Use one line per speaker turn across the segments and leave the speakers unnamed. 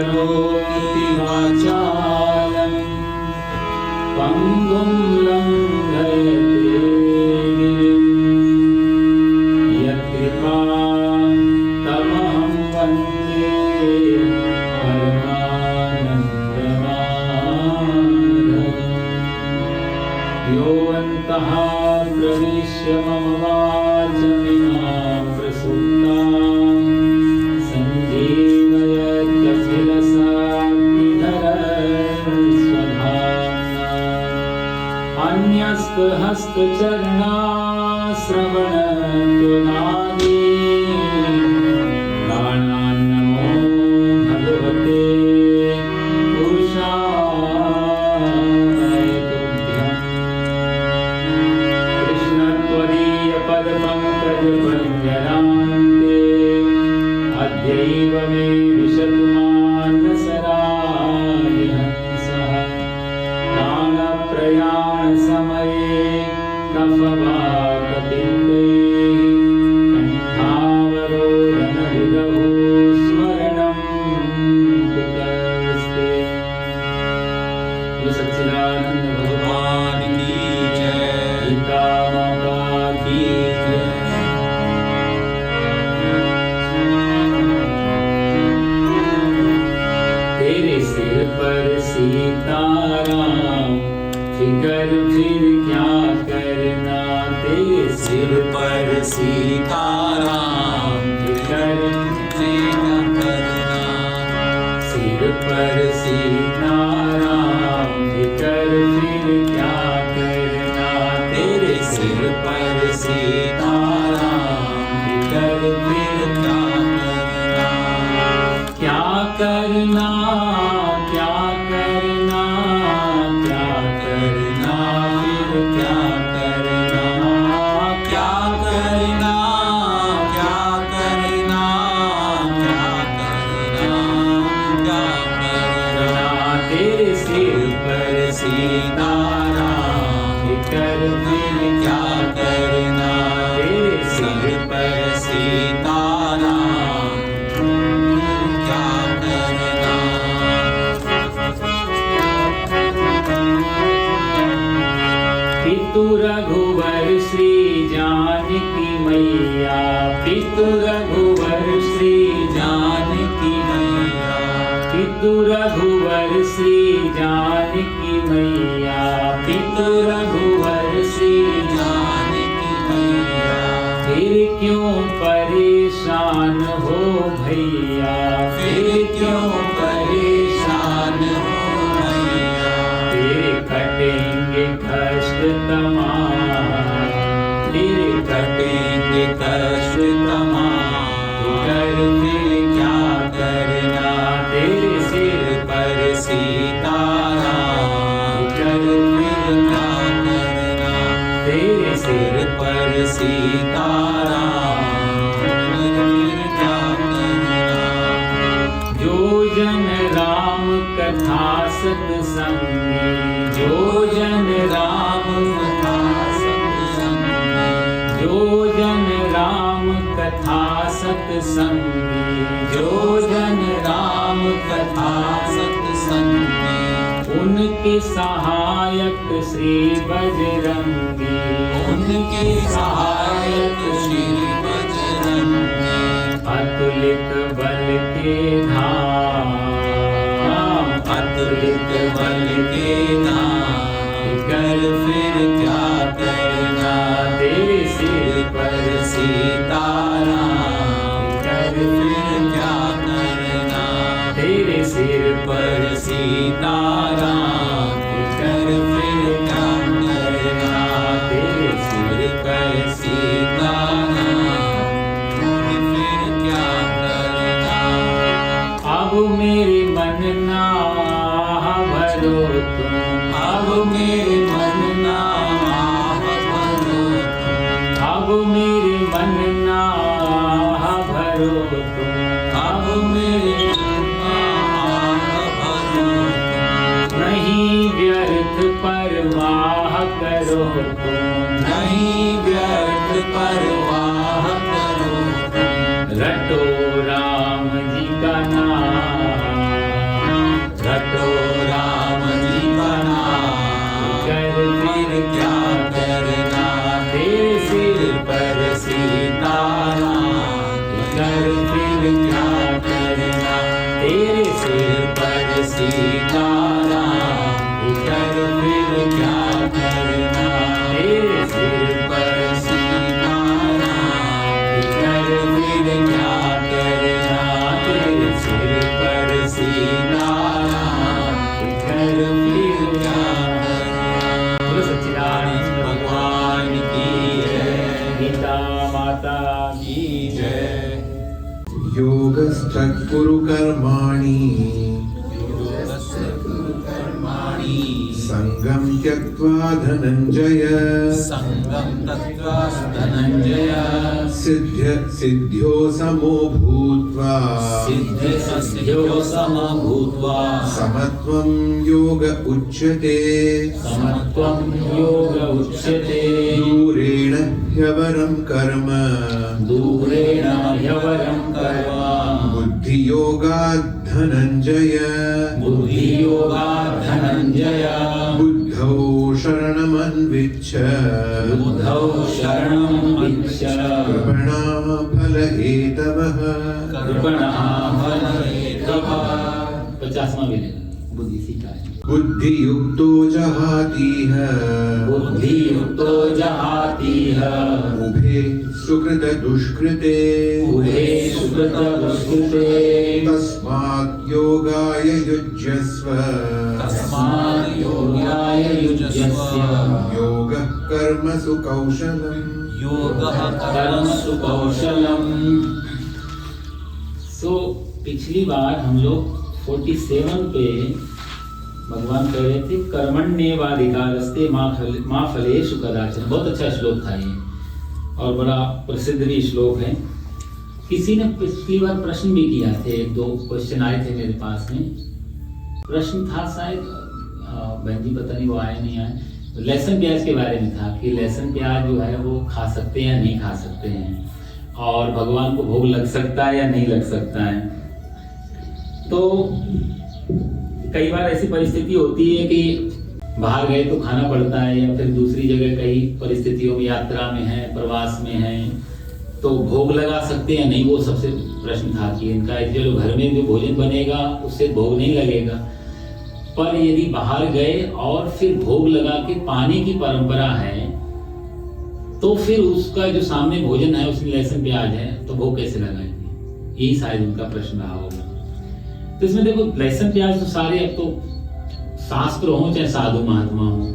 करोति वाचालं पंगुं लंघयते गिरिं यत्कृपातमहं वन्दे परमानन्दमाधवम्। यो अन्तः प्रविश्य मम वाचमिमां प्रसुप्तां हस्तचरणाश्रवणत्वनादि प्राणान्नमो भगवते पुरुषाय तुभ्यम्। कृष्णत्वदीयपदपङ्कजपञ्जरान्ते अद्यैव मे विशतु मानसराजहंसः। प्राणप्रयाणसमये कफवातपित्तैः कण्ठावरोधनविदौ स्मरणं कुतस्ते। ये सच्चिदानंद भगवान की जय, गीता माता की जय। तेरे सिर पर सीताराम, फिकर फिर क्या करना। तेरे सिर पर सीताराम, फिकर फिर क्या करना। सिर पर सीताराम, फिकर फिर क्या करना। तेरे सिर पर सीताराम, फिकर फिर क्या करना। क्या करना, क्या करना, क्या करना, फिर क्या करना। क्या करना, क्या करना, क्या करना, क्या करना। तेरे सिर पर सीताराम, फिकर फिर क्या करना। तेरे सिर पर सीताराम, क्या करना। पितु रघुवर श्री जानकी मैया, पितु रघुवर श्री जानकी मैया, पितु रघुवर श्री जानकी मैया, पितु रघुवर श्री जानकी मैया। फिर क्यों परेशान हो भैया, फिर क्यों परेशान हो भैया। तेरे कटेंगे कष्ट तमाम, तेरे कटेंगे कष्ट तमाम। फिकर फिर क्या करना। तेरे सिर पर सीताराम, फिकर फिर क्या करना। तेरे सिर पर सीताराम, फिकर फिर क्या करना। जो जन राम कथा सत्संगी, जो जन राम कथा सत्संगी, जो जन राम कथा सत्संगी, जो जन राम कथा सत्संगी। उनके सहायक श्री बजरंगी, उनके सहायक श्री बजरंगी। अतुलित बल के धाम, अतुलित बल के धाम। फिकर फिर क्या करना। तेरे सिर पर सीताराम, फिकर फिर क्या करना। तेरे सिर पर सीताराम, फिकर फिर क्या करना। तेरे सिर पर सीताराम, फिर क्या करना। अब मेरे मन ना भरो तुम, अब मेरे मन ना भरो तुम। अब मेरे मन ना भरो तुम, अब मेरे मन ना भरो तुम। नहीं व्यर्थ परवाह करो तुम, नहीं व्यर्थ परवाह करो तुम। रटो राम जी का नाम, तेरे सिर पर सीताराम बिखर फिर क्या करना, तेरे सिर पर सीताराम बिखर फिर क्या करना, तेरे सिर पर सीताराम बिखर फिर क्या करना। बोलो सच्चिदानंद भगवान की जय, गीता माता की जय।
योगस्थः कुरु कर्माणि संगं त्यक्त्वा धनञ्जय,
संगं त्यक्त्वा धनञ्जय,
सिद्ध्यो समो भूत्वा,
सिद्धिसिद्ध्यो समो भूत्वा,
समत्वं योग उच्यते,
समत्वं योग उच्यते।
दूरेण ह्यवरं कर्म,
दूरेण ह्यवरं कर्म,
बुद्धियोगात् धनञ्जय,
बुद्धियोगात् धनञ्जय,
बुद्धौ शरणमन्विच्छ,
बुद्धौ शरणं विच्छ,
कृपणा फलहेतवः,
कृपणः फलहेतवः। 50वां भी लेना, बुद्धि सीखा है।
बुद्धियुक्तो जहातीह,
बुद्धियुक्तो जहातीह,
उभे सुकृत दुष्कृते,
उभे सुकृत दुष्कृते,
तस्मात् योगाय युज्यस्व,
तस्मात् योगाय युज्यस्व,
योगः कर्मसु कौशलम्,
योगः कर्मसु कौशलम्। सो पिछली बार हम लोग 47 पे भगवान कह रहे थे कर्मण्येवाधिकारस्ते मां फलेषु कदाचन। बहुत अच्छा श्लोक था ये और बड़ा प्रसिद्ध भी श्लोक है। किसी ने पिछली बार प्रश्न भी किया थे, 1-2 क्वेश्चन आए थे मेरे पास में। प्रश्न था शायद बहन जी पता नहीं वो आए नहीं आए, लहसुन प्याज के बारे में था कि लहसुन प्याज जो है वो खा सकते हैं या नहीं खा सकते हैं, और भगवान को भोग लग सकता है या नहीं लग सकता है। तो कई बार ऐसी परिस्थिति होती है कि बाहर गए तो खाना पड़ता है, या फिर दूसरी जगह कई परिस्थितियों में यात्रा में है, प्रवास में है, तो भोग लगा सकते हैं नहीं, वो सबसे प्रश्न था कि इनका जो घर में जो भोजन बनेगा उससे भोग नहीं लगेगा। पर यदि बाहर गए और फिर भोग लगा के पाने की परंपरा है, तो फिर उसका जो सामने भोजन है उसमें लहसुन प्याज है तो भोग कैसे लगाएंगे, यही शायद उनका प्रश्न रहा होगा। तो इसमें देखो लहसुन प्याज तो सारे अब तो शास्त्र हो चाहे साधु महात्मा हो,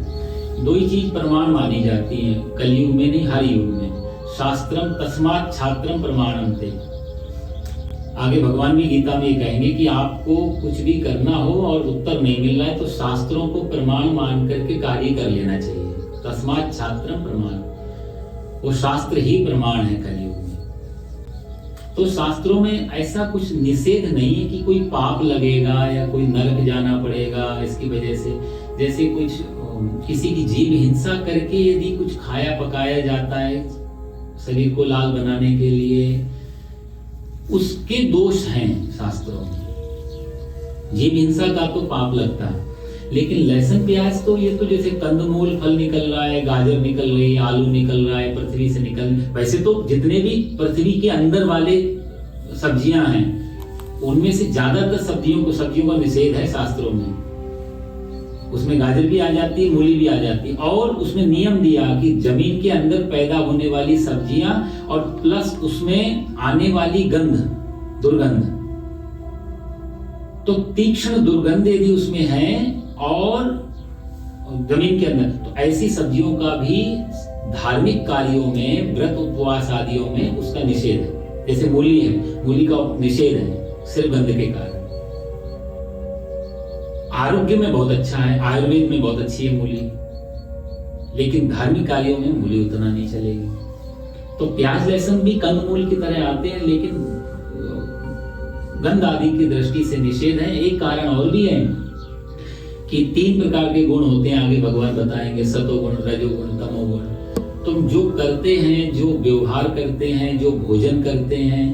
2 ही चीज प्रमाण मानी जाती है, कलयुग में नहीं हर युग में। शास्त्रम तस्मात् छात्रम प्रमाणम ते। आगे भगवान भी गीता में ये कहेंगे कि आपको कुछ भी करना हो और उत्तर नहीं मिल रहा है तो शास्त्रों को प्रमाण मान करके कार्य कर लेना चाहिए। तस्मात् छात्रम प्रमाण, वो शास्त्र ही प्रमाण है कलयुग में। तो शास्त्रों में ऐसा कुछ निषेध नहीं है कि कोई पाप लगेगा या कोई नरक जाना पड़ेगा इसकी वजह से। जैसे कुछ किसी की जीव हिंसा करके यदि कुछ खाया पकाया जाता है शरीर को लाल बनाने के लिए, उसके दोष हैं शास्त्रों में। जीव हिंसा का तो पाप लगता है, लेकिन लहसुन प्याज तो ये तो जैसे कंदमूल फल निकल रहा है, गाजर निकल रही है, आलू निकल रहा है, पृथ्वी से निकल, वैसे तो जितने भी पृथ्वी के अंदर वाले सब्जियां हैं उनमें से ज्यादातर सब्जियों का निषेध है शास्त्रों में। उसमें गाजर भी आ जाती है, मूली भी आ जाती है, और उसमें नियम दिया कि जमीन के अंदर पैदा होने वाली सब्जियां और प्लस उसमें आने वाली दुर्गंध, तो तीक्ष्ण दुर्गंध यदि उसमें है और जमीन के अंदर, तो ऐसी सब्जियों का भी धार्मिक कार्यों में, व्रत उपवास आदियों में उसका निषेध है। जैसे मूली है, मूली का निषेध है सिर्फ गंध के कारण। आरोग्य में बहुत अच्छा है, आयुर्वेद में बहुत अच्छी है मूली, लेकिन धार्मिक कार्यों में मूली उतना नहीं चलेगी। तो प्याज लहसुन भी कंदमूल की तरह आते हैं, लेकिन गंध आदि की दृष्टि से निषेध है। एक कारण और भी है कि 3 प्रकार के गुण होते हैं, आगे भगवान बताएंगे, सतोगुण, रजोगुण, तमोगुण। तुम जो करते हैं, जो व्यवहार करते हैं, जो भोजन करते हैं,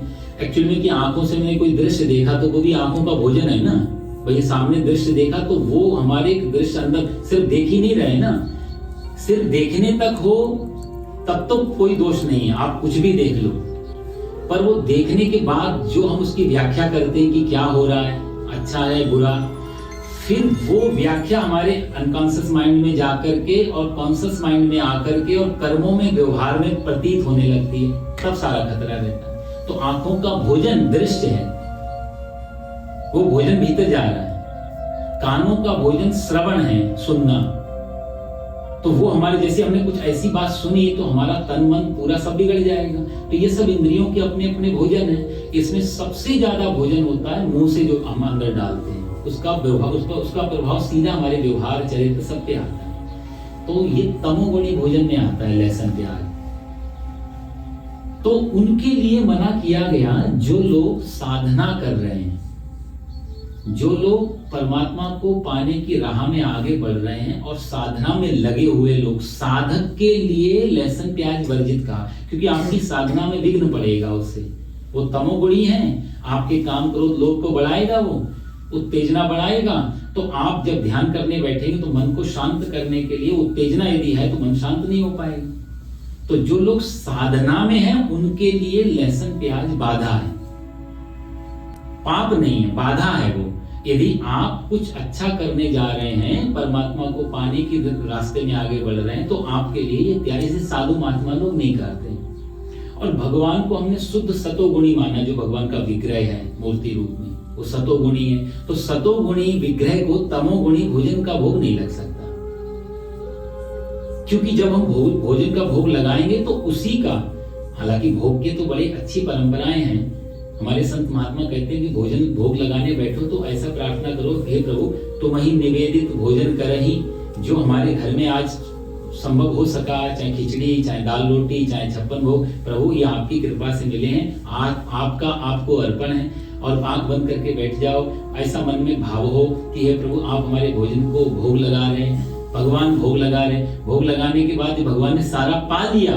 एक्चुअली में कि आंखों से मैंने कोई दृश्य देखा तो वो भी आंखों का भोजन है ना भाई। सामने दृश्य देखा तो वो हमारे दृश्य अंदर सिर्फ देख ही नहीं रहे ना, सिर्फ देखने तक हो तब तो कोई दोष नहीं है, आप कुछ भी देख लो, पर वो देखने के बाद जो हम उसकी व्याख्या करते हैं कि क्या हो रहा है, अच्छा है बुरा, फिर वो व्याख्या हमारे अनकॉन्शियस माइंड में जाकर के और कॉन्शियस माइंड में आकर के और कर्मों में व्यवहार में प्रतीत होने लगती है, तब सारा खतरा रहता है। तो आंखों का भोजन दृश्य है, वो भोजन भीतर जा रहा है। कानों का भोजन श्रवण है, सुनना। तो वो हमारे जैसे हमने कुछ ऐसी बात सुनी तो हमारा तन मन पूरा सब बिगड़ जाएगा। तो ये सब इंद्रियों के अपने अपने भोजन है। इसमें सबसे ज्यादा भोजन होता है मुंह से जो हम अंदर डालते हैं, उसका प्रभाव सीधा हमारे व्यवहार चरित्र सब पे आता है। तो ये तमोगुणी भोजन में आता है लहसुन प्याज। तो उनके लिए मना किया गया जो लोग साधना कर रहे हैं, जो लोग परमात्मा को पाने की राह में आगे बढ़ रहे हैं और साधना में लगे हुए लोग, साधक के लिए लहसुन प्याज वर्जित कहा, क्योंकि आपकी साधना में विघ्न पड़ेगा उससे। वो तमोगुणी है, आपके काम क्रोध लोभ को बढ़ाएगा, वो उत्तेजना बढ़ाएगा। तो आप जब ध्यान करने बैठेंगे तो मन को शांत करने के लिए उत्तेजना यदि है तो मन शांत नहीं हो पाएगा। तो जो लोग साधना में हैं उनके लिए लहसुन प्याज बाधा है, पाप नहीं है, बाधा है वो। यदि आप कुछ अच्छा करने जा रहे हैं, परमात्मा को पाने की रास्ते में आगे बढ़ रहे हैं, तो आपके लिए ये त्याग से साधु महात्मा लोग नहीं करते। और भगवान को हमने शुद्ध सतोगुणी माना, जो भगवान का विग्रह है मूर्ति रूप में, वो सतोगुणी है। तो सतोगुणी विग्रह को तमोगुणी भोजन का भोग नहीं लग सकता, क्योंकि जब हम भोजन का भोग लगाएंगे तो उसी का, हालांकि भोग के तो बड़ी अच्छी परंपराएं हैं। हमारे संत महात्मा कहते हैं कि भोजन भोग लगाने बैठो तो ऐसा प्रार्थना करो, हे प्रभु तुम ही निवेदित भोजन करही, जो हमारे घर में आज संभव हो सका, चाहे खिचड़ी, चाहे दाल रोटी, चाहे 56 भोग, प्रभु ये आपकी कृपा से मिले हैं, आपका आपको अर्पण है। और आंख बंद करके बैठ जाओ, ऐसा मन में भाव हो कि हे प्रभु आप हमारे भोजन को भोग लगा रहे हैं, भगवान भोग लगा रहे हैं। भोग लगाने के बाद भगवान ने सारा पा लिया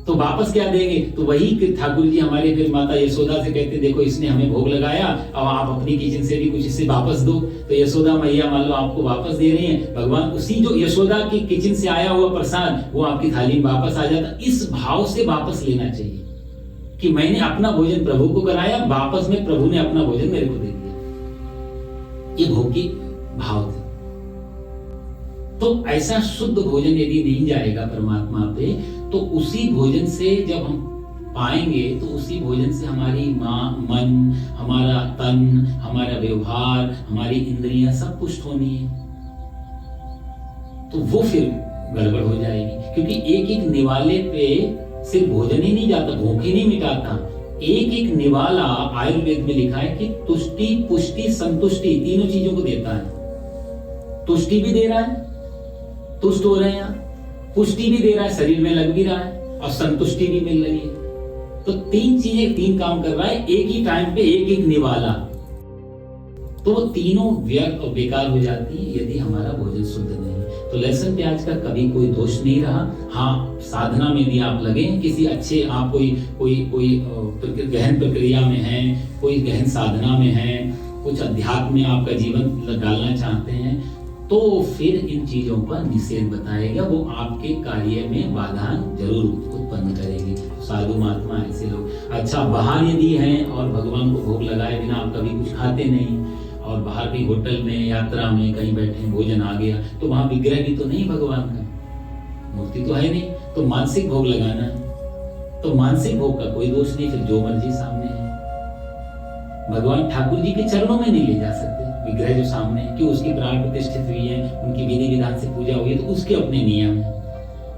तो वापस क्या देंगे? तो वही ठाकुर जी हमारे फिर माता यशोदा से कहते, देखो इसने हमें भोग लगाया, अब आप अपनी किचन से भी कुछ इससे वापस दो। तो यशोदा मैया मान लो आपको वापस दे रही हैं, भगवान उसी जो यशोदा की किचन से आया हुआ प्रसाद वो आपकी थाली में वापस आ जाता। इस भाव से वापस लेना चाहिए कि मैंने अपना भोजन प्रभु को कराया, वापस में प्रभु ने अपना भोजन मेरे को दे दिया। ये भोग की भाव थे। तो ऐसा शुद्ध भोजन यदि नहीं जाएगा परमात्मा पे, तो उसी भोजन से जब हम पाएंगे तो उसी भोजन से हमारी मन, हमारा तन, हमारा व्यवहार, हमारी इंद्रियां सब पुष्ट होनी है। तो वो फिर गड़बड़ हो जाएगी, क्योंकि एक एक निवाले पे सिर्फ भोजन ही नहीं जाता, भूख ही नहीं मिटाता। एक एक निवाला आयुर्वेद में लिखा है कि तुष्टि, पुष्टि, संतुष्टि तीनों चीजों को देता है। तुष्टि भी दे रहा है, तुष्ट हो रहे हैं, पुष्टि भी दे रहा है, शरीर में लग भी रहा है, और संतुष्टि भी मिल रही है। तो तीन चीजें, तीन काम कर रहा है एक ही टाइम पे, एक एक निवाला। तो वो तीनों व्यर्थ और बेकार हो जाती है यदि हमारा भोजन शुद्ध नहीं। तो लहसुन प्याज का कभी कोई दोष नहीं रहा। हाँ, साधना में यदि आप लगे, किसी अच्छे, आप कोई गहन प्रक्रिया में हैं, कोई गहन साधना में हैं, कुछ अध्यात्म में आपका जीवन डालना चाहते हैं, तो फिर इन चीजों पर निषेध बताएगा, वो आपके कार्य में बाधा जरूर उत्पन्न करेगी। साधु महात्मा ऐसे लोग। अच्छा, बाहर यदि हैं और भगवान को भोग लगाए बिना आप कभी कुछ खाते नहीं, और बाहर कहीं होटल में, यात्रा में कहीं बैठे, भोजन आ गया, तो वहां विग्रह भी तो नहीं भगवान का, मूर्ति तो है नहीं, तो मानसिक भोग लगाना है। तो मानसिक भोग का कोई दोष नहीं, फिर जो मर्जी सामने है। भगवान ठाकुर जी के चरणों में नहीं ले जा सकते विग्रह जो सामने है, कि उसकी प्राण प्रतिष्ठित हुई है, उनकी विधि विधान से पूजा हुई है, तो उसके अपने नियम है।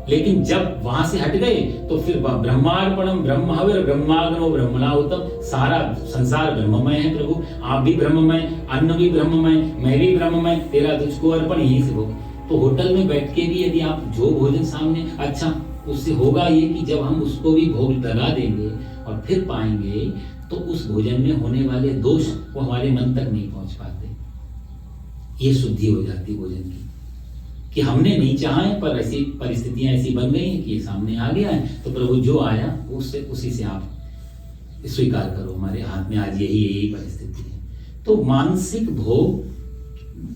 लेकिन जब वहां से हट गए तो फिर ब्रह्मार्पणम ब्रह्म हविर ब्रह्माग्नो ब्रह्मणाहुतम, सारा संसार ब्रह्ममय है प्रभु, आप भी ब्रह्ममय, अन्न भी ब्रह्ममय, मैं भी ब्रह्ममय, तेरा तुझको अर्पण, यहीं से भोग। तो होटल में बैठ के भी यदि आप जो भोजन सामने, अच्छा उससे होगा ये कि जब हम उसको भी भोग लगा देंगे और फिर पाएंगे, तो उस भोजन में होने वाले दोष वो हमारे मन तक नहीं पहुंच पाते। ये शुद्धि हो जाती भोजन की, कि हमने नहीं चाहा है, पर ऐसी परिस्थितियां ऐसी बन गई हैं कि ये सामने आ गया है, तो प्रभु जो आया उससे, उसी से आप स्वीकार करो, हमारे हाथ में आज यही परिस्थिति है। तो मानसिक भोग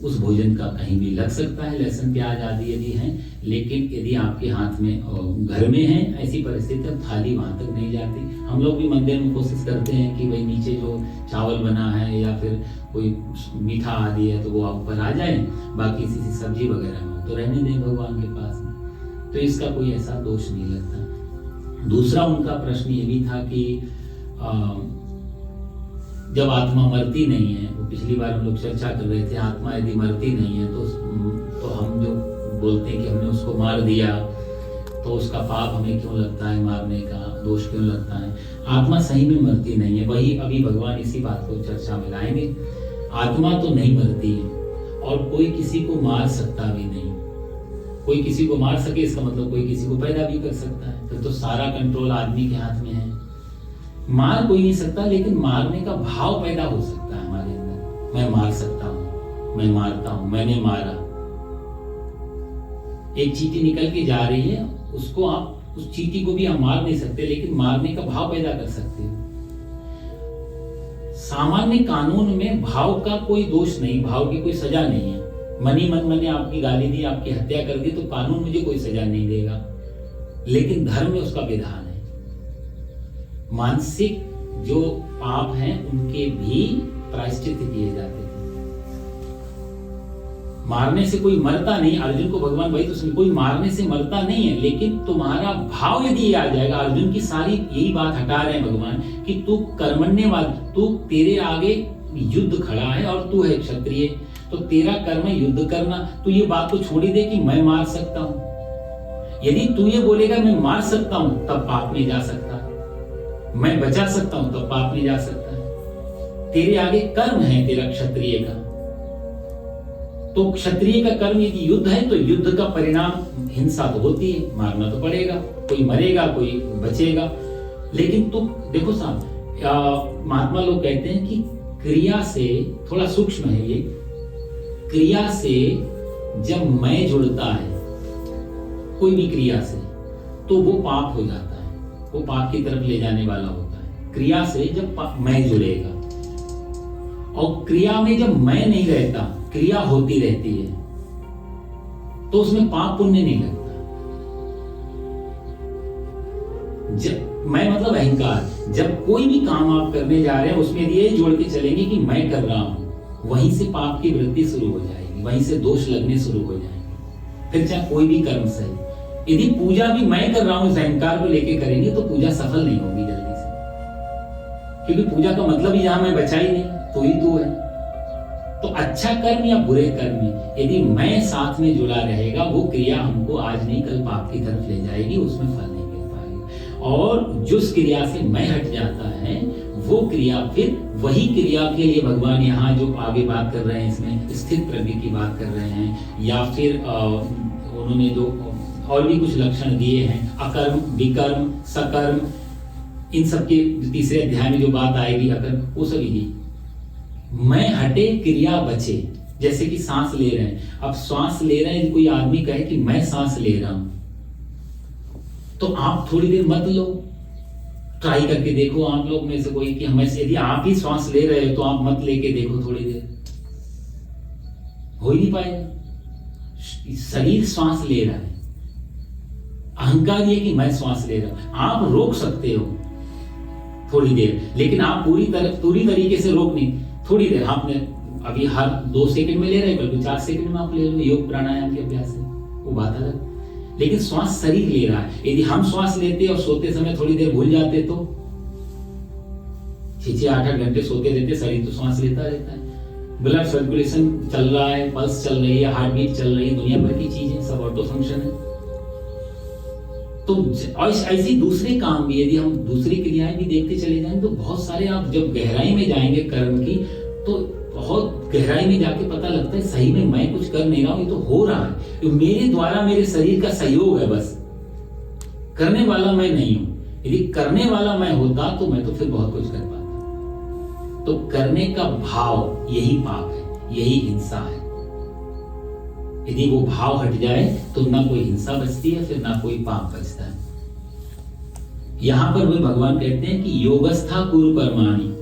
उस भोजन का कहीं भी लग सकता है, लहसुन प्याज आदि यदि हैं, लेकिन यदि आपके हाथ में घर में है ऐसी परिस्थिति, अब थाली वहाँ तक नहीं जाती। हम लोग भी मंदिर में कोशिश करते हैं कि भाई नीचे जो चावल बना है या फिर कोई मीठा आदि है तो वो ऊपर आ जाए, बाकी किसी सब्जी वगैरह में तो रहने दें भगवान के पास में, तो इसका कोई ऐसा दोष नहीं लगता। दूसरा उनका प्रश्न ये भी था कि जब आत्मा मरती नहीं है, वो पिछली बार हम लोग चर्चा कर रहे थे, आत्मा यदि मरती नहीं है तो हम जो बोलते हैं कि हमने उसको मार दिया तो उसका पाप हमें क्यों लगता है, मारने का दोष क्यों लगता है। आत्मा सही में मरती नहीं है, वही अभी भगवान इसी बात को चर्चा में लाएंगे। आत्मा तो नहीं मरती है और कोई किसी को मार सकता भी नहीं। कोई किसी को मार सके इसका मतलब कोई किसी को पैदा भी कर सकता है, फिर तो सारा कंट्रोल आदमी के हाथ में है। मार कोई नहीं सकता, लेकिन मारने का भाव पैदा हो सकता है हमारे अंदर। मैं मार सकता हूं, मैं मारता हूं, मैंने मारा। एक चींटी निकल के जा रही है, उसको आप उस चींटी को भी आप मार नहीं सकते, लेकिन मारने का भाव पैदा कर सकते हो। सामान्य कानून में भाव का कोई दोष नहीं, भाव की कोई सजा नहीं है। मनी मन मैंने आपकी गाली दी, आपकी हत्या कर दी, तो कानून मुझे कोई सजा नहीं देगा, लेकिन धर्म में उसका विधान है। मानसिक जो पाप हैं उनके भी प्रायश्चित किए जाते थे। मारने से कोई मरता नहीं, अर्जुन को भगवान वही तो सुन, कोई मारने से मरता नहीं है, लेकिन तुम्हारा भाव यदि आ जाएगा। अर्जुन की सारी यही बात हटा रहे हैं भगवान कि तू कर्मण्यवाद, तू तेरे आगे युद्ध खड़ा है और तू है क्षत्रिय, तो तेरा कर्म युद्ध करना। तू ये बात तो छोड़ ही दे कि मैं मार सकता हूं। यदि तू ये बोलेगा मैं मार सकता हूं तब पाप नहीं जा सकता, मैं बचा सकता हूं तब पाप नहीं जा सकता है। तेरे आगे कर्म है तेरा क्षत्रिय का, तो क्षत्रिय का कर्म यदि युद्ध है तो युद्ध का परिणाम हिंसा तो होती है, मारना तो पड़ेगा, कोई मरेगा कोई बचेगा। लेकिन तो देखो साहब, महात्मा लोग कहते हैं कि क्रिया से, थोड़ा सूक्ष्म है ये, क्रिया से जब मैं जुड़ता है कोई भी क्रिया से तो वो पाप हो जाता है, वो पाप की तरफ ले जाने वाला होता है। क्रिया से जब मैं जुड़ेगा, और क्रिया में जब मैं नहीं रहता, क्रिया होती रहती है, तो उसमें पाप पुण्य नहीं लगता। जब मैं मतलब अहंकार, जब कोई भी काम आप करने जा रहे हैं उसमें ये जोड़ के चलेंगे कि मैं कर रहा हूं, वहीं से पाप की वृत्ति शुरू हो जाएगी, वहीं से दोष लगने शुरू हो जाएंगे। फिर चाहे कोई भी कर्म सही, यदि पूजा भी मैं कर रहा हूं इस अहंकार को लेके करेंगे तो पूजा सफल नहीं होगी जल्दी से, क्योंकि पूजा का मतलब ही यहां मैं बचा ही नहीं, तो ही तू है। तो अच्छा कर्म या बुरे कर्म में यदि मैं साथ में जुड़ा रहेगा, वो क्रिया हमको आज नहीं कल पाप की तरफ ले जाएगी, उसमें फल नहीं मिल पाएगा। और जिस क्रिया से मैं हट जाता है वो क्रिया, फिर वही क्रिया के लिए भगवान यहाँ जो आगे बात कर रहे हैं इसमें स्थित प्रज्ञ की बात कर रहे हैं, या फिर उन्होंने जो और भी कुछ लक्षण दिए हैं, अकर्म, विकर्म, सकर्म, इन सब के तीसरे अध्याय में जो बात आएगी अकर्म, वो सभी मैं हटे क्रिया बचे। जैसे कि सांस ले रहे हैं, अब सांस ले रहे हैं, कोई आदमी कहे कि मैं सांस ले रहा हूं, तो आप थोड़ी देर मत लो, ट्राई करके देखो आप लोग में से कोई कि हमें, यदि आप ही सांस ले रहे हो तो आप मत लेके देखो थोड़ी देर, हो ही नहीं पाएगा। शरीर सांस ले रहा है, अहंकार ये कि मैं श्वास ले रहा हूं। आप रोक सकते हो थोड़ी देर, लेकिन आप पूरी तरीके से रोक नहीं, थोड़ी देर आपने अभी हर 2 सेकंड में ले रहे हैं, बल्कि 4 सेकंड में आप ले लो, योग प्राणायाम के अभ्यास से, वो बात अलग। लेकिन श्वास शरीर ले रहा है। यदि हम श्वास लेते और सोते समय थोड़ी देर भूल जाते तो 6-8 घंटे सोते रहते, शरीर तो श्वास लेता रहता है, ब्लड सर्कुलेशन चल रहा है, पल्स चल रही है, हार्ट बीट चल रही है, दुनिया भर की चीजें सब ऑटो फंक्शन है। तो ऐसी दूसरे काम भी, यदि हम दूसरी क्रियाएं भी देखते चले जाएंगे तो बहुत सारे, आप जब गहराई में जाएंगे कर्म की तो बहुत गहराई में जाके पता लगता है सही में मैं कुछ कर नहीं रहा हूं, ये तो हो रहा है, तो मेरे द्वारा मेरे शरीर का सहयोग है, बस करने वाला मैं नहीं हूं। यदि करने वाला मैं होता तो मैं तो फिर बहुत कुछ कर पाता। तो करने का भाव यही पाप है, यही हिंसा है। यदि वो भाव हट जाए तो ना कोई हिंसा बचती है, फिर ना कोई पाप बचता है। यहां पर भी भगवान कहते हैं कि योगस्था कुरु कर्माणि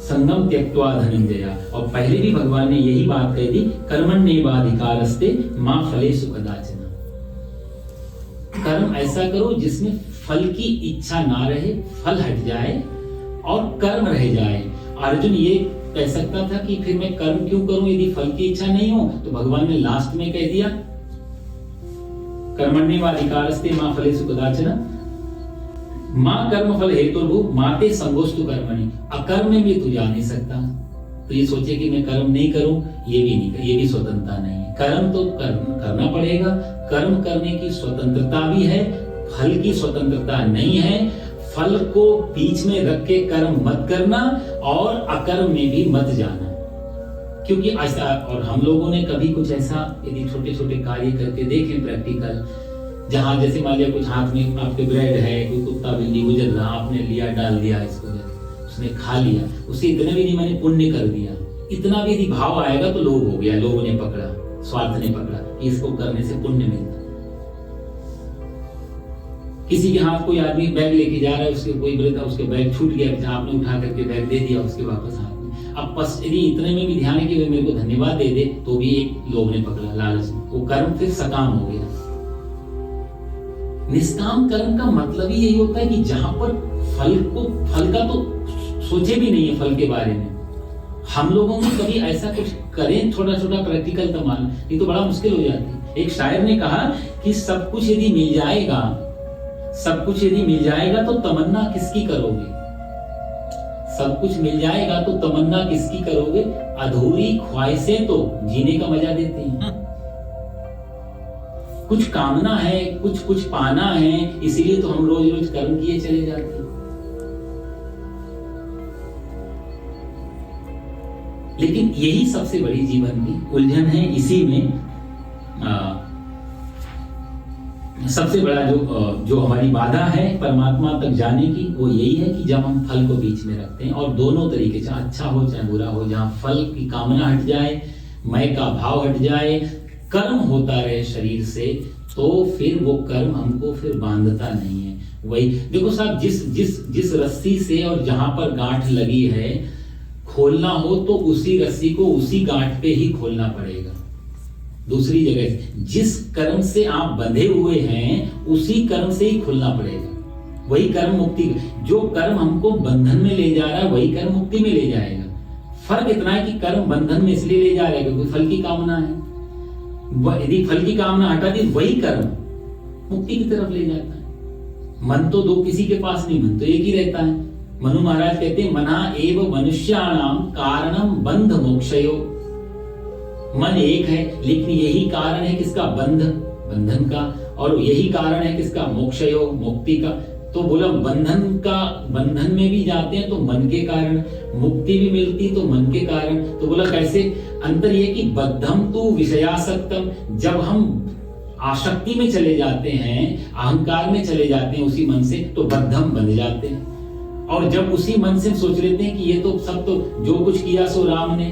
संगम त्यक्त्वा धनंजया। और पहले भी भगवान ने यही बात कही थी, कर्मण्येवाधिकारस्ते मा फलेषु कदाचन। कर्म ऐसा करो जिसमें फल की इच्छा ना रहे, फल हट जाए और कर्म रह जाए। अर्जुन ये कह सकता था कि फिर मैं कर्म क्यों करूं यदि फल की इच्छा नहीं हो, तो भगवान ने लास्ट में कह दिया कर्मण्येवाधिकारस्ते मा फलेषु कदाचन मां कर्म फल हेतुर्भु माते संगोस्तु कर्मणि। अकर्म में भी तू जा नहीं सकता, तो ये सोचे कि मैं कर्म नहीं करूं, ये भी नहीं, ये भी स्वतंत्रता नहीं है। कर्म तो करना पड़ेगा, कर्म करने की स्वतंत्रता भी है, फल की स्वतंत्रता नहीं है। फल को बीच में रख के कर्म मत करना और अकर्म में भी मत जाना, क्योंकि ऐसा, और हम लोगों ने कभी कुछ ऐसा यदि छोटे छोटे कार्य करके देखें प्रैक्टिकल, जहां जैसे मान लिया कुछ हाथ में आपके ब्रेड है, कोई कुत्ता बिल्ली गुजर रहा, आपने लिया डाल दिया इसको, उसने खा लिया, उसे इतने भी नहीं मैंने पुण्य कर दिया, इतना भी यदि भाव आएगा तो लोभ हो गया, लोगों ने पकड़ा, स्वार्थ ने पकड़ा कि इसको करने से पुण्य मिलता। किसी के हाथ कोई आदमी बैग लेके जा रहा है, उसके कोई वृद्ध, उसके बैग छूट गया, जहां आपने उठा करके बैग दे दिया उसके वापस हाथ में। अब यदि इतने में भी ध्यान है कि वे मेरे को धन्यवाद दे दे, तो भी एक लोभ ने पकड़ा, लालच, वो कर्म फिर सकाम हो गया। निष्काम कर्म का मतलब ही यही होता है कि जहां पर फल का तो सोचे भी नहीं है, फल के बारे में। हम लोगों में कभी ऐसा कुछ करें छोटा छोटा प्रैक्टिकल तमाम, ये तो बड़ा मुश्किल हो जाती है। एक शायर ने कहा कि सब कुछ यदि मिल जाएगा, सब कुछ यदि मिल जाएगा तो तमन्ना किसकी करोगे? सब कुछ मिल जाएगा तो तमन्ना किसकी करोगे? अधूरी ख्वाहिशें तो जीने का मजा देती हैं। कुछ कामना है, कुछ पाना है, इसीलिए तो हम रोज रोज कर्म किए चले जाते हैं। लेकिन यही सबसे बड़ी जीवन की उलझन है। इसी में सबसे बड़ा जो हमारी बाधा है परमात्मा तक जाने की, वो यही है कि जब हम फल को बीच में रखते हैं, और दोनों तरीके, चाहे अच्छा हो चाहे बुरा हो, जहां फल की कामना हट जाए, मैं का भाव हट जाए, कर्म होता रहे शरीर से, तो फिर वो कर्म हमको फिर बांधता नहीं है। वही देखो साहब, जिस रस्सी से और जहां पर गांठ लगी है, खोलना हो तो उसी रस्सी को उसी गांठ पे ही खोलना पड़ेगा। दूसरी जगह जिस कर्म से आप बंधे हुए हैं उसी कर्म से ही खुलना पड़ेगा। वही कर्म मुक्ति, जो कर्म हमको बंधन में ले जा रहा है वही कर्म मुक्ति में ले जाएगा। फर्क इतना है कि कर्म बंधन में इसलिए ले जा रहा है क्योंकि फल की कामना है। यदि फल की कामना हटा दी, वही कर्म मुक्ति की तरफ ले जाता है। मन तो दो किसी के पास नहीं, मन तो एक ही रहता है। मनु महाराज कहते हैं, मना एव मनुष्याणाम कारणम बंध मोक्षयो। मन एक है, लेकिन यही कारण है किसका? बंधन का, और यही कारण है किसका? मोक्षयो, मुक्ति का। तो बोला बंधन में भी जाते हैं तो मन के कारण, मुक्ति भी मिलती तो मन के कारण। तो बोला कैसे? अंतर ये कि बद्धम तु विषयासक्तम, जब हम आसक्ति में चले जाते हैं, अहंकार में चले जाते हैं उसी मन से, तो बद्धम बन जाते हैं। और जब उसी मन से सोच लेते हैं कि ये तो सब, तो जो कुछ किया सो राम ने,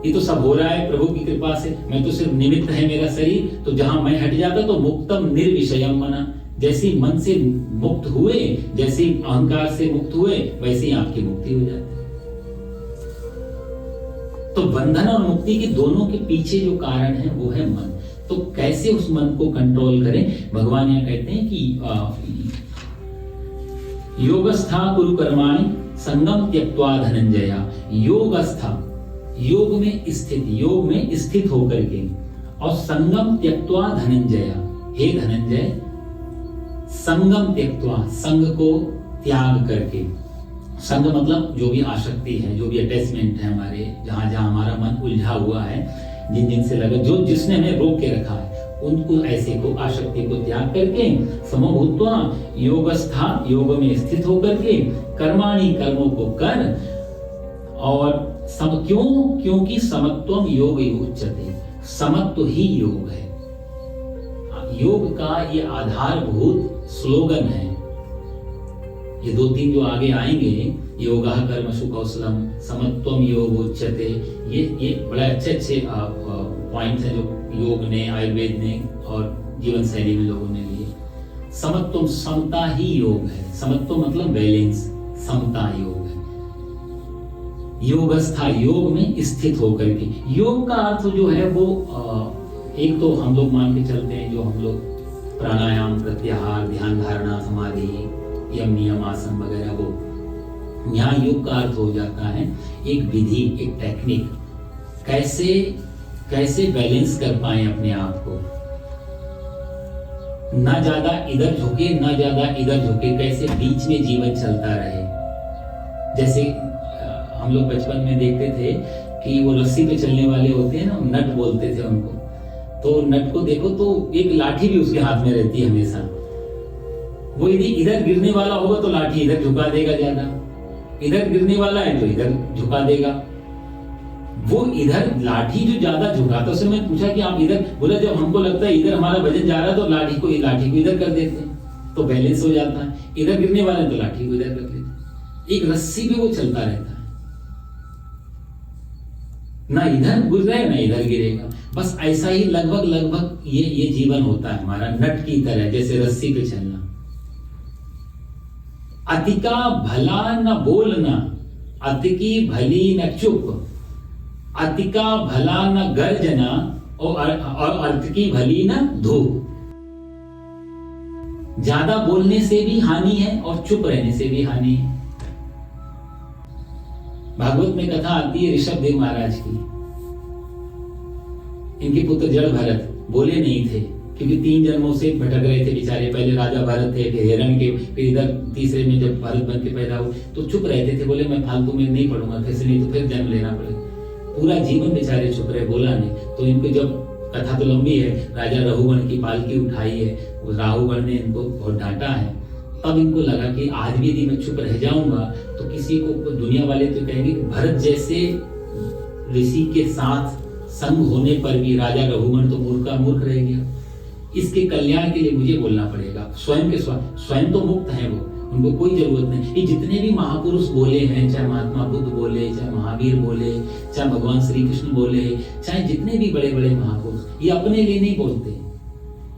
ये तो सब हो रहा है प्रभु की कृपा से, मैं तो सिर्फ निमित्त है मेरा शरीर, तो जहां मैं हट जाता तो मुक्तम निर्विषयम मना। जैसे मन से मुक्त हुए, जैसे अहंकार से मुक्त हुए, वैसे ही आपकी मुक्ति हो जाती है। तो बंधन और मुक्ति के दोनों के पीछे जो कारण है वो है मन। तो कैसे उस मन को कंट्रोल करें? भगवान यहाँ कहते हैं कि योगस्था कुरु कर्माणि संगम त्यक्त्वा धनंजया। योगस्था, योग में स्थित होकर के, और संगम त्यक्त्वा धनंजया, हे धनंजय, संगम त्यक्त्वा, संग को त्याग करके। संग मतलब जो भी आसक्ति है, जो भी अटैचमेंट है हमारे, जहां जहां हमारा मन उलझा हुआ है, जिन से लगा, जिसने हमें रोक के रखा है, उनको ऐसे को आसक्ति को त्याग करके, समभूत्वा योगस्था, योग में स्थित होकर के, कर्माणि, कर्मों को कर, और क्योंकि समत्वम योग उच्यते, समत्व ही योग है। योग का ये आधारभूत स्लोगन है। ये दो तीन जो आगे आएंगे, योगा कर्मसु कौशलम, समत्वम योग उच्यते, ये बड़े अच्छे पॉइंट्स हैं जो योग ने, आयुर्वेद ने और जीवन शैली में लोगों ने लिए। समत्वम, समता ही योग है। समत्व मतलब बैलेंस, समता योग है। योगस्था, योग में स्थित होकर के। योग का अर्थ जो है वो एक तो हम लोग मान के चलते हैं, जो हम लोग प्राणायाम, प्रत्याहार, ध्यान धारणा, समाधि, यम नियम, आसन वगैरह, वो यहाँ योग का अर्थ हो जाता है एक विधि, एक टेक्निक, कैसे बैलेंस कर पाए अपने आप को, ना ज्यादा इधर झुके ना ज्यादा इधर झुके, कैसे बीच में जीवन चलता रहे। जैसे हम लोग बचपन में देखते थे कि वो रस्सी पे चलने वाले होते हैं ना, नट बोलते थे उनको, तो नट को देखो तो एक लाठी भी उसके हाथ में रहती है हमेशा। वो यदि इधर गिरने वाला होगा तो लाठी इधर झुका देगा ज्यादा, इधर गिरने वाला है तो इधर झुका देगा। वो इधर लाठी जो ज्यादा झुकाता, उससे मैंने पूछा कि आप इधर, बोला जब हमको लगता है इधर हमारा वजन जा रहा है तो लाठी को इधर कर देते हैं तो बैलेंस हो जाता है, इधर गिरने वाला है तो लाठी को इधर कर देते हैं। एक रस्सी पे वो चलता रहता है, ना इधर गिर रहा है ना इधर गिरेगा। बस ऐसा ही लगभग ये जीवन होता है हमारा, नट की तरह, जैसे रस्सी पे चलना। अतिका भला न बोलना, अतिकी भली न चुप, अतिका भला न गर्जना और अतिकी भली न धूप। ज्यादा बोलने से भी हानि है और चुप रहने से भी हानि है। भागवत में कथा आती है ऋषभ देव महाराज की। इनके पुत्र जड़ भरत बोले नहीं थे क्योंकि 3 जन्मों से भटक रहे थे बेचारे। पहले राजा भरत थे, फिर हिरण के, फिर इधर तीसरे में जब भरत बन के पैदा हुए तो चुप रहते थे, बोले मैं फालतू में नहीं पढ़ूंगा, कैसे नहीं तो फिर जन्म लेना पड़ेगा। पूरा जीवन बेचारे चुप रहे, बोला नहीं। तो इनको जब, कथा तो लंबी है, राजा रघुगण की पालकी उठाई है, राहुगण ने इनको बहुत डांटा है। तब इनको लगा कि आज भी यदि मैं चुप रह जाऊंगा तो किसी को, दुनिया वाले तो कहेंगे कि भरत जैसे ऋषि के साथ संग होने पर भी राजा रघुगण तो मूर्ख रह गया। इसके कल्याण के लिए मुझे बोलना पड़ेगा। स्वयं तो मुक्त है वो, उनको कोई जरूरत नहीं। ये जितने भी महापुरुष बोले हैं, चाहे महात्मा बुद्ध बोले, चाहे महावीर बोले, चाहे भगवान श्री कृष्ण बोले, चाहे जितने भी बड़े बड़े महापुरुष, ये अपने लिए नहीं बोलते,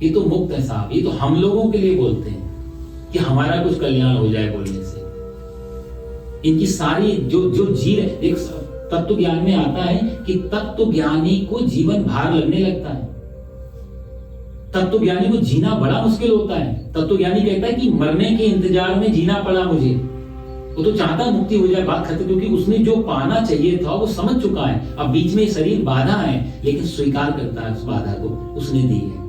ये तो मुक्त है साहब, ये तो हम लोगों के लिए बोलते हैं कि हमारा कुछ कल्याण हो जाए बोलने से। इनकी सारी जो जी, एक तत्व ज्ञान में आता है कि तत्व ज्ञानी को जीवन भार लगने लगता है। तत्व ज्ञानी को जीना बड़ा मुश्किल होता है। तत्व ज्ञानी कहता है कि मरने के इंतजार में जीना पड़ा मुझे। वो तो चाहता मुक्ति हो जाए, बात खत्म, क्योंकि उसने जो पाना चाहिए था वो समझ चुका है। अब बीच में शरीर बाधा है लेकिन स्वीकार करता है उस बाधा को, उसने दी है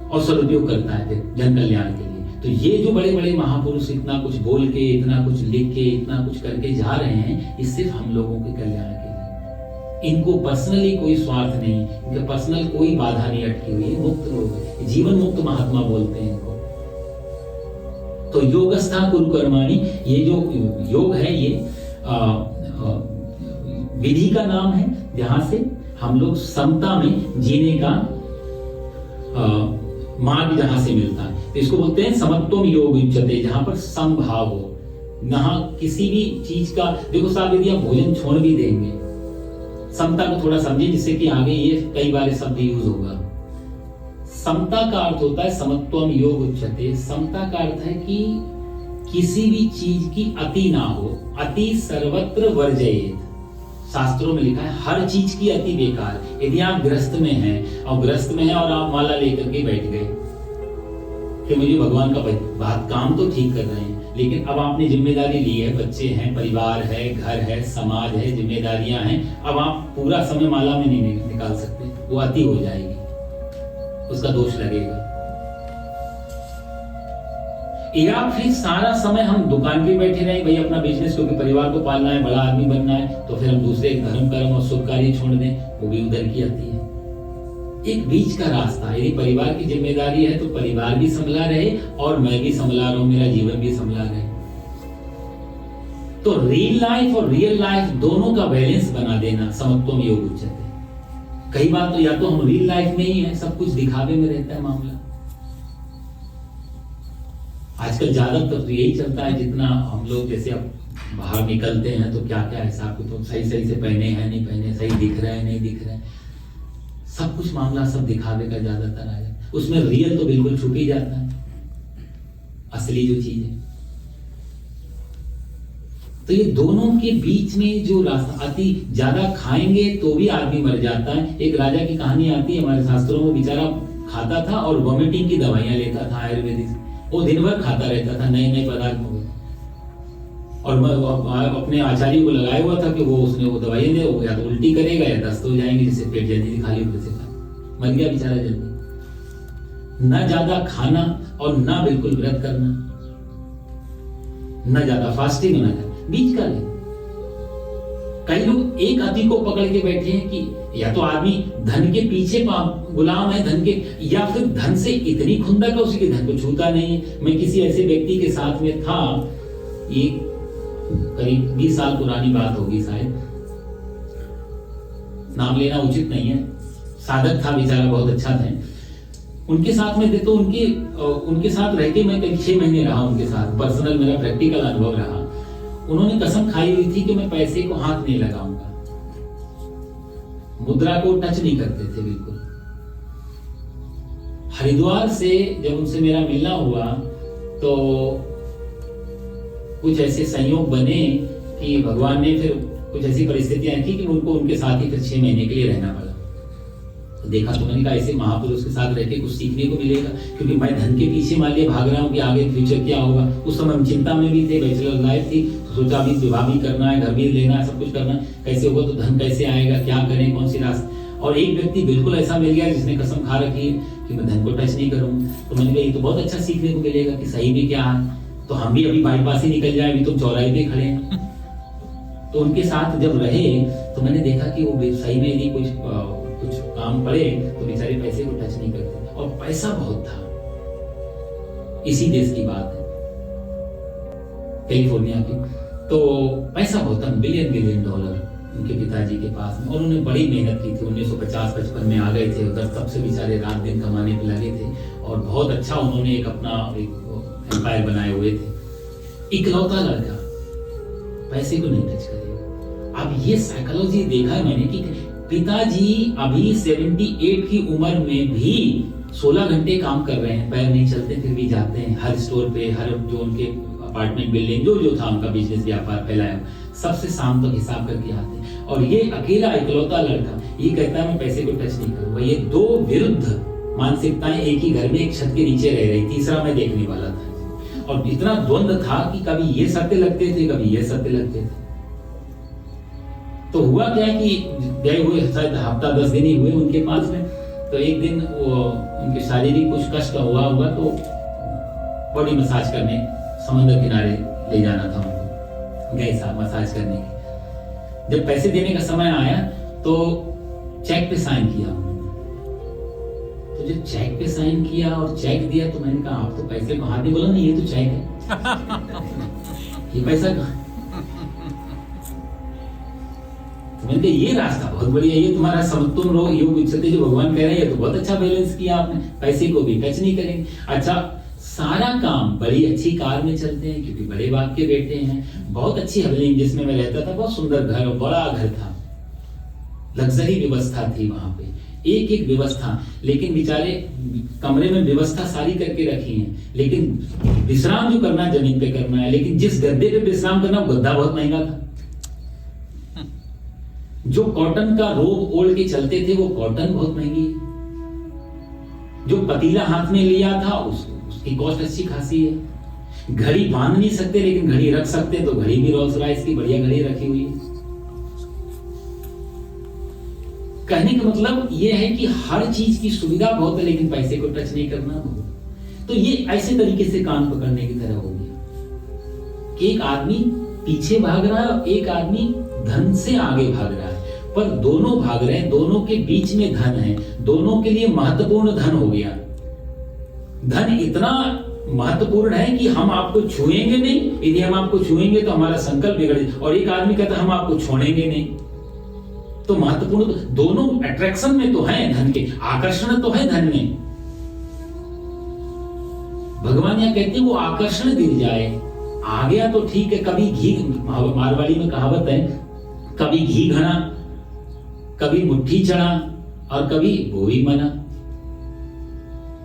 और सदुपयोग करता है फिर जन कल्याण के लिए। तो ये जो बड़े बड़े महापुरुष इतना कुछ बोल के, इतना कुछ लिख के, इतना कुछ करके जा रहे हैं, ये सिर्फ हम लोगों के कल्याण के लिए। इनको पर्सनली कोई स्वार्थ नहीं, इनका पर्सनल कोई बाधा नहीं अटकी हुई है। मुक्त लोग हैं, जीवन मुक्त महात्मा बोलते हैं इनको। तो योगस्था कुरु कर्माणि, ये जो योग है ये विधि का नाम है जहां से हम लोग समता में जीने का मार्ग जहां से मिलता है। तो इसको बोलते हैं समत्वम योग उच्यते, जहां पर समभाव हो। जहां किसी भी चीज का, देखो साहब यदि आप भोजन छोड़ भी देंगे, समता को थोड़ा समझिए जिससे कि आगे ये कई बार शब्द यूज होगा। समता का अर्थ होता है समत्वम योग उच्यते। समता का अर्थ है कि किसी भी चीज की अति ना हो। अति सर्वत्र वर्जयेत, शास्त्रों में लिखा है हर चीज की अति बेकार। यदि आप ग्रस्त में हैं और आप माला लेकर के बैठ गए कि मुझे भगवान का बात, काम तो ठीक कर रहे हैं, लेकिन अब आपने जिम्मेदारी ली है, बच्चे हैं, परिवार है, घर है, समाज है, जिम्मेदारियां हैं, अब आप पूरा समय माला में नहीं निकाल सकते, वो अति हो जाएगी, उसका दोष लगेगा। या फिर सारा समय हम दुकान पे बैठे रहे, भाई अपना बिजनेस, क्योंकि परिवार को पालना है, बड़ा आदमी बनना है, तो फिर हम दूसरे धर्म कर्म और शुभ कार्य छोड़ दें, वो भी उधर की आती है। एक बीच का रास्ता, यदि परिवार की जिम्मेदारी है तो परिवार भी संभला रहे और मैं भी संभला रहा हूं, मेरा जीवन भी संभला रहे। तो रियल लाइफ और रियल लाइफ दोनों का बैलेंस बना देना समत्वम योग उच्यते। कई बार तो या तो हम रियल लाइफ में ही है, सब कुछ दिखावे में रहता है मामला। आजकल ज्यादातर तो यही चलता है, जितना हम लोग जैसे अब बाहर निकलते हैं तो क्या क्या हिसाब को, तो सही से पहने हैं नहीं पहने, सही दिख रहे हैं नहीं दिख रहे हैं, सब कुछ मामला सब दिखावे का ज्यादातर आ जाता है। उसमें रियल तो बिल्कुल छुप ही जाता है, असली जो चीज है। तो ये दोनों के बीच में जो रास्ता, अति ज्यादा खाएंगे तो भी आदमी मर जाता है। एक राजा की कहानी आती है हमारे शास्त्रों में, बेचारा खाता था और वॉमिटिंग की दवाइयां लेता था आयुर्वेदिक, वो दिन भर खाता रहता था नए नए पदार्थ को, और अपने आचार्य को लगाया हुआ था कि वो उसने वो दवाइयां दे, वो या तो उल्टी करेगा या दस्त हो जाएंगे, जिससे पेट जल्दी खाली होने से मर गया बेचारा जल्दी। न ज्यादा खाना और न बिल्कुल व्रत करना, न ज्यादा फास्टिंग न करना, बीच का ले। कई लोग एक अति को पकड़ के बैठे हैं कि या तो आदमी धन के पीछे गुलाम है, धन के, या फिर धन से इतनी खुंदक है उसके धन को छूता नहीं है। मैं किसी ऐसे व्यक्ति के साथ में था, ये करीब 20 साल पुरानी बात होगी शायद, नाम लेना उचित नहीं है, साधक था बेचारा, बहुत अच्छा था। उनके साथ में थे तो उनके साथ रह के मैं करीब 6 महीने रहा उनके साथ, पर्सनल मेरा प्रैक्टिकल अनुभव रहा। उन्होंने कसम खाई हुई थी कि मैं पैसे को हाथ नहीं लगाऊंगा, मुद्रा को टच नहीं करते थे बिल्कुल। हरिद्वार से जब उनसे मेरा मिलना हुआ तो कुछ ऐसे संयोग बने कि भगवान ने फिर कुछ ऐसी परिस्थितियां रखी कि उनको उनके साथ ही फिर 6 महीने के लिए रहना पड़ा। तो देखा तो मैंने कहा ऐसे महापुरुष के साथ रहकर कुछ सीखने को मिलेगा, क्योंकि मैं धन के पीछे मान लिया भाग रहा हूँ कि आगे फ्यूचर क्या होगा। उस समय हम चिंता में भी थे, बैचलर लाइफ थी, तो सोचा अभी विवाह भी करना है, घर भी लेना है, सब कुछ करना है, कैसे होगा, तो धन कैसे आएगा, क्या करें, कौन सी रास्ता। और एक व्यक्ति बिल्कुल ऐसा मिल गया जिसने कसम खा रखी है कि मैं धन को टच नहीं करूंगा। तो मैंने कहा ये तो बहुत अच्छा सीखने को मिलेगा कि सही में क्या है। तो हम भी अभी बाईपास ही निकल जाए, अभी तो चौराहे पे खड़े हैं। तो उनके साथ जब रहे तो मैंने देखा कि वो सही में यदि कुछ काम पड़े तो बेचारे पैसे को टच नहीं करते, और पैसा बहुत था। इसी देश की बात है, कैलिफोर्निया की। तो पैसा बहुत था, बिलियन डॉलर उनके पिताजी के पास में, और उन्होंने बड़ी मेहनत की थी। 1950-55 में आ गए थे उधर, तब से बेचारे रात दिन कमाने पे लगे थे, और बहुत अच्छा उन्होंने एक अपना एम्पायर बनाए हुए थे। इकलौता लड़का, पैसे को नहीं टच करेगा। अब ये साइकोलॉजी देखा है मैंने कि पिताजी अभी 78 की उम्र में भी 16 घंटे काम कर रहे हैं, पैर नहीं चलते फिर भी जाते हैं हर स्टोर पे, हर जो उनके अपार्टमेंट बिल्डिंग जो था उनका बिजनेस व्यापार फैलाया, सबसे शाम तक हिसाब करके आते हैं। और ये अकेला इकलौता लड़का ये कहता है मैं पैसे को टच नहीं करूंगा। ये दो विरुद्ध मानसिकताएं एक ही घर में एक छत के नीचे रह रही, तीसरा मैं देखने वाला था। और इतना द्वंद्व था कि कभी ये सत्य लगते थे, कभी ये सत्य लगते थे। तो हुआ क्या कि गए हुए शायद हफ्ता 10 दिन ही हुए उनके पास में, तो एक दिन वो उनके शारीरिक कुछ कष्ट हुआ तो बॉडी मसाज करने समुद्र किनारे ले जाना था उनको, गए साहब मसाज करने की। जब पैसे देने का समय आया तो चेक पे साइन किया उन्होंने। तो जब चेक पे साइन किया और चेक दिया तो मैंने कहा आप तो पैसे को हाथ नहीं, बोला नहीं ये तो चेक है ये पैसा कहाँ। मैंने कहा ये रास्ता बहुत बढ़िया, ये तुम्हारा समत्वम योग उच्चते जो भगवान कह रहे हैं, ये तो बहुत अच्छा बैलेंस किया आपने, पैसे को भी टच नहीं करेंगे। अच्छा, सारा काम बड़ी अच्छी कार में चलते हैं क्योंकि बड़े बाप के बेटे हैं, बहुत अच्छी हवेली जिसमें मैं रहता था, बहुत सुंदर घर, बड़ा घर था, लग्जरी व्यवस्था थी वहां पे, एक एक व्यवस्था। लेकिन बेचारे कमरे में व्यवस्था सारी करके रखी है, लेकिन विश्राम जो करना जमीन पे करना है, लेकिन जिस गद्दे पे विश्राम करना वो गद्दा बहुत महंगा था। जो कॉटन का रोब ओढ़ के चलते थे वो कॉटन बहुत महंगी है। जो पतीला हाथ में लिया था उसकी कॉस्ट अच्छी खासी है। घड़ी बांध नहीं सकते लेकिन घड़ी रख सकते, तो घड़ी भी रोल्स रॉयस की बढ़िया घड़ी रखी हुई है। कहने का मतलब ये है कि हर चीज की सुविधा बहुत है लेकिन पैसे को टच नहीं करना बहुत। तो ये ऐसे तरीके से कान पकड़ने की तरह हो गया कि एक आदमी पीछे भाग रहा है और एक आदमी धन से आगे भाग रहा है, पर दोनों भाग रहे हैं, दोनों के बीच में धन है, दोनों के लिए महत्वपूर्ण धन हो गया। धन इतना महत्वपूर्ण है कि हम आपको छुएंगे नहीं, यदि हम आपको छुएंगे तो हमारा संकल्प बिगड़, और एक आदमी कहता है हम आपको छोड़ेंगे नहीं। तो महत्वपूर्ण दोनों अट्रैक्शन में तो है, धन के आकर्षण तो है धन में। भगवान यहां कहते हैं वो आकर्षण गिर जाए, आ गया तो ठीक है। कभी घी, मारवाड़ी में कहावत है, कभी घी घड़ा, कभी मुट्ठी चढ़ा और कभी गोई मना।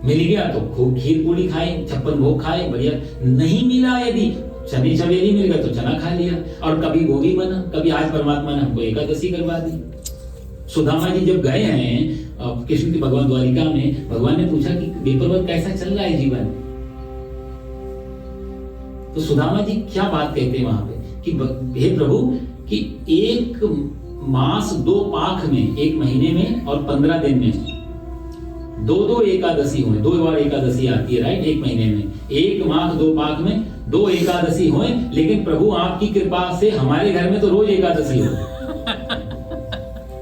मिल गया तो खूब खीर पूरी खाए, 56 भोग खाए, बढ़िया। नहीं मिला यदि शनि चवेली मिल गया तो चना खा लिया, और कभी वो भी बना, कभी आज परमात्मा ने हमको एकादशी करवा दी। सुदामा जी जब गए हैं कृष्ण के भगवान द्वारिका में, भगवान ने पूछा कि बेपर्वत कैसा चल रहा है जीवन, तो सुदामा जी क्या बात कहते हैं वहां पे कि हे प्रभु कि एक मास 2 पाख में, 1 महीने में और 15 दिन में 2 एकादशी हुए, 2 बार एकादशी आती है राइट, 1 महीने में 1 माह 2 पाख में 2 एकादशी हुए, लेकिन प्रभु आपकी कृपा से हमारे घर में तो रोज एकादशी हो।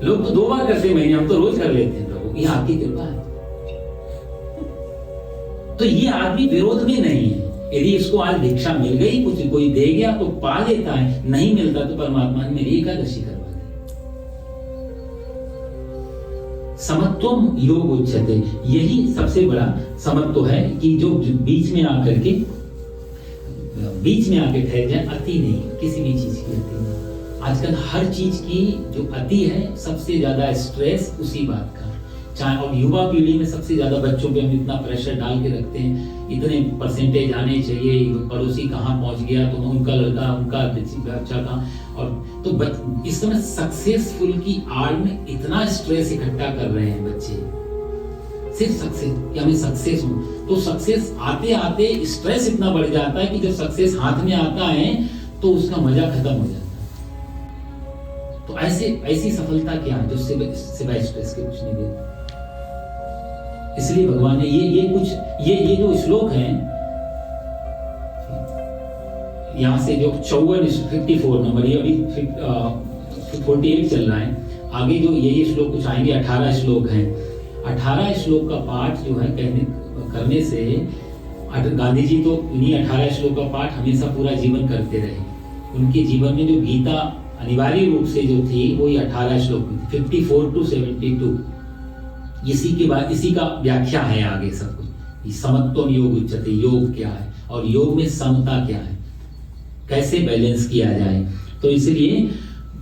लोग तो 2 बार करते महीने, हम तो रोज कर लेते हैं, प्रभु ये आपकी कृपा है। तो ये आदमी विरोध में नहीं है, यदि इसको आज भिक्षा मिल गई, कुछ कोई दे गया तो पा लेता है, नहीं मिलता तो परमात्मा ने मेरी एकादशी करवा दी। समत्वम योग उच्यते, यही सबसे बड़ा समत्व है कि जो बीच में आकर ठहर जाए, अति नहीं, किसी भी चीज की अति नहीं। आजकल हर चीज की जो अति है, सबसे ज्यादा स्ट्रेस उसी बात का, चाहे और युवा पीढ़ी में सबसे ज्यादा बच्चों पे हम इतना प्रेशर डाल के रखते हैं, इतने परसेंटेज आने चाहिए, पड़ोसी कहाँ पहुंच गया तो उनका लड़का, उनका बच्चा कहाँ, और तो इस समय सक्सेसफुल की आड़ में इतना स्ट्रेस इकट्ठा कर रहे हैं बच्चे, सिर्फ सक्सेस कि हमें सक्सेस हो, तो सक्सेस आते आते स्ट्रेस इतना बढ़ जाता है कि जब सक्सेस हाथ में आता है तो उसका मजा खत्म हो जाता है। तो ऐसी सफलता क्या है जो सिवाय स्ट्रेस के कुछ नहीं देती। इसलिए भगवान ने ये जो श्लोक हैं, यहां से जो 54 नंबर, ये अभी 48 चल रहा है, आगे जो ये श्लोक कुछ आएंगे 18 श्लोक हैं। 18 श्लोक का पाठ जो है करने से, गांधी जी तो इन्हीं 18 श्लोक का पाठ हमेशा पूरा जीवन करते रहे। उनके जीवन में जो गीता अनिवार्य रूप से जो थी वो ये 18 श्लोक में थी, 54 to 72। इसी के बाद इसी का व्याख्या है आगे सब कुछ। समत्वम योग उच्यते, योग क्या है और योग में समता क्या है, कैसे बैलेंस किया जाए। तो इसलिए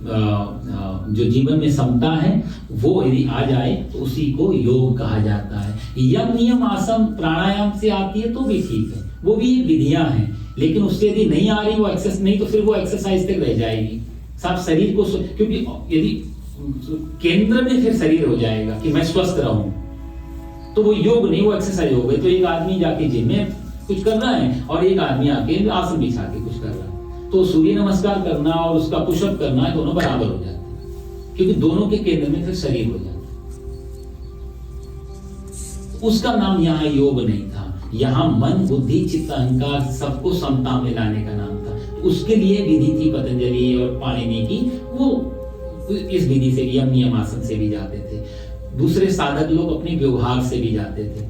जो जीवन में समता है वो यदि आ जाए तो उसी को योग कहा जाता है। यम नियम आसन प्राणायाम से आती है तो भी ठीक है, वो भी विधियां हैं, लेकिन उससे यदि नहीं आ रही वो नहीं तो फिर वो एक्सरसाइज तक रह जाएगी। सब शरीर को, क्योंकि यदि केंद्र में फिर शरीर हो जाएगा कि मैं स्वस्थ रहूं, तो वो योग नहीं, वो एक्सरसाइज हो गई। तो एक आदमी जाके जिम में कुछ कर रहा है और एक आदमी आके आसन बिछा के कुछ कर रहा है, तो सूर्य नमस्कार करना और उसका पुशअप करना दोनों बराबर हो जाते हैं, क्योंकि दोनों के केंद्र में फिर शरीर हो जाता है। उसका नाम यहाँ योग नहीं था, यहाँ मन बुद्धि चित्त अहंकार सबको समता में लाने का नाम था। तो उसके लिए विधि थी पतंजलि और पाणिनि की, वो इस विधि से यम नियम आसन से भी जाते थे। दूसरे साधक लोग अपने व्यवहार से भी जाते थे,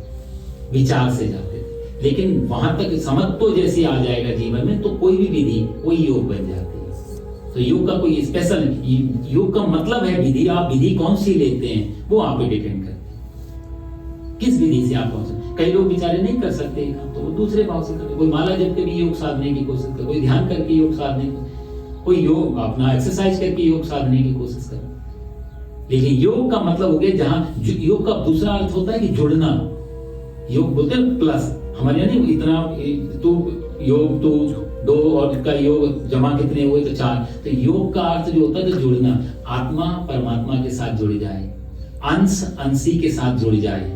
विचार से जाते थे, लेकिन वहां तक समत्व जैसे आ जाएगा जीवन में तो कोई भी विधि कोई योग बन जाती है। तो योग का कोई स्पेशल, योग का मतलब है विधि। आप विधि कौन सी लेते हैं वो आप पे डिपेंड करते हैं, किस विधि से आप पहुंचे। कई लोग बेचारे नहीं कर सकते तो वो दूसरे भाव से करते, कोई माला जप के भी योग साधने की कोशिश करे, कोई ध्यान करके योग साधने की, कोई योग अपना एक्सरसाइज करके योग साधने की कोशिश करे। लेकिन योग का मतलब हो गया, जहां योग का दूसरा अर्थ होता है कि जुड़ना। योग बोलते हैं प्लस, हमारे यहाँ नहीं इतना तो योग तो 2 और का योग जमा कितने हुए तो 4। तो योग का अर्थ जो होता है तो जुड़ना, आत्मा परमात्मा के साथ जुड़ जाए, अंश अंशी के साथ जुड़ जाए,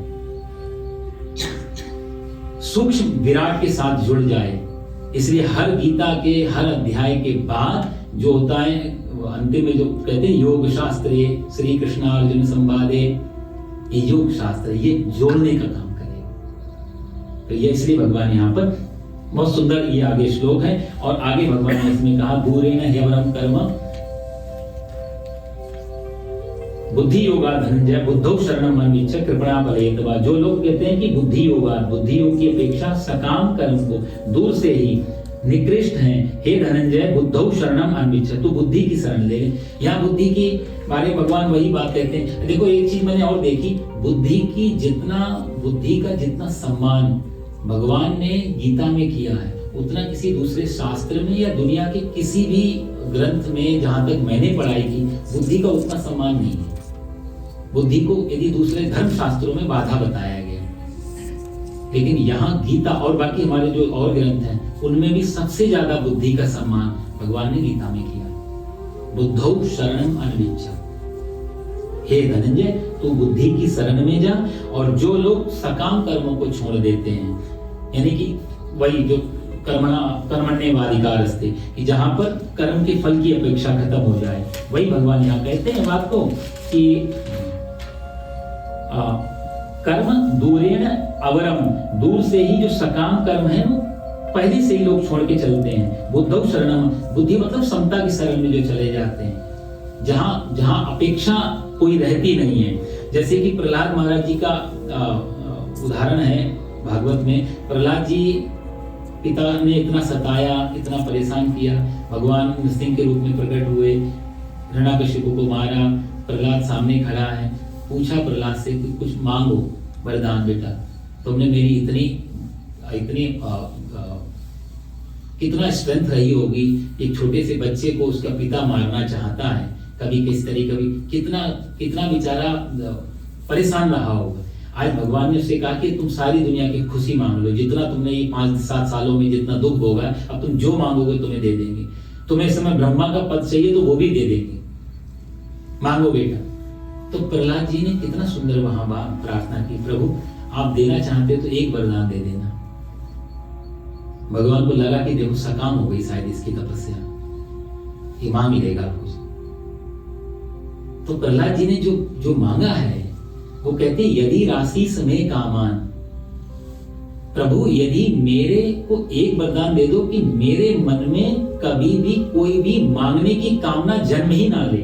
सूक्ष्म विराट के साथ जुड़ जाए। इसलिए हर गीता के हर अध्याय के बाद जो होता है अंतिम में जो कहते हैं योग शास्त्रे श्री कृष्ण अर्जुन संवादे, ये योग शास्त्र ये जोड़ने का काम करेगा। तो ये इसलिए भगवान यहाँ पर बहुत सुंदर ये आगे श्लोक है, और आगे भगवान ने इसमें कहा दूरेण ह्यवरम कर्म बुद्धि योगा धनंजय बुद्धौ शरणम अन्विच्छ कृपणा बलेतवा। जो लोग कहते हैं कि बुद्धि योग की अपेक्षा सकाम कर्म को दूर से ही निकृष्ट हैं, हे धनंजय बुद्धौ शरणम अन्विच्छ, तो बुद्धि की शरण ले। यहाँ बुद्धि के बारे में भगवान वही बात कहते हैं। देखो एक चीज मैंने और देखी, बुद्धि का जितना सम्मान भगवान ने गीता में किया है उतना किसी दूसरे शास्त्र में या दुनिया के किसी भी ग्रंथ में जहां तक मैंने पढ़ाई की बुद्धि का उतना सम्मान नहीं है। बुद्धि को यदि दूसरे धर्म शास्त्रों में बाधा बताया गया, लेकिन यहाँ गीता और बाकी हमारे जो और ग्रंथ हैं उनमें भी सबसे ज्यादा बुद्धि का सम्मान भगवान ने गीता में किया। बुद्धौ शरणम अनविच्छ, हे धनंजय तू बुद्धि की शरण में जा। और जो लोग सकाम कर्मों को छोड़ देते हैं, यानी कि वही जो कर्मण्येवाधिकारस्ते, कि जहां पर कर्म के फल की अपेक्षा खत्म हो जाए, वही भगवान यहाँ कहते हैं बात को कि कर्म दूरेण अवरम, दूर से ही जो सकाम कर्म है वो पहले से ही लोग छोड़ के चलते हैं। बुद्धौ शरणम, बुद्धि मतलब समता की शरण में जो चले जाते हैं, जहां अपेक्षा कोई रहती नहीं है। जैसे कि प्रहलाद महाराज जी का उदाहरण है भागवत में। प्रहलाद जी पिता ने इतना सताया, इतना परेशान किया, भगवान नृसिंह के रूप में प्रकट हुए, हिरण्याकशिपु को मारा। प्रहलाद सामने खड़ा है, पूछा प्रहलाद से कि कुछ मांगो वरदान बेटा, तुमने मेरी इतनी कितना स्ट्रेंथ रही होगी, एक छोटे से बच्चे को उसका पिता मारना चाहता है, कभी किस तरीके, कभी कितना बेचारा परेशान रहा होगा। आज भगवान ने उससे कहा कि तुम सारी दुनिया की खुशी मांग लो, जितना तुमने ये 5-7 सालों में जितना दुख होगा, अब तुम जो मांगोगे तुम्हें दे देंगे। तुम्हें इस समय ब्रह्मा का पद चाहिए तो वो भी दे देंगे, मांगो बेटा। तो प्रहलाद जी ने कितना सुंदर वहां प्रार्थना की, प्रभु आप देना चाहते हो तो एक वरदान दे देना। भगवान को लगा कि देखो सकाम हो गई शायद इसकी तपस्या, ये मांग लेगा कुछ। तो प्रहलाद जी ने जो मांगा है वो कहते यदि राशि समय कामान, प्रभु यदि मेरे को एक वरदान दे दो कि मेरे मन में कभी भी कोई भी मांगने की कामना जन्म ही ना ले,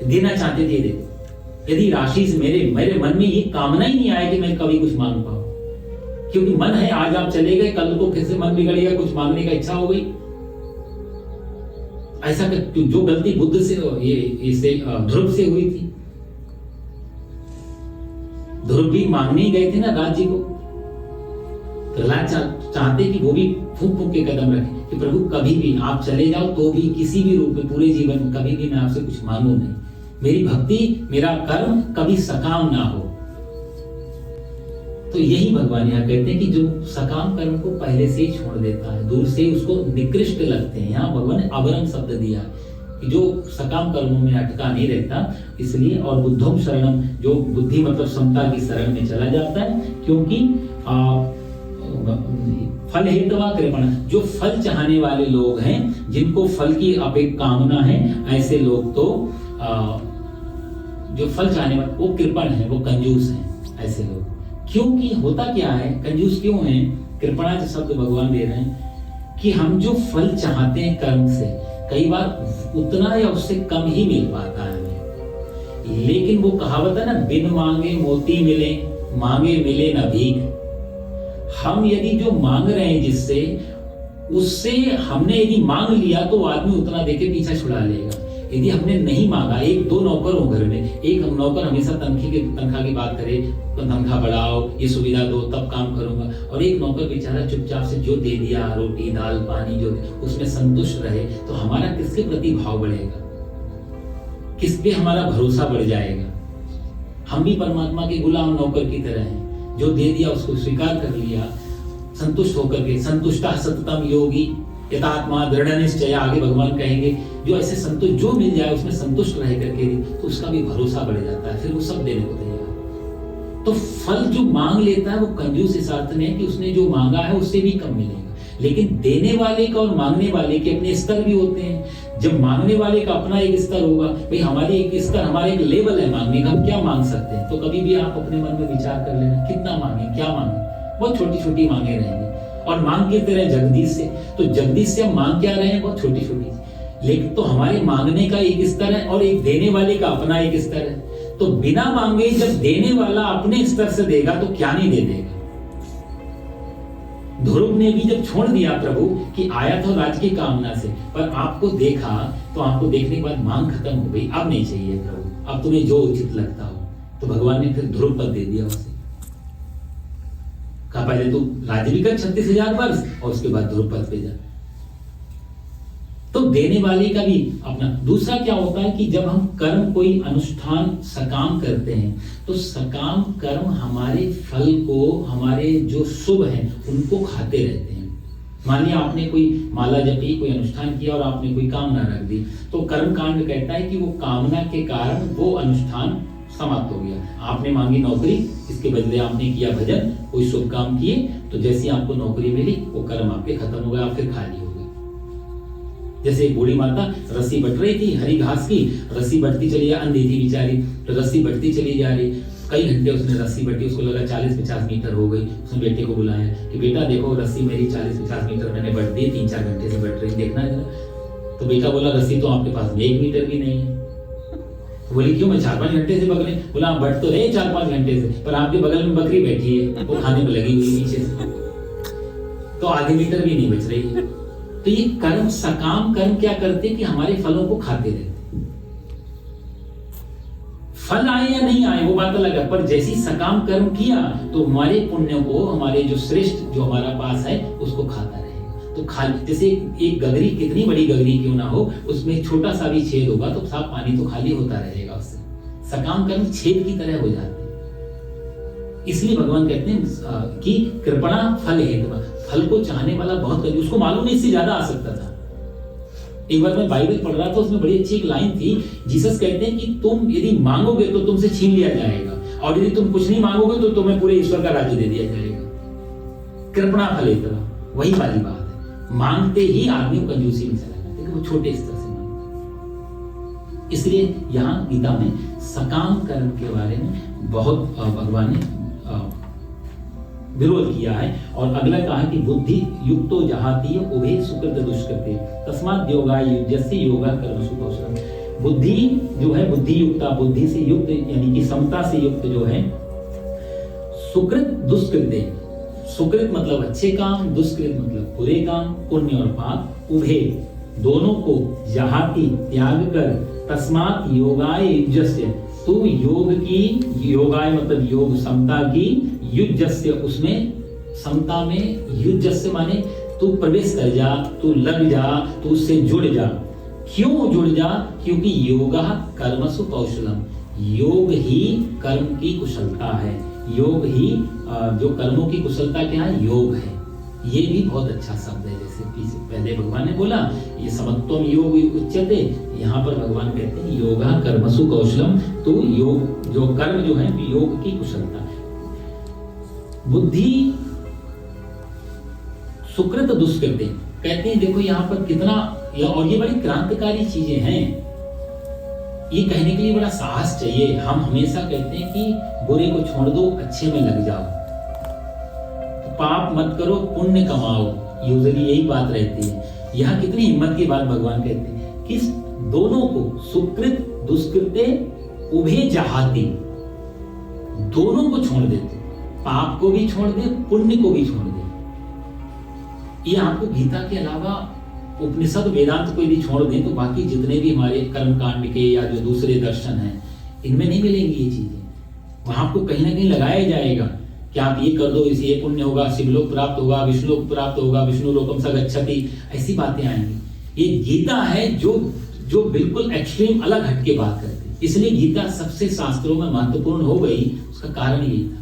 देना चाहते थे दे। यदि राशि से मेरे मन में ये कामना ही नहीं आए कि मैं कभी कुछ मांग पाऊं, क्योंकि मन है, आज आप चले गए, कल को कैसे मन बिगड़ गया, कुछ मांगने का इच्छा हो गई। ऐसा जो गलती बुद्ध से इससे ध्रुव से हुई थी। ध्रुव भी मांगने ही गए थे ना राज्य को। प्रहलाद चाहते कि वो भी फूंक फूंक के कदम रखें कि प्रभु कभी भी आप चले जाओ तो भी किसी भी रूप में पूरे जीवन में कभी भी मैं आपसे कुछ मांगू नहीं, मेरी भक्ति मेरा कर्म कभी सकाम ना हो। तो यही भगवान यहाँ कहते हैं कि जो सकाम कर्म को पहले से ही छोड़ देता है, दूर से उसको निकृष्ट लगते हैं। यहाँ भगवान ने अवरम शब्द दिया कि जो सकाम कर्मों में अटका नहीं रहता, इसलिए। और बुद्धम शरणम, जो बुद्धि मतलब समता की शरण में चला जाता है, क्योंकि फल हेतवा कृपण, जो फल चाहने वाले लोग हैं, जिनको फल की कामना है, ऐसे लोग तो जो फल चाहने वाले वो कृपण है, वो कंजूस हैं ऐसे लोग। क्योंकि होता क्या है, कंजूस क्यों है, कृपणा जो शब्द भगवान दे रहे हैं कि हम जो फल चाहते हैं कर्म से, कई बार उतना या उससे कम ही मिल पाता है हमें। लेकिन वो कहावत है ना, बिन मांगे मोती मिले, मांगे मिले न भीख। हम यदि जो मांग रहे हैं जिससे, उससे हमने यदि मांग लिया तो आदमी उतना देके पीछा छुड़ा लेगा। यदि हमने नहीं मांगा, 1-2 नौकर हो घर में, एक हम नौकर हमेशा तनख्वाह की बात करे, तो तनख्वाह बढ़ाओ, ये सुविधा दो, तब काम करूंगा, और एक नौकर बेचारा चुपचाप से जो दे दिया, रोटी दाल पानी जो उसमें संतुष्ट रहे, तो हमारा किसके प्रति भाव बढ़ेगा, किस पे हमारा भरोसा बढ़ जाएगा। हम भी परमात्मा के गुलाम नौकर की तरह हैं, जो दे दिया उसको स्वीकार कर लिया, संतुष्ट होकर के। संतुष्टा सततम योगी यथात्मा दृढ़ निश्चय, आगे भगवान कहेंगे, जो ऐसे संतुष्ट जो मिल जाए उसमें संतुष्ट रह करके तो उसका भी भरोसा बढ़ जाता है, फिर वो सब देने को तैयार। तो फल जो मांग लेता है वो कंजूस इस अर्थ में कि उसने जो मांगा है उससे भी कम मिलेगा। लेकिन देने वाले का और मांगने वाले के अपने स्तर भी होते हैं। जब मांगने वाले का अपना एक स्तर होगा, भाई हमारे एक स्तर, हमारे एक लेवल है मांगने का, हम क्या मांग सकते हैं, तो कभी भी आप अपने मन में विचार कर लेना, कितना मांगे, क्या मांगे। बहुत छोटी छोटी मांगे रहेंगे, और मांग के रहे जगदीश से, तो जगदीश से हम मांग क्या रहे हैं, बहुत छोटी छोटी। लेकिन तो हमारे मांगने का एक स्तर है और एक देने वाले का अपना एक स्तर है। तो बिना मांगे जब देने वाला अपने स्तर से देगा तो क्या नहीं दे देगा। ध्रुव ने भी जब छोड़ दिया प्रभु कि आया था राज्य की कामना से, पर आपको देखा तो आपको देखने के बाद मांग खत्म हो गई, अब नहीं चाहिए प्रभु, अब तुम्हें जो उचित लगता हो। तो भगवान ने फिर ध्रुव पद दे दिया उसे, कहा पहले तू राज्य भी कर 36,000 वर्ष और उसके बाद ध्रुव पद पे जा। तो देने वाले का भी अपना। दूसरा क्या होता है कि जब हम कर्म कोई अनुष्ठान सकाम करते हैं तो सकाम कर्म हमारे फल को, हमारे जो शुभ हैं उनको खाते रहते हैं। मान लिया आपने कोई माला जपी, कोई अनुष्ठान किया और आपने कोई कामना रख दी, तो कर्म कांड कहता है कि वो कामना के कारण वो अनुष्ठान समाप्त हो गया। आपने मांगी नौकरी, इसके बदले आपने किया भजन, कोई शुभ काम किए, तो जैसे आपको नौकरी मिली वो कर्म आपके खत्म हो गया, आप फिर खाली हो गए। जैसे एक बूढ़ी माता रस्सी बट रही थी हरी घास की, रस्सी बढ़ती चली, अंधी थी बेचारी, तो रस्सी बढ़ती चली जा रही, कई घंटे उसने रस्सी बटी, उसको लगा 40-50 मीटर हो गई। उसने बेटे को बुलाया कि बेटा देखो रस्सी मेरी 40-50 मीटर मैंने बट दी, 3-4 घंटे से बट रही, देखना है जरा। तो बेटा बोला रस्सी तो आपके पास में 1 मीटर भी नहीं है। तो बोली क्यों, मैं 4-5 घंटे से बग रही। बोला आप बट तो रहे 4-5 घंटे से, पर आपके बगल में बकरी बैठी है, वो खाने में लगी हुई पीछे से, तो आधे मीटर भी नहीं बच रही है। तो ये कर्म, सकाम कर्म क्या करते कि हमारे फलों को खाते रहते। फल आए या नहीं आए वो बात अलग है, पर जैसी सकाम कर्म किया तो हमारे पुण्य को, हमारे जो श्रेष्ठ जो हमारा पास है उसको खाता रहेगा। तो खाली जैसे एक गगरी, कितनी बड़ी गगरी क्यों ना हो, उसमें छोटा सा भी छेद होगा तो साफ पानी तो खाली होता रहेगा उससे। सकाम कर्म छेद की तरह हो जाते हैं। इसलिए भगवान कहते हैं कि कृपणा फल हेतु, फल को चाहने वाला बहुत कभी, उसको मालूम नहीं इससे ज्यादा आ सकता था। एक बार मैं बाइबल पढ़ रहा था, उसमें बड़ी अच्छी एक लाइन थी। जीसस कहते हैं कि तुम यदि मांगोगे तो तुमसे छीन लिया जाएगा, और यदि तुम कुछ नहीं मांगोगे तो तुम्हें पूरे ईश्वर का राज्य दे दिया जाएगा। कृपणा फल हेतु, वही वाली बात है। मांगते ही आदमी को कंजूसी में चला जाता है, वो छोटे स्तर से मांगते। इसलिए यहाँ गीता में सकाम कर्म के बारे में बहुत भगवान ने विरोध किया है। और अगला कहा कि बुद्धि युक्तो जहाती उभे सुकृत दुष्कृते तस्मात् योगाय युज्यस्य योगा कर्मसु कौशलम। बुद्धि जो है, बुद्धि युक्ता, बुद्धि से युक्त यानी कि समता से युक्त जो है, सुकृत दुष्कृते, सुकृत मतलब अच्छे काम, दुष्कृत मतलब बुरे काम, पुण्य और पाप, उभे दोनों को जहाती त्याग कर, तस्मात् योगाय युज्यस्य, तू योग की, योगाय मतलब योग समता की, युज्यस्य उसमें समता में, युज्यस्य माने तू प्रवेश कर जा, तू लग जा, तू उससे जुड़ जा। क्यों जुड़ जा? क्योंकि योगा कर्मसु कौशलम, योग ही कर्म की कुशलता है। योग ही जो कर्मों की कुशलता क्या है, योग है। ये भी बहुत अच्छा शब्द है। जैसे पहले भगवान ने बोला ये समत्वम योग उच्यते, यहाँ पर भगवान कहते हैं योगा कर्मसु कौशलम, तो योग जो कर्म जो है योग की कुशलता। बुद्धि सुकृत दुष्कृते, कहते हैं देखो यहाँ पर कितना, और ये बड़ी क्रांतिकारी चीजें हैं। ये कहने के लिए बड़ा साहस चाहिए। हम हमेशा कहते हैं कि बुरे को छोड़ दो, अच्छे में लग जाओ, पाप मत करो, पुण्य कमाओ, यूजुअली यही बात रहती है। यहाँ कितनी हिम्मत की बात भगवान कहते हैं कि दोनों को, सुकृत दुष्कृते उभे जहाती, दोनों को छोड़ देते, पाप को भी छोड़ दे, पुण्य को भी छोड़ दे। ये आपको गीता के अलावा उपनिषद वेदांत को यदि छोड़ दें तो बाकी जितने भी हमारे कर्म कांड के या जो दूसरे दर्शन हैं, इनमें नहीं मिलेंगी ये चीजें। वहां आपको कहीं ना कहीं लगाया जाएगा कि आप ये कर दो, इससे ये पुण्य होगा, शिवलोक प्राप्त होगा, विष्णुलोक प्राप्त होगा, विष्णु लोकम स गच्छति, ऐसी बातें आएंगी। ये गीता है जो बिल्कुल एक्सट्रीम अलग हटके बात करती है। इसलिए गीता सबसे शास्त्रों में महत्वपूर्ण हो गई, उसका कारण यही था।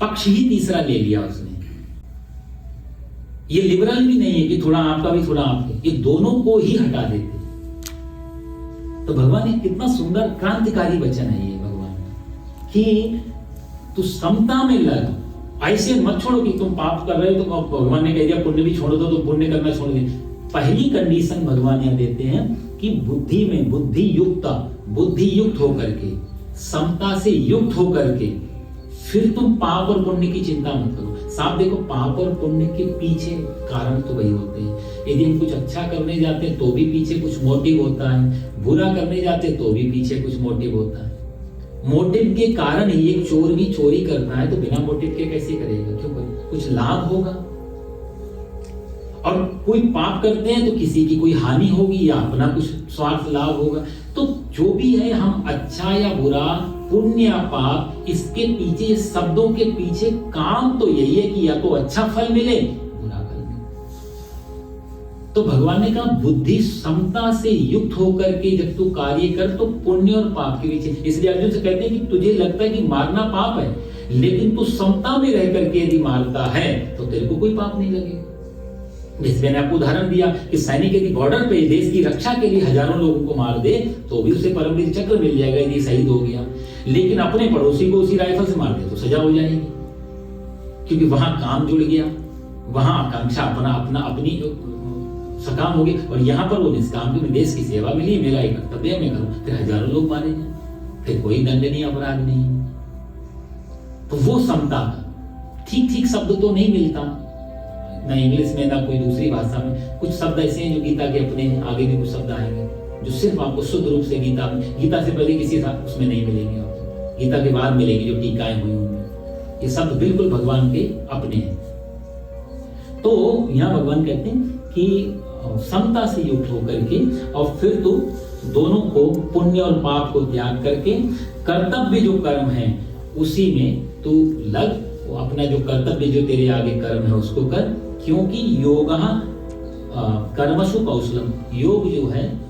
पक्ष ही तीसरा ले लिया उसने। ये लिबरल भी नहीं है कि थोड़ा आपका भी थोड़ा आपके, ये दोनों को ही हटा देते। तो भगवान ने कितना सुंदर क्रांतिकारी वचन है ये भगवान कि तू समता में लग, ऐसे मत छोड़ो कि तुम पाप कर रहे हो तो भगवान ने कह दिया पुण्य भी छोड़ दो तो पुण्य करना छोड़ दे। पहली कंडीशन भगवान यहां देते हैं कि बुद्धि में, बुद्धि युक्त होकर के, समता से युक्त होकर के, फिर तुम पाप और पुण्य की चिंता मत करो। साफ देखो, पाप और पुण्य के पीछे कारण तो वही होते हैं। यदि हम कुछ अच्छा करने जाते हैं तो भी पीछे कुछ मोटिव होता है, बुरा करने जाते हैं तो भी पीछे कुछ मोटिव होता है। मोटिव के कारण ही एक चोर भी चोरी करता है, तो बिना मोटिव के कैसे करेगा? क्यों करेगा? कुछ लाभ होगा। और कोई पाप करते हैं तो किसी की कोई हानि होगी या अपना कुछ स्वार्थ लाभ होगा। तो जो भी है, हम अच्छा या बुरा, पुण्य या पाप, इसके पीछे, शब्दों के पीछे काम तो यही है कि या तो अच्छा फल मिले, बुरा फल मिले। तो भगवान ने कहा बुद्धि समता से युक्त होकर के जब तू कार्य कर तो पुण्य और पाप के बीच, इसलिए अर्जुन से कहते हैं कि तुझे लगता है कि मारना पाप है, लेकिन तू समता में रह करके यदि मारता है तो तेरे को कोई पाप नहीं लगेगा। जैसे मैंने आपको उदाहरण दिया कि सैनिक यदि बॉर्डर पे देश की रक्षा के लिए हजारों लोगों को मार दे तो भी उसे परमवीर चक्र मिल जाएगा यदि शहीद हो गया, लेकिन अपने पड़ोसी को उसी राइफल से मार दे तो सजा हो जाएगी, क्योंकि वहां काम जुड़ गया, वहां आकांक्षा अपनी सकाम हो गई, और यहाँ पर वो निष्काम की देश की सेवा मिली, मेरा एक कर्तव्य मैं करूं, फिर हजारों लोग मारे जाए, फिर कोई दंडनीय अपराध नहीं। तो वो समता, ठीक शब्द तो नहीं मिलता ना इंग्लिश में ना कोई दूसरी भाषा में, कुछ शब्द ऐसे हैं जो गीता के अपने हैं, आगे भी कुछ शब्द आएंगे जो सिर्फ आपको शुद्ध रूप से गीता से पहले किसी उसमें नहीं मिलेंगे, आपको गीता के बाद मिलेंगे जो टीकाएं हुई होंगी, ये शब्द बिल्कुल भगवान के अपने हैं। तो यहाँ भगवान कहते हैं कि समता से युक्त होकर के और फिर तो दोनों को पुण्य और पाप को त्याग करके कर्तव्य जो कर्म है उसी में तू लग, वो अपना जो कर्तव्य जो तेरे आगे कर्म है उसको कर, क्योंकि योग कर्मसु कौशलम, योग जो है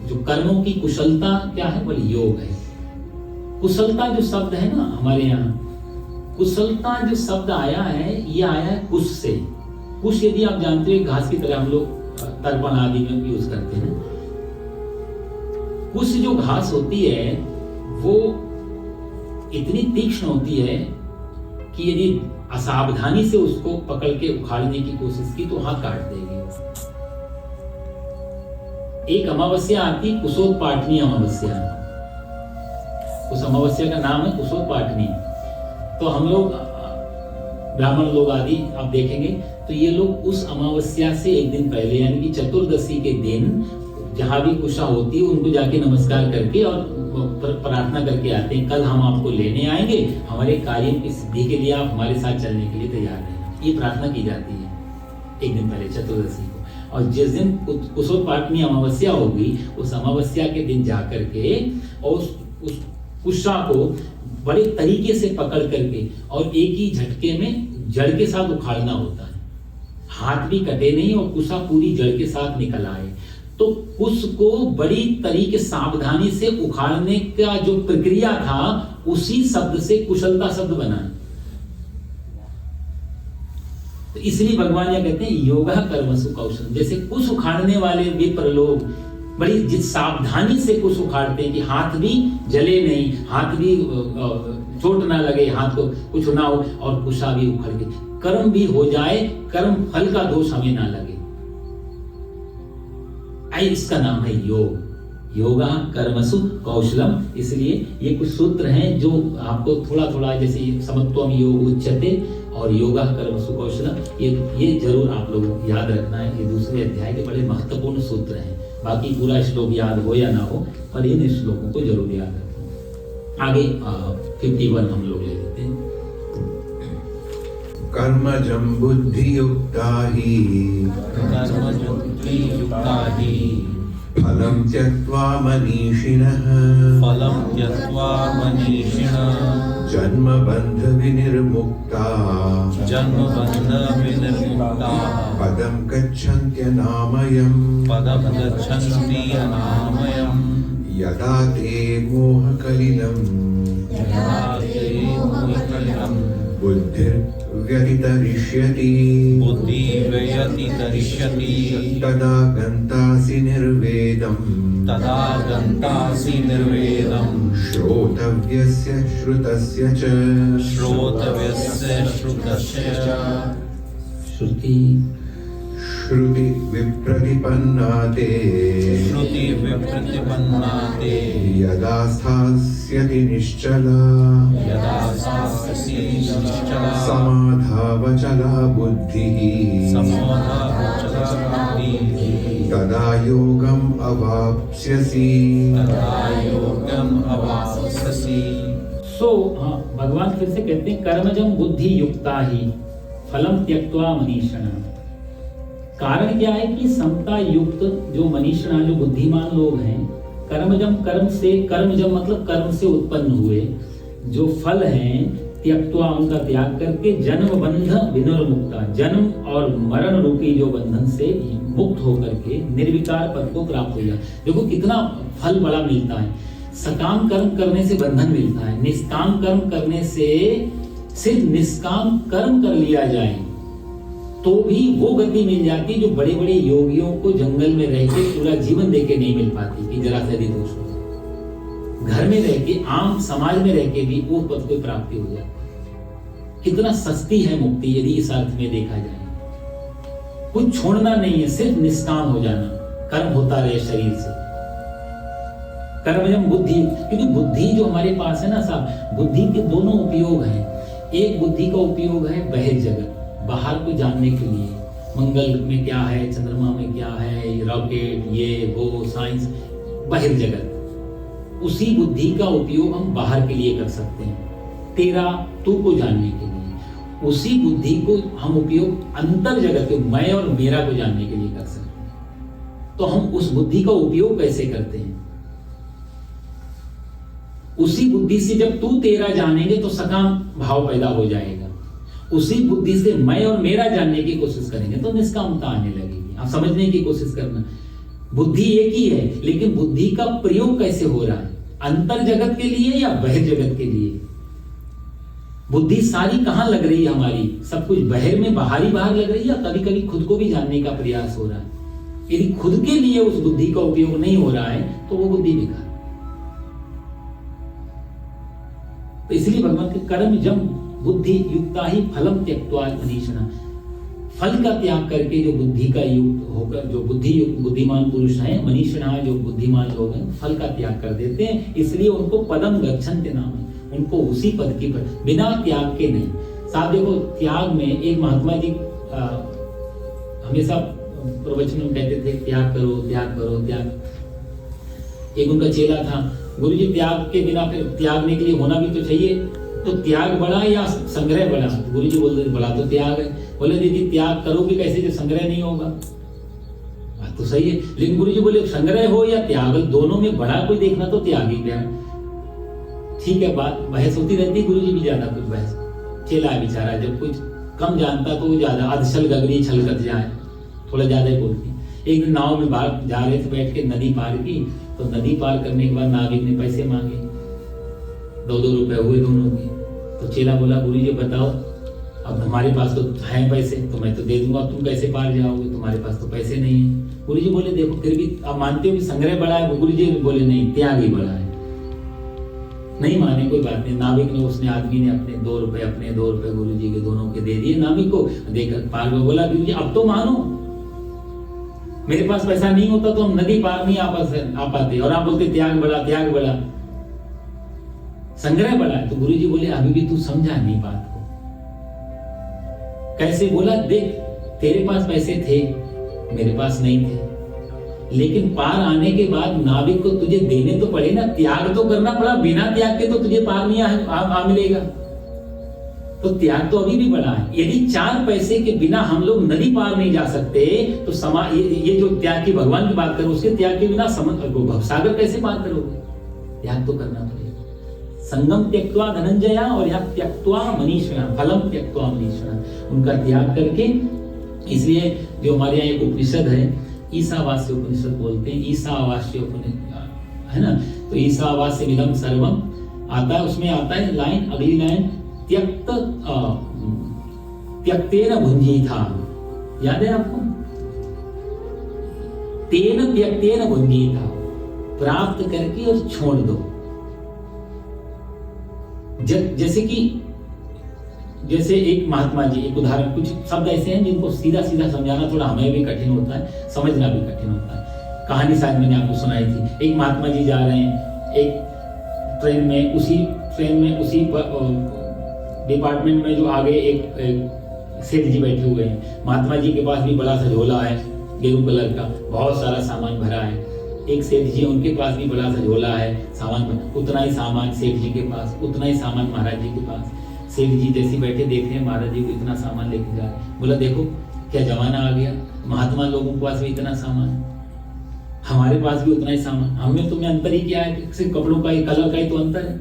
जो कर्मों की कुशलता क्या है बोले योग है। कुशलता जो शब्द है ना हमारे यहाँ, कुशलता जो शब्द आया है ये आया है कुश से। कुश यदि आप जानते हो घास की तरह हम लोग तर्पण आदि में यूज करते हैं। कुश जो घास होती है वो इतनी तीक्ष्ण होती है कि यदि असावधानी से उसको पकड़ के उखाड़ने की कोशिश की तो हाथ काट देगी। एक अमावस्या आती कुशोत्पाटनी अमावस्या, उस अमावस्या का नाम है कुशोत्पाटनी। तो हम लोग ब्राह्मण लोग आदि आप देखेंगे तो ये लोग उस अमावस्या से एक दिन पहले यानी कि चतुर्दशी के दिन जहां भी कुशा होती है उनको जाके नमस्कार करके और प्रार्थना करके आते हैं, कल हम आपको लेने आएंगे, हमारे कार्य की सिद्धि के लिए आप हमारे साथ चलने के लिए तैयार हैं। ये प्रार्थना की जाती है एक दिन पहले चतुर्दशी को। और जिस दिन कुशोत्पाटनी अमावस्या होगी उस अमावस्या के दिन जाकर के और उस कुशा को बड़े तरीके से पकड़ करके और एक ही झटके में जड़ के साथ उखाड़ना होता है, हाथ भी कटे नहीं और कुशा पूरी जड़ के साथ निकल आए। तो कुश को बड़ी तरीके सावधानी से उखाड़ने का जो प्रक्रिया था उसी शब्द से कुशलता शब्द बना। तो इसलिए भगवान यह कहते हैं योगा कर्मसु कौशल। जैसे कुश उखाड़ने वाले विप्र लोग बड़ी जिस सावधानी से कुश उखाड़ते हैं कि हाथ भी जले नहीं, हाथ भी चोट ना लगे, हाथ को कुछ ना हो और कुशा भी उखड़ के कर्म भी हो जाए, कर्म फल का दोष हमें ना लगे। इसका नाम है योग। योगा कर्मसु कौशलम। इसलिए ये कुछ सूत्र हैं जो आपको थोड़ा थोड़ा जैसे समत्वम योग उच्यते और योगा कर्मसु कौशलम, ये जरूर आप लोगों को याद रखना है। ये दूसरे अध्याय के बड़े महत्वपूर्ण सूत्र हैं। बाकी पूरा श्लोक याद हो या ना हो पर इन श्लोकों को जरूर याद रखें। आगे 51 हम लोग ले लेते हैं।
कर्मजं बुद्धियुक्ता हि फलं त्यक्त्वा मनीषिणः जन्मबन्धविनिर्मुक्ता पदं गच्छन्त्यनामयम् यदा ते मोहकलिलं बुद्धिर्व्यतितरिष्यति तदा गन्तासि निर्वेदम् श्रोतव्यस्य श्रुतस्य च श्रुति विप्रतिपन्ना ते यदा स्थास्यति निश्चला समाधावचला बुद्धिः तदा योगम् अवाप्स्यसि।
भगवान फिर से कहते हैं कर्मजं बुद्धि युक्ता ही फलम त्यक्त्वा मनीषिणः। कारण क्या है कि समता युक्त जो मनीषिणा जो बुद्धिमान लोग हैं, कर्मजम कर्मजम मतलब कर्म से उत्पन्न हुए जो फल हैं त्यक्त्वा उनका त्याग करके जन्म बंध विनिर्मुक्ता, जन्म और मरण रूपी जो बंधन से मुक्त होकर के निर्विकार पद को प्राप्त हो जाए। देखो कितना फल बड़ा मिलता है। सकाम कर्म करने से बंधन मिलता है, निष्काम कर्म करने से, सिर्फ निष्काम कर्म कर लिया जाए तो भी वो गति मिल जाती जो बड़े बड़े योगियों को जंगल में रह के पूरा जीवन देके नहीं मिल पाती कि जरा सा दोष हो। घर में रह के, आम समाज में रह के भी वो पद को प्राप्ति हो जाती। कितना सस्ती है मुक्ति यदि इस अर्थ में देखा जाए। कुछ छोड़ना नहीं है, सिर्फ निष्काम हो जाना, कर्म होता रहे शरीर से। कर्मजम बुद्धि, क्योंकि बुद्धि जो हमारे पास है ना साहब, बुद्धि के दोनों उपयोग हैं। एक बुद्धि का उपयोग है बहिर्जगत, बाहर को जानने के लिए, मंगल में क्या है, चंद्रमा में क्या है, रॉकेट, ये वो साइंस, बहिर्जगत। उसी बुद्धि का उपयोग हम बाहर के लिए कर सकते हैं, तेरा तू को जानने के लिए। उसी बुद्धि को हम उपयोग अंतर जगत के, मैं और मेरा को जानने के लिए कर सकते हैं। तो हम उस बुद्धि का उपयोग कैसे करते हैं? उसी बुद्धि से जब तू तेरा जानेंगे तो सकाम भाव पैदा हो जाएगा। उसी बुद्धि से मैं और मेरा जानने की कोशिश करेंगे तो निष्कामता आने लगेगी। आप समझने की कोशिश करना, बुद्धि एक ही है, लेकिन बुद्धि का प्रयोग कैसे हो रहा है, अंतर जगत के लिए या बहिर्जगत के लिए? बुद्धि सारी कहां लग रही है हमारी? सब कुछ बहिर में, बाहर लग रही है, या कभी कभी खुद को भी जानने का प्रयास हो रहा है? यदि खुद के लिए उस बुद्धि का उपयोग नहीं हो रहा है तो वो बुद्धि बेकार। तो इसलिए भगवान के कर्म जम बुद्धि युक्ता ही फलम त्यक्त्वा मनीषिणः, फल का त्याग करके जो बुद्धि का युक्त होकर, जो बुद्धिमान पुरुष हैं, मनीषिणः जो बुद्धिमान लोग हैं, फल का त्याग कर देते हैं। इसलिए उनको पदम गच्छन्ति नाम है, उनको उसी पद की बिना त्याग के नहीं। साथ देखो, त्याग में एक महात्मा जी हमेशा प्रवचन में कहते थे, त्याग करो त्याग करो त्याग। एक उनका चेला था, गुरु जी त्याग के बिना फिर त्यागने के लिए होना भी तो चाहिए, तो त्याग बड़ा या संग्रह बड़ा? गुरु जी बोलते बड़ा तो त्याग है। बोले दीदी त्याग करोगे कैसे जब संग्रह नहीं होगा? बात तो सही है, लेकिन गुरु जी बोले संग्रह हो या त्याग, दोनों में बड़ा कोई देखना तो त्याग ही त्याग। ठीक है, बात बहस होती रहती। गुरु जी भी ज्यादा कुछ बहस, चेला है बेचारा, जब कुछ कम जानता तो वो ज्यादा अधछल गगरी छलकत जाए, थोड़ा ज्यादा ही बोलती। एक दिन नाव में बाहर जा रहे थे, बैठ के नदी पार की, तो नदी पार करने के बाद नाविक ने पैसे मांगे, 2-2 रुपए हुए दोनों के। तो चेला बोला, गुरु जी बताओ, अब हमारे पास तो हैं पैसे, तो मैं तो दे दूंगा, तुम कैसे पार जाओगे, तुम्हारे पास तो पैसे नहीं है। गुरु जी बोले देखो फिर भी आप मानते हो कि संग्रह बड़ा है? गुरु जी बोले नहीं, त्याग ही बड़ा है। नहीं माने, कोई बात नहीं। नाविक ने, उसने आदमी ने अपने 2 रुपए गुरु जी के दोनों के दे दिए नाविक को, देकर पार में बोला, गुरु जी अब तो मानो, मेरे पास पैसा नहीं होता तो हम नदी पार नहीं आ पाते, और आप बोलते त्याग बड़ा, संग्रह बड़ा है। तो गुरु जी बोले अभी भी तू समझा नहीं बात को। कैसे? बोला देख, तेरे पास पैसे थे, मेरे पास नहीं थे, लेकिन पार आने के बाद नाविक को तुझे देने तो पड़े ना, त्याग तो करना पड़ा। बिना त्याग के तो तुझे पार नहीं आ मिलेगा, तो त्याग तो अभी भी बड़ा है। यदि 4 पैसे के बिना हम लोग नदी पार नहीं जा सकते, तो ये जो त्याग की भगवान की बात करो, उसके त्याग के बिना सागर कैसे पार करोगे? त्याग तो करना पड़ेगा। संगम त्यक्त्वा धनंजया, और यहाँ त्यक्त्वा मनीषिणः, फलम त्यक्त्वा मनीषिणः, उनका त्याग करके। इसलिए जो हमारे यहाँ एक उपनिषद है, ईशावास्य उपनिषद बोलते हैं, ईशावास्य उपनिषद है ना, तो ईशावास्य इदं सर्वम आता है, उसमें आता है लाइन, अगली लाइन, त्यक्तेन भुंजीथा, याद है आपको? तेन त्यक्तेन भुंजीथा, प्राप्त करके और छोड़ दो। जैसे एक महात्मा जी, एक उदाहरण, कुछ शब्द ऐसे हैं जिनको सीधा सीधा समझाना थोड़ा हमें भी कठिन होता है, समझना भी कठिन होता है। कहानी शायद मैंने आपको सुनाई थी। एक महात्मा जी जा रहे हैं एक ट्रेन में, उसी डिपार्टमेंट में जो आगे एक सेठ जी बैठे हुए हैं। महात्मा जी के पास भी बड़ा सा झोला है, गेरू कलर का, बहुत सारा सामान भरा है। एक सेठ जी, उनके पास भी बड़ा सा झोला है, सामान, उतना ही सामान सेठ जी के पास, उतना ही सामान महाराज जी के पास। सेठ जी जैसे बैठे देख रहे हैं महाराज जी को इतना सामान लेके जा रहे हैं। बोला देखो क्या जमाना आ गया, महात्मा लोगों के पास भी इतना सामान, हमारे पास भी उतना ही सामान। हमें तुम्हें अंतर ही क्या है, सिर्फ कपड़ों का ही, कलर का ही तो अंतर है।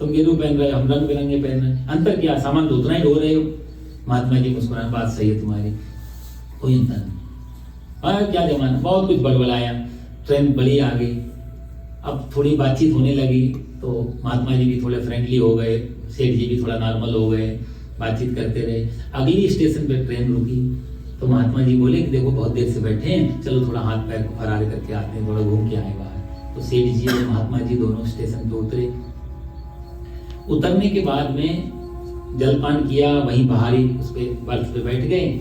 तुम गेरू पहन रहे हो, हम रंग बिरंगे पहन रहे हैं, अंतर क्या, सामान तो उतना ही ढो रहे हो। महात्मा जी मुस्कुराए, बात सही है तुम्हारी, कोई अंतर नहीं। हाँ क्या जमाना, बहुत कुछ बड़बड़ाया, ट्रेन बड़ी आ गई। अब थोड़ी बातचीत होने लगी तो महात्मा जी भी थोड़े फ्रेंडली हो गए, सेठ जी भी थोड़ा नॉर्मल हो गए, बातचीत करते रहे। अगली स्टेशन पे ट्रेन रुकी तो महात्मा जी बोले कि देखो बहुत देर से बैठे हैं, चलो थोड़ा हाथ पैर को फरार करके आते हैं, थोड़ा घूम के आए बाहर। तो सेठ जी और महात्मा जी दोनों स्टेशन पे उतरे। उतरने के बाद में जलपान किया, वहीं बाहर ही उस पे बर्थ पे बैठ गए।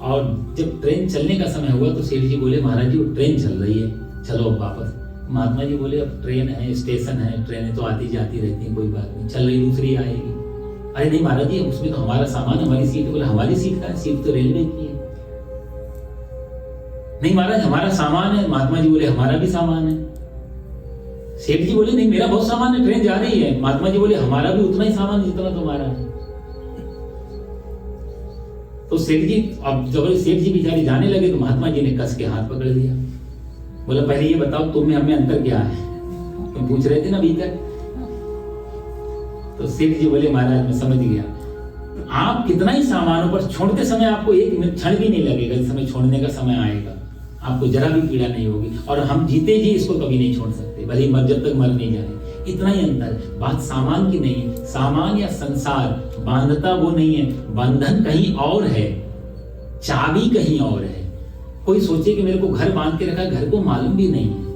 और जब ट्रेन चलने का समय हुआ तो सेठ जी बोले महाराज जी वो ट्रेन चल रही है, चलो अब वापस। महात्मा जी बोले अब ट्रेन है, स्टेशन है, ट्रेनें तो आती जाती रहती हैं, कोई बात नहीं, चल रही दूसरी आएगी। अरे नहीं महाराज जी उसमें तो हमारा सामान, हमारी सीट। बोले हमारी सीट का, सीट तो रेलवे की है। नहीं महाराज हमारा सामान है। महात्मा जी बोले हमारा भी सामान है। सेठ जी बोले नहीं मेरा बहुत सामान है, ट्रेन जा रही है। महात्मा जी बोले हमारा भी उतना ही सामान जितना तुम्हारा है। तो सेठ जी, अब जब सेठ जी बेचारे जाने लगे तो महात्मा जी ने कस के हाथ पकड़ लिया। बोला पहले ये बताओ तुम में हमें अंतर क्या है, तुम पूछ रहे थे ना भीतर। तो सेठ जी बोले महाराज मैं समझ गया, आप कितना ही सामानों पर छोड़ते समय आपको एक क्षण भी नहीं लगेगा, इस समय छोड़ने का समय आएगा, आपको जरा भी पीड़ा नहीं होगी। और हम जीते जी इसको कभी नहीं छोड़ सकते, भले ही जब तक मर नहीं जाए। इतना ही अंतर। बात सामान की नहीं, सामान या संसार बांधता वो नहीं है, बंधन कहीं और है, चाबी कहीं और है। कोई सोचे कि मेरे को घर बांध के रखा, घर को मालूम भी नहीं है।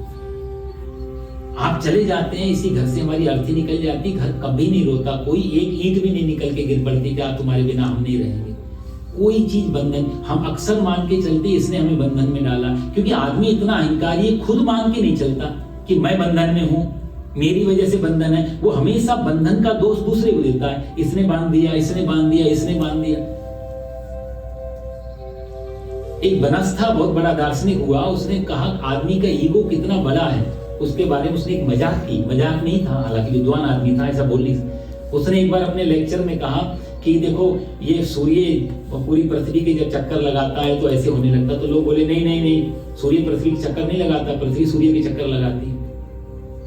आप चले जाते हैं, इसी घर से हमारी अर्थी निकल जाती, घर कभी नहीं रोता, कोई एक ईंट भी नहीं निकल के गिर पड़ती कि आप तुम्हारे बिना हम नहीं रहेंगे। कोई चीज बंधन, हम अक्सर मान के चलते इसने हमें बंधन में डाला, क्योंकि आदमी इतना अहंकारी है, खुद मान के नहीं चलता कि मैं बंधन में हूं, मेरी वजह से बंधन है। वो हमेशा बंधन का दोष दूसरे को देता है, इसने बांध दिया, इसने बांध दिया, इसने बांध दिया। एक बनस्था बहुत बड़ा दार्शनिक हुआ, उसने कहा आदमी का ईगो कितना बड़ा है, उसके बारे में उसने एक मजाक की। मजाक नहीं था, हालांकि विद्वान आदमी था, ऐसा बोल नहीं। उसने एक बार अपने लेक्चर में कहा कि देखो ये सूर्य पूरी पृथ्वी के जब चक्कर लगाता है तो ऐसे होने लगता। तो लोग बोले नहीं नहीं नहीं, सूर्य पृथ्वी के चक्कर नहीं लगाता, पृथ्वी सूर्य के चक्कर लगाती है।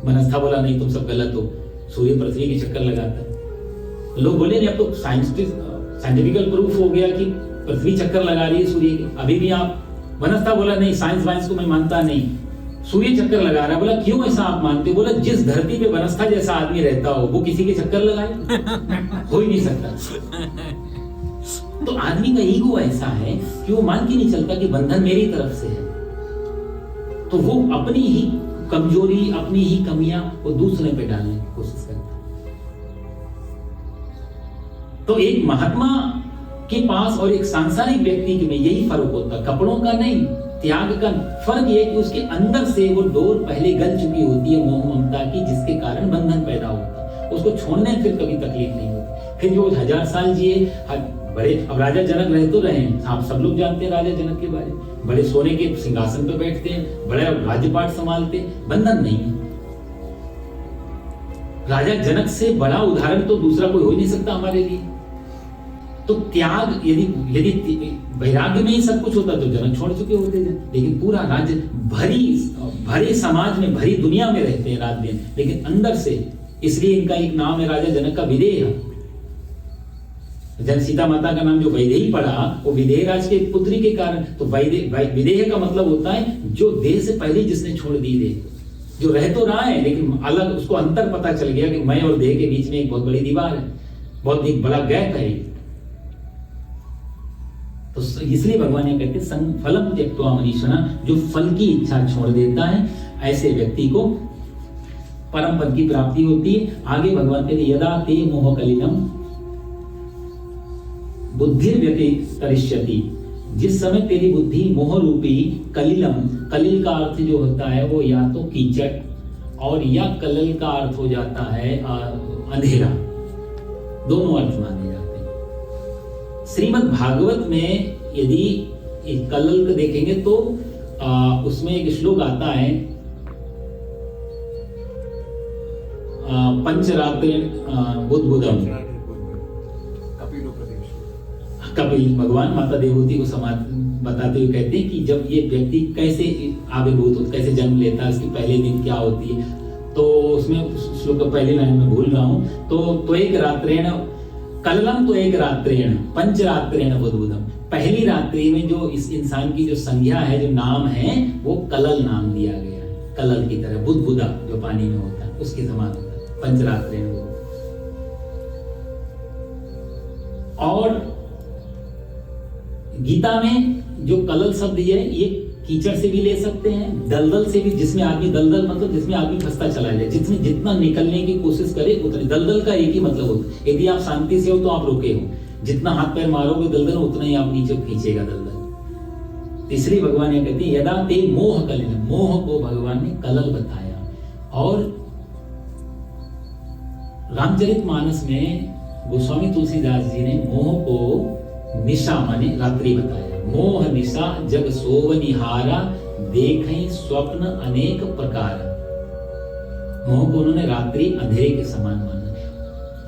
मनस्था बोला नहीं तुम सब गलत हो, सूर्य पृथ्वी के चक्कर लगाता है। लोग बोले नहीं अब तो साइंटिफिकल प्रूफ हो गया कि पृथ्वी चक्कर लगा रही है सूर्य के, अभी भी आप। मनस्था बोला नहीं, साइंस वाइंस को मैं मानता नहीं, सूर्य चक्कर लगा रहा है। बोला क्यों ऐसा आप मानते? बोला जिस धरती पे बनस्था जैसा आदमी रहता हो वो किसी के चक्कर लगाए? हो ही नहीं सकता। तो आदमी का ईगो ऐसा है कि वो मान के नहीं चलता कि बंधन मेरी तरफ से है, तो वो अपनी ही कमजोरी, अपनी ही कमियां वो दूसरे पे डालने की कोशिश करता है। तो एक महात्मा के पास और एक सांसारिक व्यक्ति में यही फर्क होता है, कपड़ों का नहीं, त्याग का। फर्क ये कि उसके अंदर से वो डोर पहले गल चुकी होती है मोह ममता की, जिसके कारण बंधन पैदा होता है। उसको छोड़ने फिर कभी तकलीफ नहीं होती। फिर जो 1000 साल जिए बड़े, अब राजा जनक रहे तो रहे, आप सब लोग जानते हैं राजा जनक के बारे में, बड़े सोने के सिंहासन पे बैठते हैं, बड़े राज्यपाट संभालते, बंधन नहीं है। राजा जनक से बड़ा उदाहरण तो दूसरा कोई हो ही नहीं सकता हमारे लिए। तो त्याग, यदि वैराग्य में ही सब कुछ होता तो जनक छोड़ चुके होते थे। लेकिन पूरा राज्य भरे समाज में, भरी दुनिया में रहते हैं रात दिन, लेकिन अंदर से, इसलिए इनका एक नाम है राजा जनक का विदेह। जन सीता माता का नाम जो वैदेही पड़ा वो विदेह राज के पुत्री के कारण। तो विदेह का मतलब होता है जो देह से पहले जिसने छोड़ दी दे, जो रह तो रहा है लेकिन अलग, उसको अंतर पता चल गया कि मैं और देह के बीच में एक बहुत बड़ी दीवार है, बहुत एक बड़ा गैप है। तो इसलिए भगवान ये कहते हैं फलम त्यक्त्वा मनीषिणा, जो फल की इच्छा छोड़ देता है ऐसे व्यक्ति को परम पद की प्राप्ति होती है। आगे भगवान कहते हैं यदा ते मोह कलिलम बुद्धि व्यतितरिष्यति, जिस समय तेरी बुद्धि मोह रूपी कलिलम, कलिल का अर्थ जो होता है वो या तो कीचड़ और या कलल का अर्थ हो जाता है अंधेरा, दोनों अर्थ माने जाते हैं। श्रीमद् भागवत में यदि कलल को देखेंगे तो उसमें एक श्लोक आता है पंचरात्रि बुद्बुदम, कपिल भगवान माता देवहूति को बताते हुए कहते हैं कि जब ये व्यक्ति कैसे आविर्भूत होता, कैसे जन्म लेता है, उसके पहले दिन क्या होती है। तो उसमें श्लोक पहली लाइन में भूल रहा हूँ, तो एक रात्रेण कललम, तो एक रात्रेण पंच रात्रेण बुधबुधम, पहली रात्रि में जो इस इंसान की जो संज्ञा है, जो नाम है, वो कलल नाम दिया गया है। कलल की तरह बुधबुधा जो पानी में होता है उसके समान होता है, पंच रात्रेण। और गीता में जो कलल शब्द है, ये कीचड़ से भी ले सकते हैं, दलदल से भी, जिसमें आदमी दलदल मतलब जिसमें आदमी फंसता चला जाए, जिसमें जितना निकलने की कोशिश करे उतनी, दलदल का एक ही मतलब होता है, यदि आप शांति से हो तो आप रुके हो, जितना हाथ पैर मारोगे दलदल उतना ही आप नीचे खींचेगा दलदल। तीसरी भगवान ये कहते हैं यदा ते मोह कलिल, मोह को भगवान ने कलल बताया। और रामचरितमानस में गोस्वामी तुलसीदास जी ने मोह को निशा माने रात्रि बताया। मोह निशा जग सोवनिहारा, देखई स्वप्न अनेक प्रकार। मोह को उन्होंने रात्रि अंधेरे के समान माना।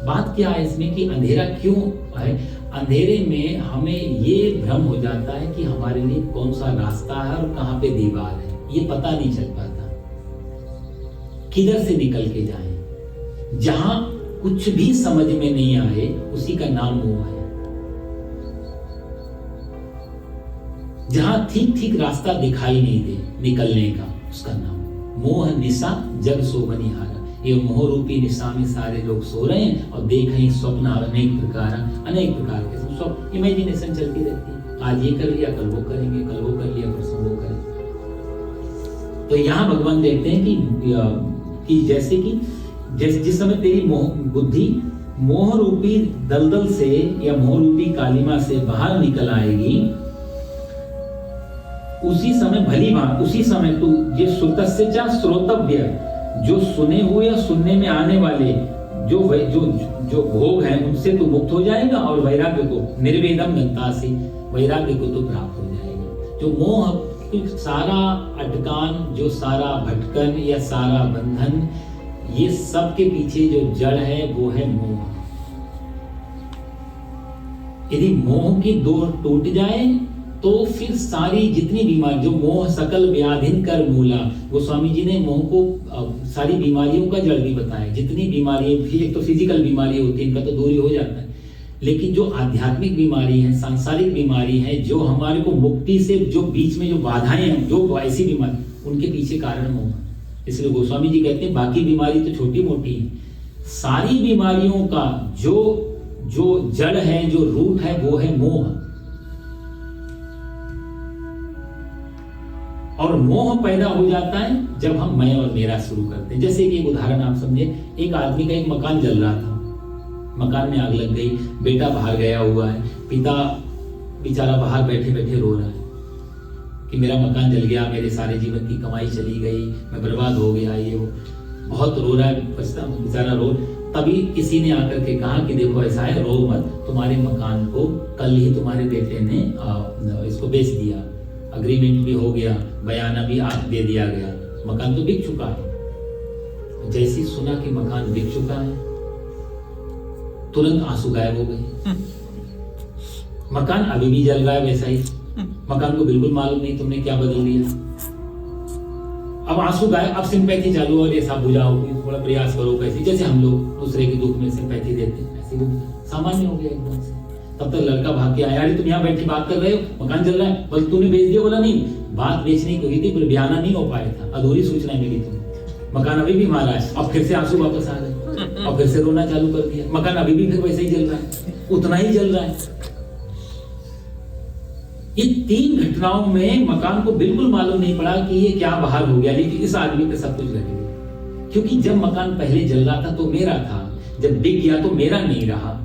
बात क्या है इसमें कि अंधेरा क्यों है? अंधेरे में हमें ये भ्रम हो जाता है कि हमारे लिए कौन सा रास्ता है और कहाँ पे दीवार है, ये पता नहीं चल पाता, किधर से निकल के जाएं। जहां कुछ भी समझ में नहीं आए उसी का नाम मोह है। जहां ठीक ठीक रास्ता दिखाई नहीं दे निकलने का, उसका नाम मोह निशा जग सोवनिहारा। ये मोह रूपी निशा में सारे लोग सो रहे हैं और देख रहे स्वप्न अनेक प्रकार के स्वप्न, इमेजिनेशन चलती रहती है। आज ये कर लिया, कल वो करेंगे, कल वो कर लिया, परसों वो करेंगे। तो यहाँ भगवान देखते हैं कि जैसे जिस समय तेरी बुद्धि मोह रूपी दलदल से या मोह रूपी कालिमा से बाहर निकल आएगी, उसी समय भली बात, उसी समय तू ये श्रुतस्य च श्रोतव्य, जो सुने हुए या सुनने में आने वाले जो भोग हैं उनसे तू मुक्त हो जाएगा, और वैराग्य को निर्वेदम गंतासी, वैराग्य को तू प्राप्त हो जाएगा। जो मोह सारा अटकान, जो सारा भटकन या सारा बंधन, ये सब के पीछे जो जड़ है वो है मोह। यदि मोह की डोर टूट जाए तो फिर सारी जितनी बीमारी, जो मोह सकल व्याधिन कर मूला, गोस्वामी जी ने मोह को सारी बीमारियों का जड़ भी बताया। जितनी बीमारी, एक तो फिजिकल बीमारी होती है, इनका तो दूरी हो जाता है, लेकिन जो आध्यात्मिक बीमारी है, सांसारिक बीमारी है, जो हमारे को मुक्ति से जो बीच में जो बाधाएं हैं, जो ऐसी बीमारी, उनके पीछे कारण मोह। इसलिए गोस्वामी जी कहते हैं बाकी बीमारी तो छोटी मोटी है, सारी बीमारियों का जो जड़ है, जो रूट है, वो है मोह। और मोह पैदा हो जाता है जब हम मैं और मेरा शुरू करते हैं। जैसे कि एक उदाहरण आप समझे, एक आदमी का एक मकान जल रहा था, मकान में आग लग गई, बेटा बाहर गया हुआ है, पिता बेचारा बाहर बैठे बैठे रो रहा है कि मेरा मकान जल गया, मेरे सारे जीवन की कमाई चली गई, मैं बर्बाद हो गया, ये वो बहुत रो रहा है, बेचारा रो। तभी किसी ने आकर के कहा कि देखो ऐसा है, रो मत, तुम्हारे मकान को कल ही तुम्हारे बेटे ने इसको बेच दिया, अग्रीमेंट भी हो गया, बयाना भी दे दिया गया, मकान तो बिक चुका है। जैसी सुना कि मकान बिक चुका है, तुरंत आंसू गायब हो गए। मकान अभी भी जल रहा है वैसा ही, मकान को बिल्कुल मालूम नहीं तुमने क्या बदल दिया। अब आंसू गायब, अब सिंपैथी चालू, और ऐसा बुझाओ, थोड़ा प्रयास करो कैसे, जैसे हम लोग दूसरे के दुख में सिंपैथी देते हैं, ऐसे वो सामान्य हो गया एकदम से। तब तक लड़का भाग के आया, अरे तुम यहाँ बैठ के बात कर रहे हो, मकान जल रहा है, बस तूने बेच दिया। बोला नहीं, बात बेचने की हुई थी पर बयाना नहीं हो पाया था, अधूरी सूचना मिली थी, मकान अभी भी हमारा है। अब फिर से आंसू वापस आ गए और फिर से रोना चालू कर दिया, मकान अभी भी फिर वैसे ही जल रहा है, उतना ही जल रहा है। ये 3 घटनाओं में मकान को बिल्कुल मालूम नहीं पड़ा कि ये क्या बाहर हो गया, लेकिन इस आदमी पे सब कुछ लग गया। क्योंकि जब मकान पहले जल रहा था तो मेरा था, जब बिक गया तो मेरा नहीं रहा,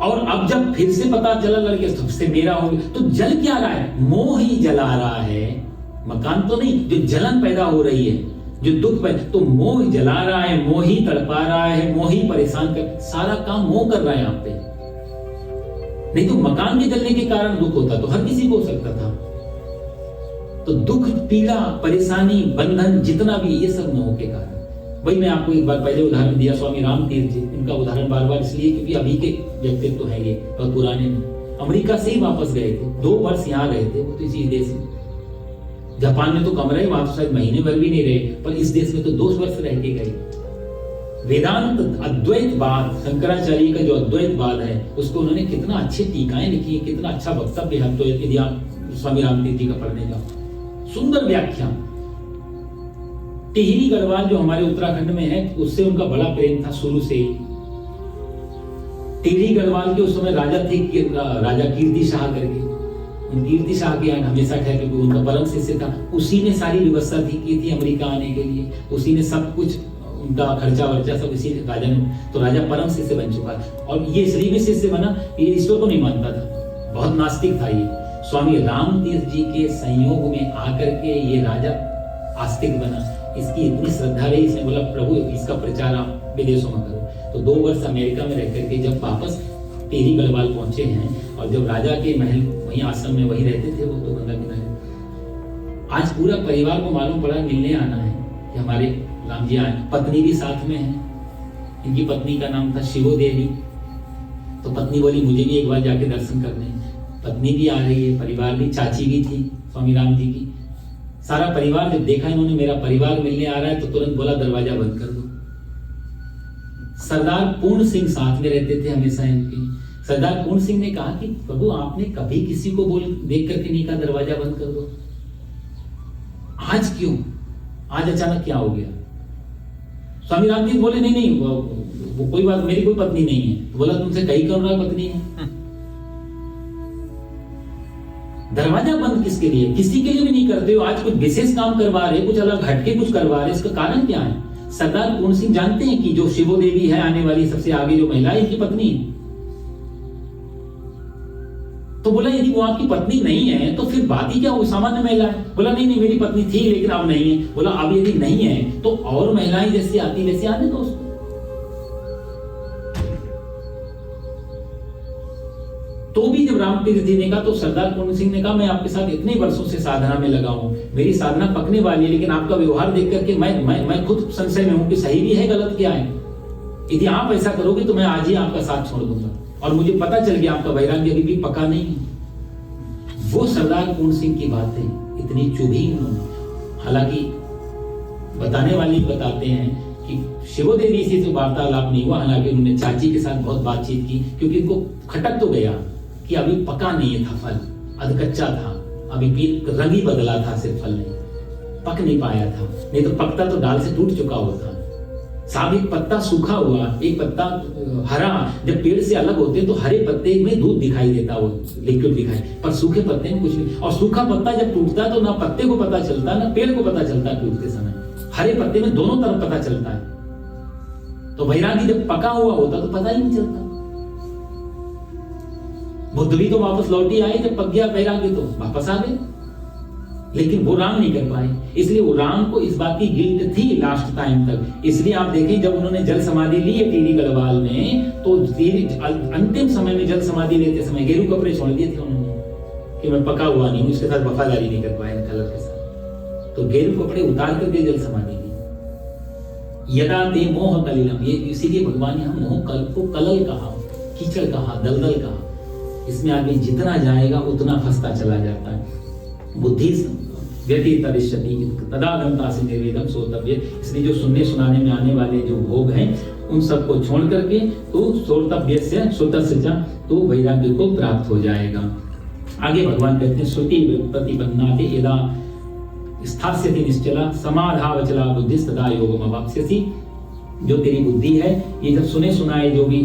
और अब जब फिर से पता चला लड़के सबसे मेरा हो गया, तो जल क्या रहा है? मोह ही जला रहा है, मकान तो नहीं। जो जलन पैदा हो रही है, जो दुख पैदा, तो मोह जला रहा है, मोह ही तड़पा रहा है, मोह ही परेशान कर, सारा काम मोह कर रहा है यहाँ पे। नहीं तो मकान के जलने के कारण दुख होता तो हर किसी को हो सकता था। तो दुख, पीड़ा, परेशानी, बंधन जितना भी, ये सब मोह के कारण। वही मैं आपको एक बार पहले उदाहरण दिया, स्वामी राम तीर्थ जी, इनका उदाहरण बार बार इसलिए क्योंकि अभी के व्यक्तित्व तो है ये, और पुराने नहीं। अमेरिका से ही वापस गए थे, 2 वर्ष यहाँ रहे थे वो, तो इसी देश में जापान में तो कम रहे, वहां तो शायद महीने भर भी नहीं रहे, पर इस देश में तो 2 वर्ष रह के गए। वेदांत अद्वैतवाद, शंकराचार्य का जो अद्वैतवाद है उसको उन्होंने कितना अच्छे टीकाएं लिखी, कितना अच्छा वक्तव्य है। तो यदि आप स्वामी रामतीर्थ जी का पढ़ने जाओ, सुंदर व्याख्या। टिहरी गढ़वाल जो हमारे उत्तराखंड में है, उससे उनका बड़ा प्रेम था शुरू से ही। टिहरी गढ़वाल के उस समय राजा थे, राजा कीर्ति शाह करके। कीर्ति शाह के यहाँ हमेशा ठहरे, उनका परम शिष्य था। उसी ने सारी व्यवस्था की थी अमेरिका आने के लिए, उसी ने सब कुछ, उनका खर्चा वर्चा सब इसी राजा ने। तो राजा परम शिष्य बन चुका था। और ये इसलिए भी शिष्य बना, ये ईश्वर को नहीं मानता था, बहुत नास्तिक था ये। स्वामी रामतीर्थ जी के संयोग में आकर के ये राजा आस्तिक बना। इसकी इतनी श्रद्धा रही, इसने बोला प्रभु इसका प्रचार आप विदेशों में करो। तो 2 वर्ष अमेरिका में रह करके जब वापस टिहरी गढ़वाल पहुंचे हैं, और जब राजा के महल वहीं आश्रम में वही रहते थे वो, तो गंगा किनारे। आज पूरा परिवार को मालूम पड़ा मिलने आना है कि हमारे राम जी आए। पत्नी भी साथ में है, इनकी पत्नी का नाम था शिवो देवी। तो पत्नी बोली मुझे भी एक बार जाके दर्शन करने। पत्नी भी आ रही है, परिवार भी, चाची भी थी स्वामी राम जी की। सारा परिवार जब देखा इन्होंने मेरा परिवार मिलने आ रहा है, तो तुरंत बोला दरवाजा बंद कर दो। सरदार पूर्ण सिंह साथ में रहते थे हमेशा इनके। सरदार पूर्ण सिंह ने कहा कि प्रभु आपने कभी किसी को बोल देख करके नहीं कहा दरवाजा बंद कर दो, आज क्यों, आज अचानक क्या हो गया? स्वामी राम जी बोले नहीं नहीं वो कोई बात, मेरी कोई पत्नी नहीं है। तो बोला तुमसे कहीं कौन रहा पत्नी है? दरवाजा बंद किसके लिए? किसी के लिए भी नहीं करते हो। आज कुछ विशेष काम करवा रहे, कुछ अलग हटके कुछ करवा रहे, इसका कारण क्या है? सरदार पूर्ण सिंह जानते हैं कि जो शिवो देवी है आने वाली सबसे आगे जो महिला है, इनकी पत्नी है। तो बोला यदि वो आपकी पत्नी नहीं है तो फिर बात ही क्या, वो सामान्य महिला है। बोला नहीं नहीं मेरी पत्नी थी लेकिन अब नहीं है। बोला अब यदि नहीं है तो और महिलाएं जैसी आती वैसे आने दो उसको। तो भी जब रामतीर्थ जी ने कहा, तो सरदार पूर्ण सिंह ने कहा मैं आपके साथ इतने वर्षों से साधना में लगा हूं, मेरी साधना पकने वाली है, लेकिन आपका व्यवहार देख करके मैं खुद संशय में हूं कि सही भी है गलत क्या है। यदि आप ऐसा करोगे तो मैं आज ही आपका साथ छोड़ दूंगा। और मुझे पता चल गया आपका वैराग्य अभी भी पक्का नहीं है। वो सरदार पूर्ण सिंह की बातें इतनी चुभी उन्होंने। हालांकि बताने वाले बताते हैं कि शिवो देवी से तो वार्तालाप नहीं हुआ, हालांकि उन्होंने चाची के साथ बहुत बातचीत की, क्योंकि उनको खटक तो गया कि अभी पका नहीं था फल, अधकच्चा था, अभी रंग ही बदला था, सिर्फ फल नहीं पक नहीं पाया था। नहीं तो पकता तो डाल से टूट चुका होता। साहब एक पत्ता सूखा हुआ, एक पत्ता हरा, जब पेड़ से अलग होते हैं तो हरे पत्ते में दूध दिखाई देता, वो लिक्विड दिखाई, पर सूखे पत्ते में कुछ नहीं। और सूखा पत्ता जब टूटता है तो ना पत्ते को पता चलता ना पेड़ को पता चलता टूटते समय, हरे पत्ते में दोनों तरफ पता चलता है। तो वैरागी जब पका हुआ होता तो पता ही नहीं चलता। बुद्ध भी तो वापस लौट ही आए, जब पक गया वैरागी तो वापस आ गए, लेकिन वो राम नहीं कर पाए। इसलिए वो राम को इस बात की गिल्ट थी लास्ट टाइम तक। इसलिए आप देखें जब उन्होंने जल समाधि ली है टिहरी गढ़वाल में, तो अंतिम समय में जल समाधि लेते समय गेरू कपड़े छोड़ दिए थे उन्होंने कि मैं पका हुआ नहीं हूं, इसके साथ वफादारी नहीं कर पाए कलर के साथ। तो गेरू कपड़े उतार करके जल समाधि ली। यदा ते मोह कलिलम, ये इसीलिए भगवान ने हम मोह कल को कलल कहा, कीचड़ कहा, दलदल कहा। इसमें आदमी जितना जाएगा उतना फंसता चला जाता है। बुद्धि व्यतीत तदिष्यति तदागमता से निर्वेदम सोतव्य। इसलिए जो सुनने सुनाने में आने वाले जो भोग हैं उन सबको छोड़ करके तो सोतव्य से श्रुतस्य तो वैराग्य को प्राप्त हो जाएगा। आगे भगवान कहते हैं श्रुति प्रतिपन्नाते यदा स्थास्यति निश्चला समाधावचला बुद्धिस्तदा योगम अवाप्स्यसि। जो तेरी बुद्धि है ये जब सुने सुनाए जो भी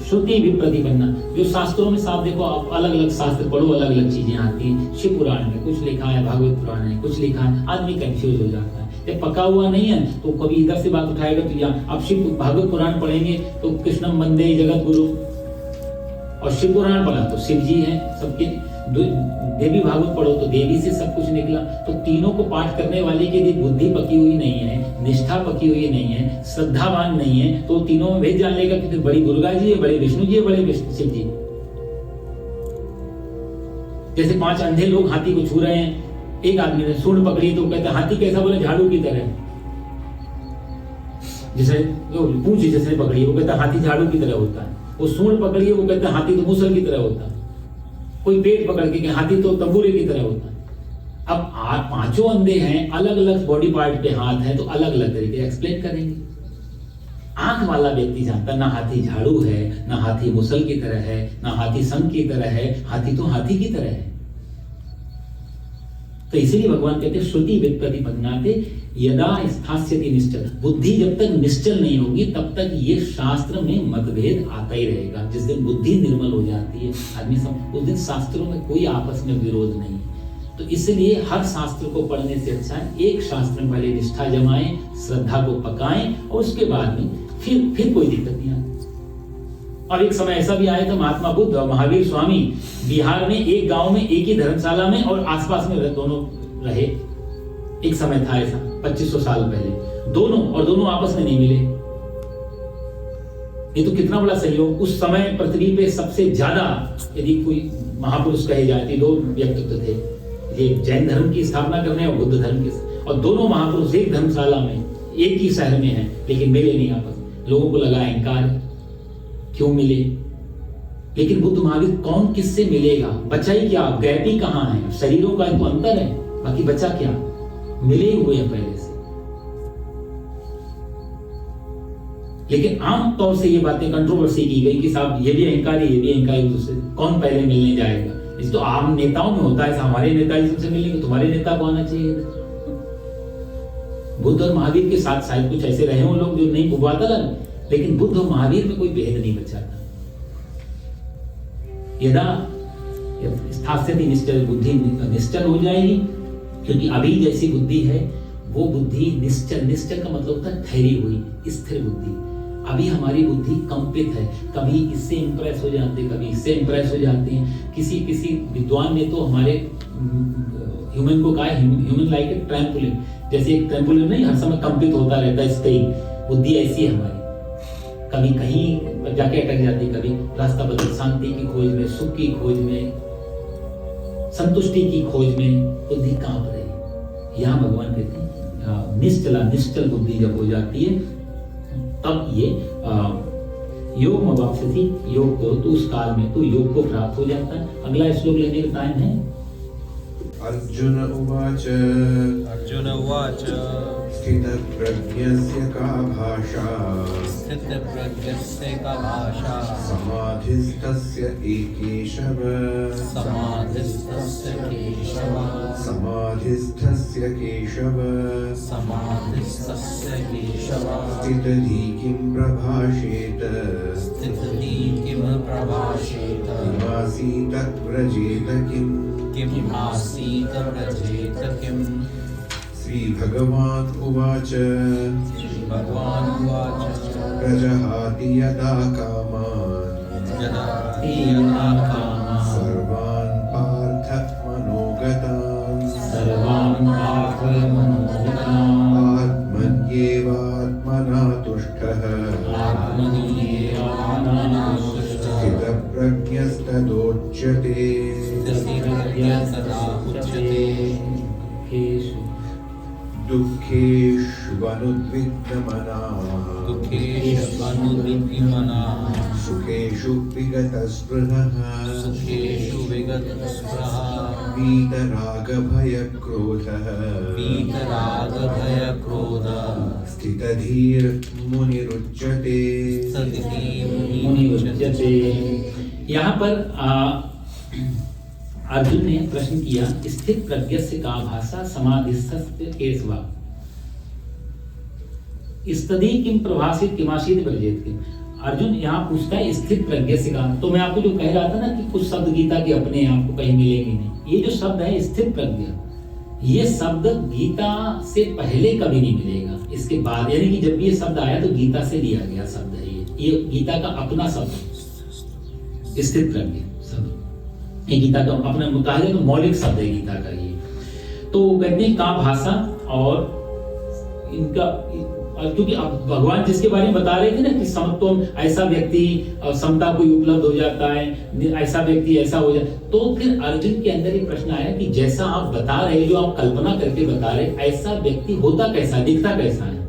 श्रुति विप्रतिपन्ना, जो शास्त्रों में साफ देखो, आप अलग अलग शास्त्र पढ़ो, अलग अलग चीजें आती हैं। शिव पुराण में कुछ लिखा है, भागवत पुराण में कुछ लिखा है, आदमी कंफ्यूज हो जाता है। जब पका हुआ नहीं है तो कभी इधर से बात उठाएगा तो यहाँ आप शिव भागवत पुराण पढ़ेंगे तो कृष्णम वंदे जगत गुरु, और शिव पुराण पढ़ा तो शिव जी है सबके। देवी भागवत पढ़ो तो देवी से सब कुछ निकला। तो तीनों को पाठ करने वाले की यदि बुद्धि पकी हुई नहीं है, निष्ठा पकी हुई नहीं है, श्रद्धावान नहीं है, तो तीनों में भेद जान लेगा कि फिर बड़ी दुर्गा जी है, बड़े विष्णु जी है, बड़े शिव जी। जैसे 5 अंधे लोग हाथी को छू रहे हैं, एक आदमी ने सूंड पकड़ी तो कहते हाथी कैसा, बोले झाड़ू की तरह। जैसे पूंछ जैसे पकड़ी वो कहता हाथी झाड़ू की तरह होता है, वो सूंड पकड़ी है वो कहता हाथी तो मूसल की तरह होता है, कोई पेट पकड़ के हाथी तो तंबूरे की तरह होता है। अब आप पांचों अंधे हैं, अलग अलग बॉडी पार्ट पे हाथ है, तो अलग अलग तरीके एक्सप्लेन करेंगे। आंख वाला व्यक्ति जानता ना हाथी झाड़ू है, ना हाथी मुसल की तरह है, ना हाथी संग की तरह है, हाथी तो हाथी की तरह है। तो इसीलिए भगवान कहते हैं श्रुति व्युत्पत्तिपन्नाते यदा स्थास्यति निश्चल। बुद्धि जब तक निश्चल नहीं होगी तब तक ये शास्त्र में मतभेद आता ही रहेगा। जिस दिन बुद्धि निर्मल हो जाती है आदमी सब, उस दिन शास्त्रों में कोई आपस में विरोध नहीं है। तो इसलिए हर शास्त्र को पढ़ने से अच्छा है एक शास्त्र में पहले निष्ठा जमाएं, श्रद्धा को पकाएं और उसके बाद में फिर कोई दिक्कत नहीं आती। और एक समय ऐसा भी आया था, महात्मा बुद्ध और महावीर स्वामी बिहार में एक गांव में एक ही धर्मशाला में और आसपास में दोनों रहे। एक समय था ऐसा 2500 साल पहले, दोनों आपस में नहीं मिले। ये तो कितना बड़ा सहयोग। उस समय पृथ्वी पे सबसे ज्यादा यदि कोई महापुरुष कहे जाते दो व्यक्तित्व थे, ये जैन धर्म की स्थापना करने और बुद्ध धर्म की, और दोनों महापुरुष एक धर्मशाला में एक ही शहर में हैं, लेकिन मिले नहीं आपस में। लोगों को लगा अहंकार, क्यों मिले? लेकिन बुद्ध महावीर कौन किससे मिलेगा? बचा ही क्या? गैप ही कहां है? शरीरों का एक अंतर है, बाकी बचा क्या? मिले हुए हैं पहले से। लेकिन आम तौर से ये बातें कंट्रोवर्सी की गई कि साहब ये भी अहंकारी, ये भी अहंकारी, दूसरे कौन पहले मिलने जाएगा? इस तो आम नेताओं में होता है, हमारे नेता इससे मिलेंगे, तुम्हारे नेता को आना चाहिए। बुद्ध और महावीर के साथ शायद कुछ ऐसे रहे हो लोग जो नहीं बुबाता, लेकिन बुद्ध और महावीर में कोई भेद नहीं बचा था। यदा स्थास्यति निश्चल, बुद्धि निश्चल हो जाएगी, क्योंकि अभी जैसी बुद्धि है वो बुद्धि निश्चल का मतलब होता है ठहरी हुई, स्थिर बुद्धि। अभी हमारी बुद्धि कंपित है, कभी इससे इंप्रेस हो जाते हैं, कभी इससे इंप्रेस हो जाते हैं। किसी विद्वान ने तो हमारे ह्यूमन को कहा, ह्यूमन लाइक ए ट्रैम्पोलिन, जैसे एक ट्रैम्पोलिन नहीं हर समय कंपित होता रहता है, स्टेइंग। बुद्धि ऐसी है हमारी, कभी कहीं जाके अटक जाती, कभी रास्ता बदल, शांति की खोज में, सुख की खोज में, संतुष्टि की खोज में बुद्धि कांप रही। यहाँ भगवान कहते हैं निश्चल बुद्धि जब हो जाती है तब ये योग मवाप्स्यति, योग को तो उस काल में तो योग को प्राप्त हो जाता है। अगला श्लोक लेने का टाइम है।
अर्जुन उवाच स्थितप्रज्ञस्य का भाषा समाधिस्तस्य केशव स्थितधि किं प्रभाषेत किमासीत व्रजेत किम्। श्री भगवान् उवाच प्रजहाति यदा कामान् सर्वान् पार्थ मनोगतान् आत्मन्येवात्मना तुष्टः स्थितप्रज्ञस्तदोच्यते। दुःखेष्वनुद्विग्नमनाः सुखेषु विगतस्पृहः वीतरागभयक्रोधः स्थितधीर्मुनिरुच्यते।
यहाँ पर अर्जुन ने प्रश्न किया, स्थित प्रज्ञस्य का भाषा समाधिस्थस्य केशवा स्तदी किम प्रभासित किमासीत ब्रजेत किम। अर्जुन यहाँ पूछता है स्थित प्रज्ञस्य का। तो मैं आपको जो कह रहा था ना कि कुछ शब्द गीता के अपने आपको कहीं मिलेंगे नहीं, ये जो शब्द है स्थित प्रज्ञा, ये शब्द गीता से पहले कभी नहीं मिलेगा, इसके बाद, यानी कि जब भी ये शब्द आया तो गीता से लिया गया शब्द है। ये गीता का अपना शब्द स्थित प्रज्ञा शब्द, ये गीता का अपना मुताबिक तो मौलिक शब्द है गीता का ये। तो कहते हैं का भाषा, और इनका क्योंकि अब भगवान जिसके बारे में बता रहे थे ना कि समत्वम, ऐसा व्यक्ति समता को उपलब्ध हो जाता है, ऐसा व्यक्ति ऐसा हो जाता, तो फिर अर्जुन के अंदर एक प्रश्न आया कि जैसा आप बता रहे, जो आप कल्पना करके बता रहे, ऐसा व्यक्ति होता कैसा, दिखता कैसा है,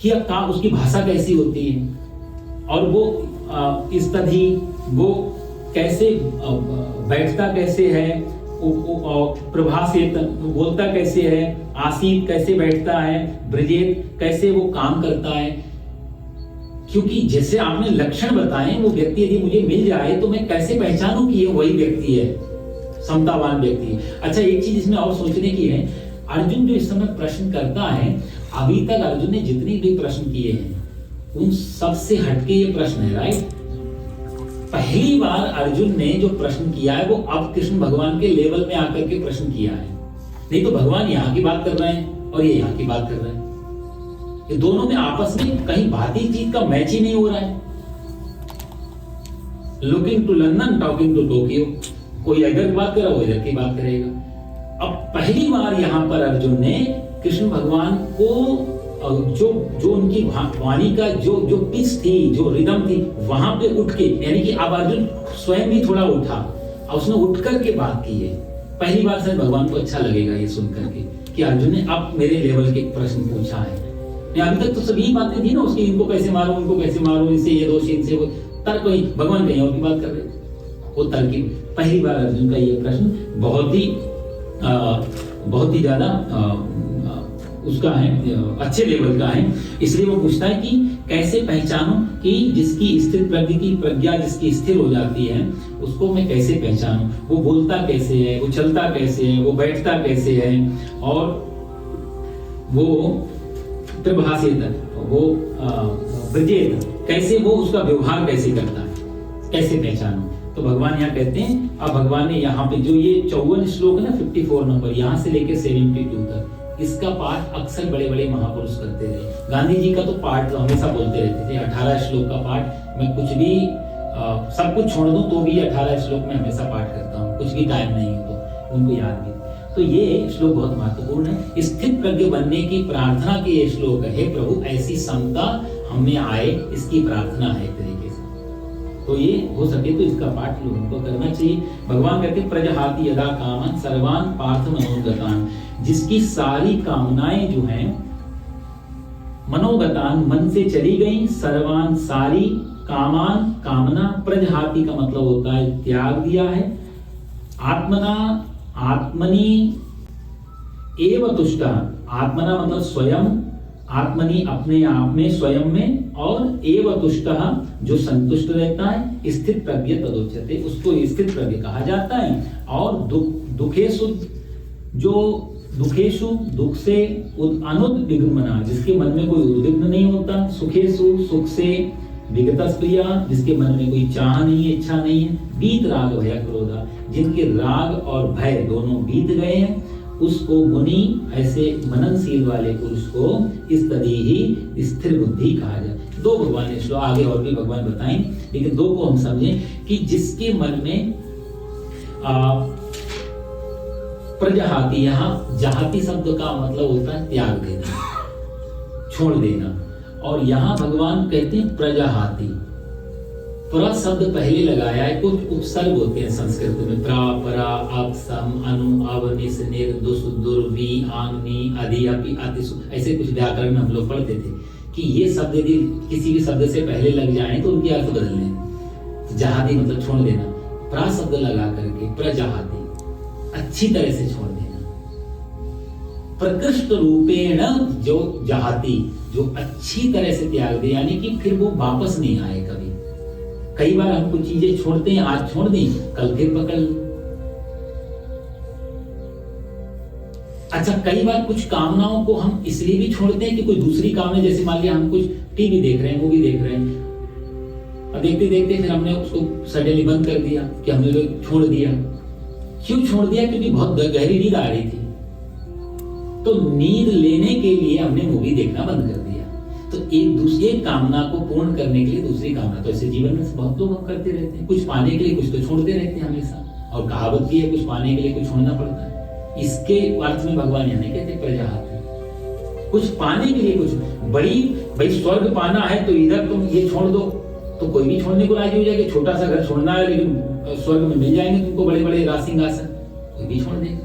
क्या उसकी भाषा कैसी होती है, और वो स्तधि, वो कैसे बैठता कैसे है, प्रभासेत बोलता कैसे है, आसीत कैसे बैठता है, ब्रजेत कैसे वो काम करता है। क्योंकि जैसे आपने लक्षण बताए वो व्यक्ति यदि मुझे मिल जाए तो मैं कैसे पहचानूं कि ये वही व्यक्ति है, समतावान व्यक्ति है। अच्छा, एक चीज इसमें और सोचने की है, अर्जुन जो इस समय प्रश्न करता है, अभी तक अर्जुन ने जितने भी प्रश्न किए हैं उन सबसे हटके ये प्रश्न है, राइट। पहली बार अर्जुन ने जो प्रश्न किया है वो अब कृष्ण भगवान के लेवल में आकर के प्रश्न किया है। नहीं तो भगवान यहाँ की बात कर रहे हैं और ये यहाँ की बात कर रहे हैं, ये दोनों में आपस में कहीं बाती चीज का मैच ही नहीं हो रहा है। Looking to London talking to Tokyo, कोई इधर की बात कर रहा है वो इधर की बात करेगा। अब पहली बार यहाँ पर अर्जुन ने कृष्ण भगवान को जो उनकी वाणी का जो पिच थी, जो रिदम थी, वहां पे उठ के, यानी कि अब अर्जुन स्वयं भी थोड़ा उठा और उसने उठ करके बात की है। पहली बार शायद भगवान को अच्छा लगेगा ये सुन करके कि अर्जुन ने अब मेरे लेवल के प्रश्न पूछा है। अभी तक तो सभी बातें थी ना उसकी, इनको कैसे मारो, उनको कैसे मारो, इनसे ये दोष, इनसे वो, तर्क वही, भगवान कहीं और की बात कर रहे, वो तर्क की। पहली बार अर्जुन का ये प्रश्न बहुत ही ज्यादा उसका है, अच्छे लेवल का है। इसलिए वो पूछता है कि कैसे पहचानूं कि जिसकी स्थिर प्रज्ञ की प्रज्ञा जिसकी स्थिर हो जाती है उसको मैं कैसे पहचानूं, वो बोलता कैसे है, वो चलता कैसे है, वो बैठता कैसे है, और वो त्रिभाषित, वो ब्रजेत कैसे, वो उसका व्यवहार कैसे करता है, कैसे पहचानूं। तो भगवान यहाँ कहते हैं, अब भगवान ने यहाँ पे जो ये 54 श्लोक है ना, 54 नंबर, यहाँ से लेके 72 तक, इसका पाठ अक्सर बड़े बड़े महापुरुष करते रहे। गांधी जी का तो पाठ हमेशा बोलते रहते थे, 18 श्लोक का पाठ। मैं कुछ भी सब कुछ छोड़ दूं तो भी 18 श्लोक में हमेशा पाठ करता हूँ, कुछ भी टाइम नहीं हो तो उनको याद भी। तो ये श्लोक बहुत महत्वपूर्ण है। स्थित प्रज्ञ बनने की प्रार्थना के ये श्लोक है, प्रभु ऐसी समता हमें आए, इसकी प्रार्थना है एक तरीके से। तो ये हो सके तो इसका पाठ लोगों को करना चाहिए। भगवान कहते हैं प्रजहाति यदा कामन सर्वान पार्थ मनोगतान, जिसकी सारी कामनाएं जो हैं मनोगतान, मन से चली गई, सर्वान सारी, कामान कामना, प्रजहाति का मतलब होता है त्याग दिया है, आत्मना आत्मनि एव तुष्ट, आत्मना मतलब स्वयं, आत्मनि अपने आप में, स्वयं में, और एव तुष्ट जो संतुष्ट रहता है, स्थित प्रज्ञ तदोच्यते, उसको स्थित प्रज्ञ कहा जाता है। और दुखेषु जो दुखेषु दुख से अनुद्विग्ना, जिसके मन में कोई उद्विग्न नहीं होता, सुखेषु सुख से, विगतस्प्रिया जिसके मन में कोई चाह नहीं है, इच्छा नहीं है, बीत राग भय क्रोधा जिनके राग और भय दोनों बीत गए हैं, उसको मुनि, ऐसे मननशील वाले पुरुष को इस तरह ही स्थिर बुद्धि कहा जाए। दो भगवान ने श्लोक, आगे और भी भगवान बताएं, लेकिन दो को हम समझें कि जिसके मन में प्रजहाति, यहाँ जहाति शब्द का मतलब होता है त्याग देना, छोड़ देना, और यहाँ भगवान कहते हैं प्रजहाति। प्र शब्द पहले लगाया है, कुछ उपसर्ग होते हैं संस्कृत में, प्रा, परा, अप, सम, अनु, अव, निस, निर, दुस, दुर, वी, आंग, नी, अधि, अपि, अति, ऐसे कुछ व्याकरण में हम लोग पढ़ते थे कि ये शब्द यदि किसी भी शब्द से पहले लग जाए तो उनके अर्थ बदलने। तो जहादी मतलब छोड़ देना, प्रा शब्द लगा करके प्रजहाति, अच्छी तरह से छोड़ देना। प्रकृष्ट रूपेण जो जहाती, जो अच्छी तरह से त्याग दे, यानी कि फिर वो वापस नहीं आए कभी। कई बार हम कुछ चीजें छोड़ते हैं, आज छोड़ दी, कल फिर पकड़ ली। अच्छा, कई बार कुछ कामनाओं को हम इसलिए भी छोड़ते हैं कि कोई दूसरी कामना, जैसे मान लिया हम कुछ टीवी देख रहे हैं, मूवी देख रहे हैं, और देखते देखते फिर हमने उसको सडनली बंद कर दिया कि हमने तो छोड़ दिया। क्यों छोड़ दिया? क्योंकि बहुत गहरी नींद आ रही थी, तो नींद लेने के लिए हमने मूवी देखना बंद कर दिया। तो एक दूसरी कामना को पूर्ण करने के लिए दूसरी कामना, तो ऐसे जीवन में बहुत लोग हम करते रहते हैं, कुछ पाने के लिए कुछ तो छोड़ते रहते हैं हमेशा, और कहावत भी है कुछ पाने के लिए कुछ छोड़ना पड़ता है। इसके अर्थ में भगवान यहाँ नहीं कहते प्रजहाति, कुछ पाने के लिए कुछ बड़ी, भाई स्वर्ग पाना है तो इधर तुम ये छोड़ दो, तो कोई भी छोड़ने को राजी हो जाएगा। छोटा सा घर छोड़ना है लेकिन स्वर्ग में मिल जाएंगे तुमको बड़े बड़े राजसिंहासन, कोई भी छोड़ देगा।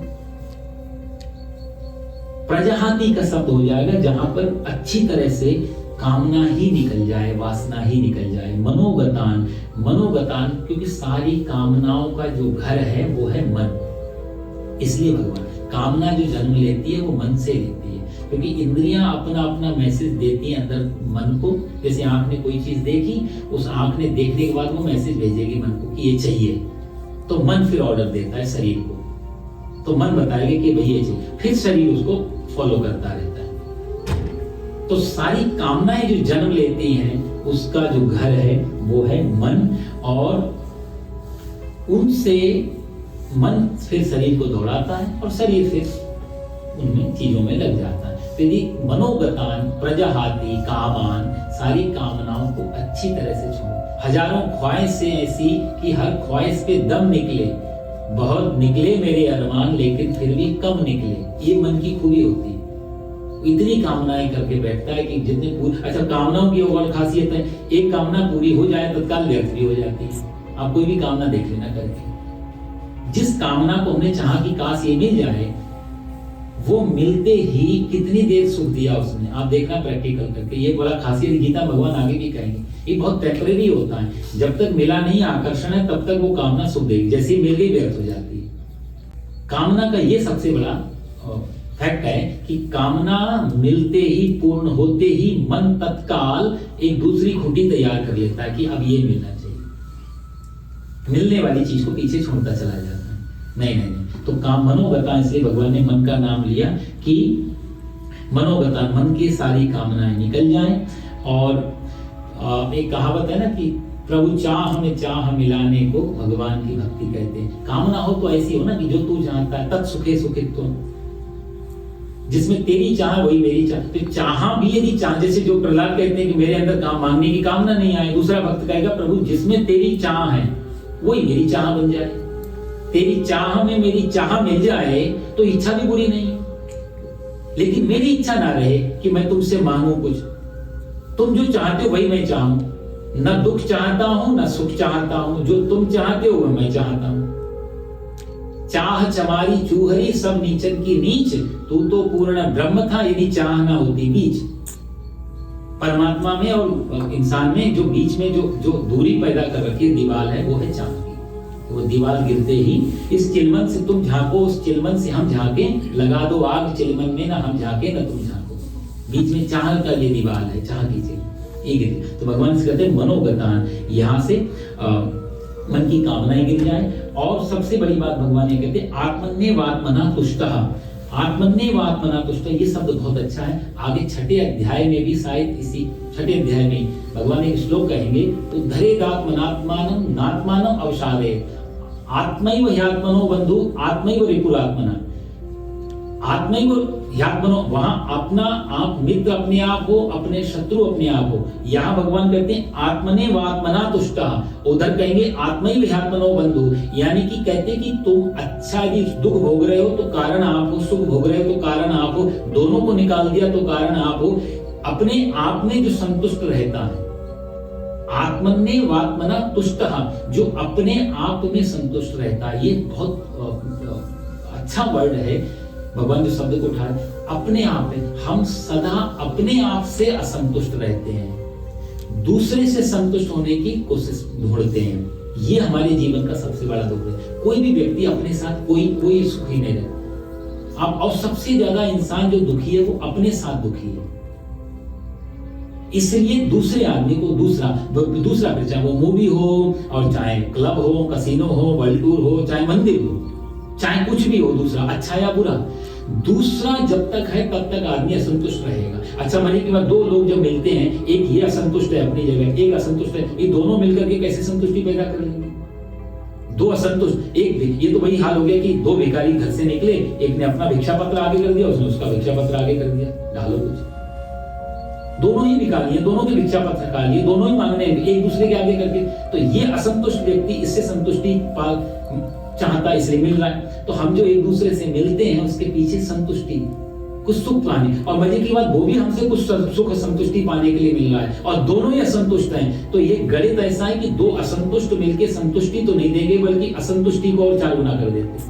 प्रजहाति का शब्द हो जाएगा जहां पर अच्छी तरह से कामना ही निकल जाए, वासना ही निकल जाए। मनोगतान, मनोगतान क्योंकि सारी कामनाओं का जो घर है वो है मन। इसलिए भगवान, कामना जो जन्म लेती है वो मन से लेती है, क्योंकि इंद्रियां अपना अपना मैसेज देती हैं अंदर मन को। जैसे आंख ने कोई चीज देखी, उस आंख ने देखने के बाद वो मैसेज भेजेगी मन को कि ये चाहिए, तो मन फिर ऑर्डर देता है शरीर को, तो मन बताएगा कि भाई ये चाहिए, फिर शरीर उसको फॉलो करता रहता है। तो सारी कामनाएं जो जन्म लेती हैं उसका जो घर है वो है मन, और उनसे मन फिर शरीर को दौड़ाता है और शरीर फिर उनमें चीजों में लग जाता है। तो यदि मनोगतान प्रजाहाति कामान, सारी कामनाओं को अच्छी तरह से छोड़ो। हजारों ख्वाहिशें ऐसी कि हर ख्वाहिश पे दम निकले, बहुत निकले मेरे अरमान लेकिन फिर भी कम निकले, ये मन की खूबी होती है। इतनी कामनाएं करके बैठता है कि जितने पूरी, अच्छा कामनाओं की और खासियत है, एक कामना पूरी हो जाए तत्काल व्यर्थ भी हो जाती है। आप कोई भी कामना देख लेना करके, जिस कामना को हमने चाहा कि काश ये मिल जाए, वो मिलते ही कितनी देर सुख दिया उसने, आप देखना प्रैक्टिकल करके। ये बड़ा खासियत गीता भगवान आगे भी कहेंगे, ये बहुत टेम्परेरी होता है। जब तक मिला नहीं आकर्षण है तब तक वो कामना सुख देगी, जैसे ही मिल गई व्यर्थ हो जाती है। कामना का ये सबसे बड़ा फैक्ट है कि कामना मिलते ही, पूर्ण होते ही मन तत्काल एक दूसरी खूंटी तैयार कर लेता है कि अब ये मिलना चाहिए, मिलने वाली चीज को पीछे छोड़ता चला जाता है। नहीं नहीं नहीं, तो काम मनोगता, इसलिए भगवान ने मन का नाम लिया कि मनोगता, मन की सारी कामनाएं निकल जाएं। और एक कहावत है ना कि प्रभु चाह में चाह मिलाने को भगवान की भक्ति कहते हैं। कामना हो तो ऐसी हो ना कि जो तू चाहता है तत् सुखे सुखित्व, जिसमें तेरी चाह वही मेरी चाह। तो चाह भी यदि चाह, जैसे जो प्रहलाद कहते हैं कि मेरे अंदर काम मांगने की कामना नहीं आए, दूसरा भक्त कहेगा प्रभु जिसमें तेरी चाह है वही मेरी चाह बन जाए। तेरी चाह में मेरी चाह मिल जाए तो इच्छा भी बुरी नहीं, लेकिन मेरी इच्छा ना रहे कि मैं तुमसे मांगू कुछ, तुम जो चाहते हो वही मैं चाहूं। न दुख चाहता हूं न सुख चाहता हूं, जो तुम चाहते हो वह मैं चाहता हूं। चाह चमारी चूहरी सब नीचन की नीच, तू तो पूर्ण ब्रह्म था यदि चाह ना होती बीच। परमात्मा में और इंसान में जो बीच में जो दूरी पैदा कर रखी है दीवार है, वो है चाह की। वो दीवार गिरते ही इस चिलमन से तुम झांको, उस चिलमन से हम झांके, लगा दो आग चिलमन में, ना हम झांके ना तुम झांको। बीच में चाह का ये दीवार है, चाह की चिल। तो भगवान से कहते हैं मनोगतान, यहाँ से मन की कामनाएं गिर जाए। और सबसे बड़ी बात भगवान ये कहते हैं आत्मन्येवात्मना तुष्टः। आत्मन्येवात्मना तुष्टः, ये शब्द बहुत अच्छा है। आगे 6ठे अध्याय में भी, शायद इसी 6ठे अध्याय में भगवान एक श्लोक कहेंगे, उद्धरेदात्मनात्मानं नात्मानं अवसादयेत्। आत्मैव ह्यात्मनो बंधु आत्मैव रिपुरात्मना। आत्मैव ह्यात्मनो, वहां अपना आप मित्र अपने आप हो, अपने शत्रु अपने आप हो। यहाँ भगवान कहते हैं आत्मनेवात्मना तुष्टः, उधर कहेंगे आत्मैव ह्यात्मनो बंधु, यानी कि कहते कि तुम अच्छा यदि दुख भोग रहे हो तो कारण आप हो, सुख भोग रहे हो तो कारण आप हो, दोनों को निकाल दिया तो कारण आप हो। अपने आप में जो संतुष्ट रहता है, आत्मन्येवात्मना तुष्टः, जो अपने आप में संतुष्ट रहता है, ये बहुत अच्छा वर्ड है। भगवान जो शब्द को उठाए, अपने आप में हम सदा अपने आप से असंतुष्ट रहते हैं, दूसरे से संतुष्ट होने की कोशिश ढूंढते हैं। ये हमारे जीवन का सबसे बड़ा दुख है। कोई भी व्यक्ति अपने साथ कोई सुखी नहीं रहता। अब और सबसे ज्यादा इंसान जो दुखी है वो अपने साथ दुखी है। इसलिए दूसरे आदमी को दूसरा फिर चाहे वो मूवी हो और चाहे क्लब हो, कसिनो हो, वर्ल्ड टूर हो, चाहे मंदिर हो, चाहे कुछ भी हो, दूसरा अच्छा या बुरा, दूसरा जब तक है तब तक आदमी असंतुष्ट रहेगा। अच्छा मरने के बाद दो लोग जब मिलते हैं, एक ये असंतुष्ट है अपनी जगह, एक असंतुष्ट है, ये दोनों मिलकर के कैसे संतुष्टि पैदा करेंगे? दो असंतुष्ट, एक ये तो वही हाल हो गया कि दो भिखारी घर से निकले, एक ने अपना भिक्षा पत्र आगे कर दिया, उसने उसका भिक्षा पत्र आगे कर दिया, डालो कुछ। दोनों ही निकालिए, दोनों के भिक्षा पत्र निकालिए, दोनों ही मांगने एक दूसरे के आगे करके। तो ये असंतुष्ट व्यक्ति इससे संतुष्टि चाहता, इसलिए मिल रहा है। तो हम जो एक दूसरे से मिलते हैं उसके पीछे संतुष्टि, कुछ सुख पाने, और मजे की बात वो भी हमसे कुछ सुख संतुष्टि पाने के लिए मिल रहा है, और दोनों ही असंतुष्ट हैं। तो ये गणित ऐसा है कि दो असंतुष्ट मिलके संतुष्टि तो नहीं देंगे, बल्कि असंतुष्टि को और चार गुना कर देते।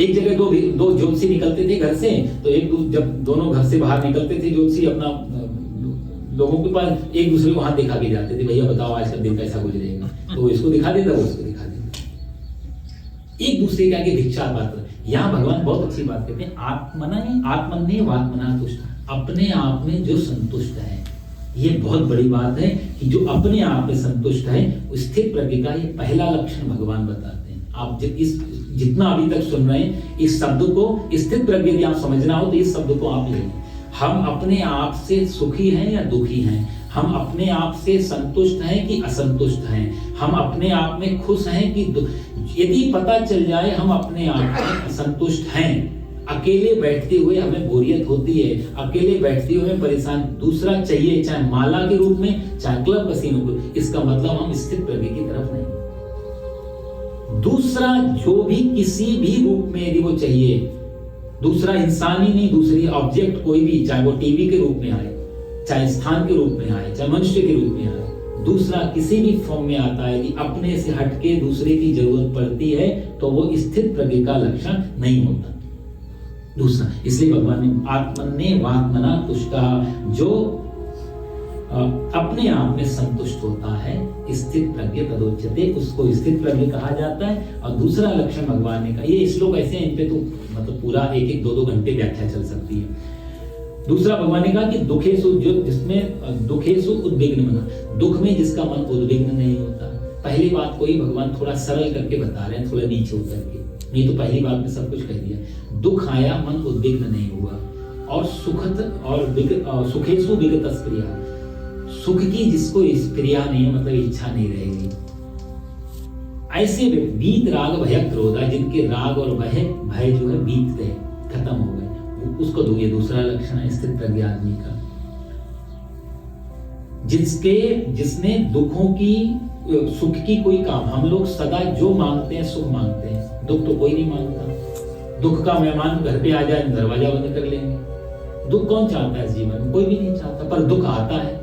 एक जगह दो ज्योतिषी निकलते थे घर से, तो जब दोनों घर से बाहर निकलते थे ज्योतिषी अपना लोगों के पास एक दूसरे को हाथ दिखा के जाते थे, भैया बताओ आज का दिन कैसा गुजरेगा, तो इसको दिखा देता, वो उसको दिखा देता, एक दूसरे के आगे भिक्षा पात्र। यहाँ भगवान बहुत अच्छी बात कहते हैं, आत्मन्ने वात्मना तुष्ट, अपने आप में जो संतुष्ट है। ये बहुत बड़ी बात है कि जो अपने आप में संतुष्ट है, स्थित प्रज्ञ का ये पहला लक्षण भगवान बताते हैं। आप जितना अभी तक सुन रहे हैं, इस शब्द को स्थित प्रज्ञ यदि आप समझना हो तो इस शब्द को आप लें। हम अपने आप से सुखी हैं या दुखी हैं, हम अपने आप से संतुष्ट हैं कि असंतुष्ट हैं, हम अपने आप में खुश हैं कि यदि पता चल जाए हम अपने आप में असंतुष्ट हैं, अकेले बैठते हुए हमें बोरियत होती है, अकेले बैठते हुए परेशान, दूसरा चाहिए, चाहे माला के रूप में चाहे क्लब कसीनो को, इसका मतलब हम स्थित प्रज्ञ की तरफ नहीं। दूसरा जो भी किसी भी रूप में यदि वो चाहिए, दूसरा इंसान ही नहीं, दूसरी ऑब्जेक्ट कोई भी, चाहे वो टीवी के रूप में आए, चाहे स्थान के रूप में आए, चाहे मनुष्य के रूप में आए, दूसरा किसी भी फॉर्म में आता है, यदि अपने से हटके दूसरे की जरूरत पड़ती है तो वो स्थित प्रज्ञ का लक्षण नहीं होता। दूसरा, इसलिए भगवान ने आत्मन्ने वात्मना तुष्टा, जो अपने आप में संतुष्ट होता है, स्थित प्रज्ञ तदोच्यते, उसको स्थित प्रज्ञ कहा जाता है। और दूसरा लक्षण भगवान ने कहा, ये श्लोक ऐसे हैं, इन पे तो मतलब पूरा 1-1, 2-2 घंटे व्याख्या चल सकती है। दूसरा भगवान ने कहा कि दुखेषु, जो जिसमें दुखेषु उद्विग्न मना, दुख में जिसका मन उद्विग्न नहीं होता। पहली बात कोई भगवान थोड़ा सरल करके बता रहे हैं, थोड़ा नीचे उतर के, नहीं तो पहली बात में सब कुछ कह दिया। दुख आया, मन उद्विग्न नहीं हुआ, और सुखद और सुखेषु विगत स्प्रिया, सुख की जिसको स्प्रिया नहीं, मतलब इच्छा नहीं रहेगी, ऐसे बीत राग भय क्रोधा, जिनके राग और भय जो है बीत गए, खत्म हो गए, उसको दो। ये दूसरा लक्षण है स्थित प्रज्ञ आदमी का, जिसने दुखों की सुख की कोई काम, हम लोग सदा जो मांगते हैं सुख मांगते हैं, दुख तो कोई नहीं मांगता। दुख का मेहमान घर पे आ जाए, दरवाजा बंद कर लेंगे। दुख कौन चाहता है जीवन में? कोई भी नहीं चाहता, पर दुख आता है।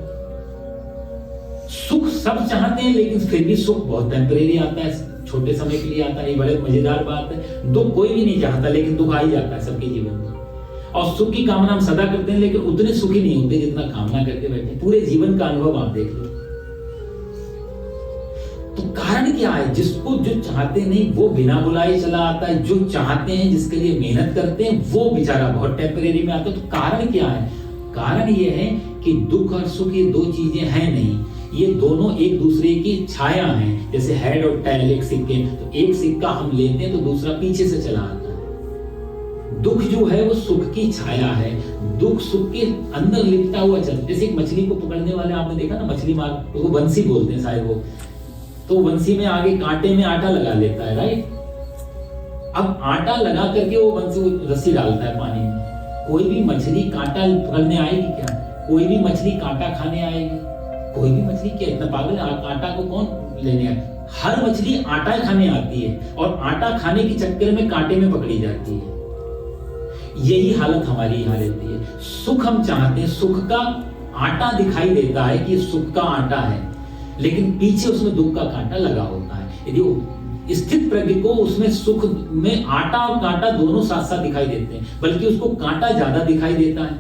सुख सब चाहते हैं, लेकिन फिर भी सुख बहुत टेम्परेरी आता है, छोटे समय के लिए आता है। ये बड़े मजेदार बात है। दुख कोई भी नहीं चाहता, लेकिन दुख आ ही जाता है सबके जीवन में। और सुख की कामना हम सदा करते हैं, लेकिन उतने सुखी नहीं होते जितना कामना करके बैठे। पूरे जीवन का अनुभव आप देख लो। तो कारण क्या है? जिसको जो चाहते नहीं वो बिना बुलाए चला आता है, जो चाहते हैं, जिसके लिए मेहनत करते हैं, वो बेचारा बहुत टेम्परेरी में आता है। तो कारण क्या है? कारण ये है कि दुख और सुख ये दो चीजें हैं नहीं, ये दोनों एक दूसरे की छाया हैं। जैसे हेड और टेल एक सिक्के, तो एक सिक्का हम लेते हैं तो दूसरा पीछे से चला आता है। दुख जो है वो सुख की छाया है, दुख सुख के अंदर लिपटा हुआ चलता। जैसे एक मछली को पकड़ने वाले आपने देखा ना, मछली मार, वो बंसी बोलते हैं शायद वो, तो बंसी में आगे कांटे में आटा लगा लेता है, राइट। अब आटा लगा करके वो बंसी रस्सी डालता है पानी में। कोई भी मछली कांटा पकड़ने आएगी क्या? कोई भी मछली कांटा खाने आएगी? कोई भी मछली क्या इतना पागल है? कांटा को कौन लेने आए? हर मछली आटा खाने आती है, और आटा खाने के चक्कर में कांटे में पकड़ी जाती है। यही हालत हमारी यहाँ रहती है। सुख हम चाहते हैं, सुख का आटा दिखाई देता है कि सुख का आटा है, लेकिन पीछे उसमें दुख का कांटा लगा होता है। यदि स्थित प्रज्ञ को उसमें सुख में आटा और कांटा दोनों साथ साथ दिखाई देते हैं, बल्कि उसको कांटा ज्यादा दिखाई देता है,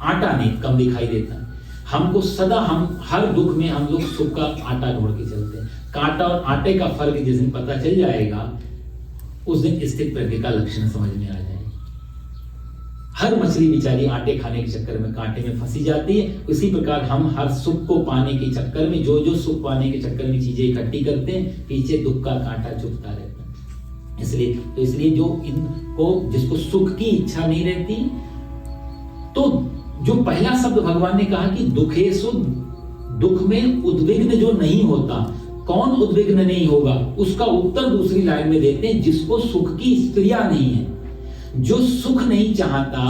आटा नहीं कम दिखाई देता है। हमको सदा, हम हर दुख में हम लोग सुख का आटा ढूंढ के चलते हैं। कांटा और आटे का फर्क जिस दिन पता चल जाएगा, उस दिन स्थित प्रज्ञ का लक्षण समझ में आ जाएगा। हर मछली बेचारी आटे खाने के चक्कर में कांटे में फंसी जाती है। उसी प्रकार हम हर सुख को पाने के चक्कर में, जो जो सुख पाने के चक्कर में चीजें इकट्ठी करते हैं, पीछे दुख का कांटा चुभता रहता है। इसलिए जो इनको, जिसको सुख की इच्छा नहीं रहती, तो जो पहला शब्द भगवान ने कहा कि दुखेषु, दुख में उद्विग्न जो नहीं होता, कौन उद्विग्न नहीं होगा, उसका उत्तर दूसरी लाइन में देते हैं, जिसको सुख की स्प्रिया नहीं है। जो सुख नहीं चाहता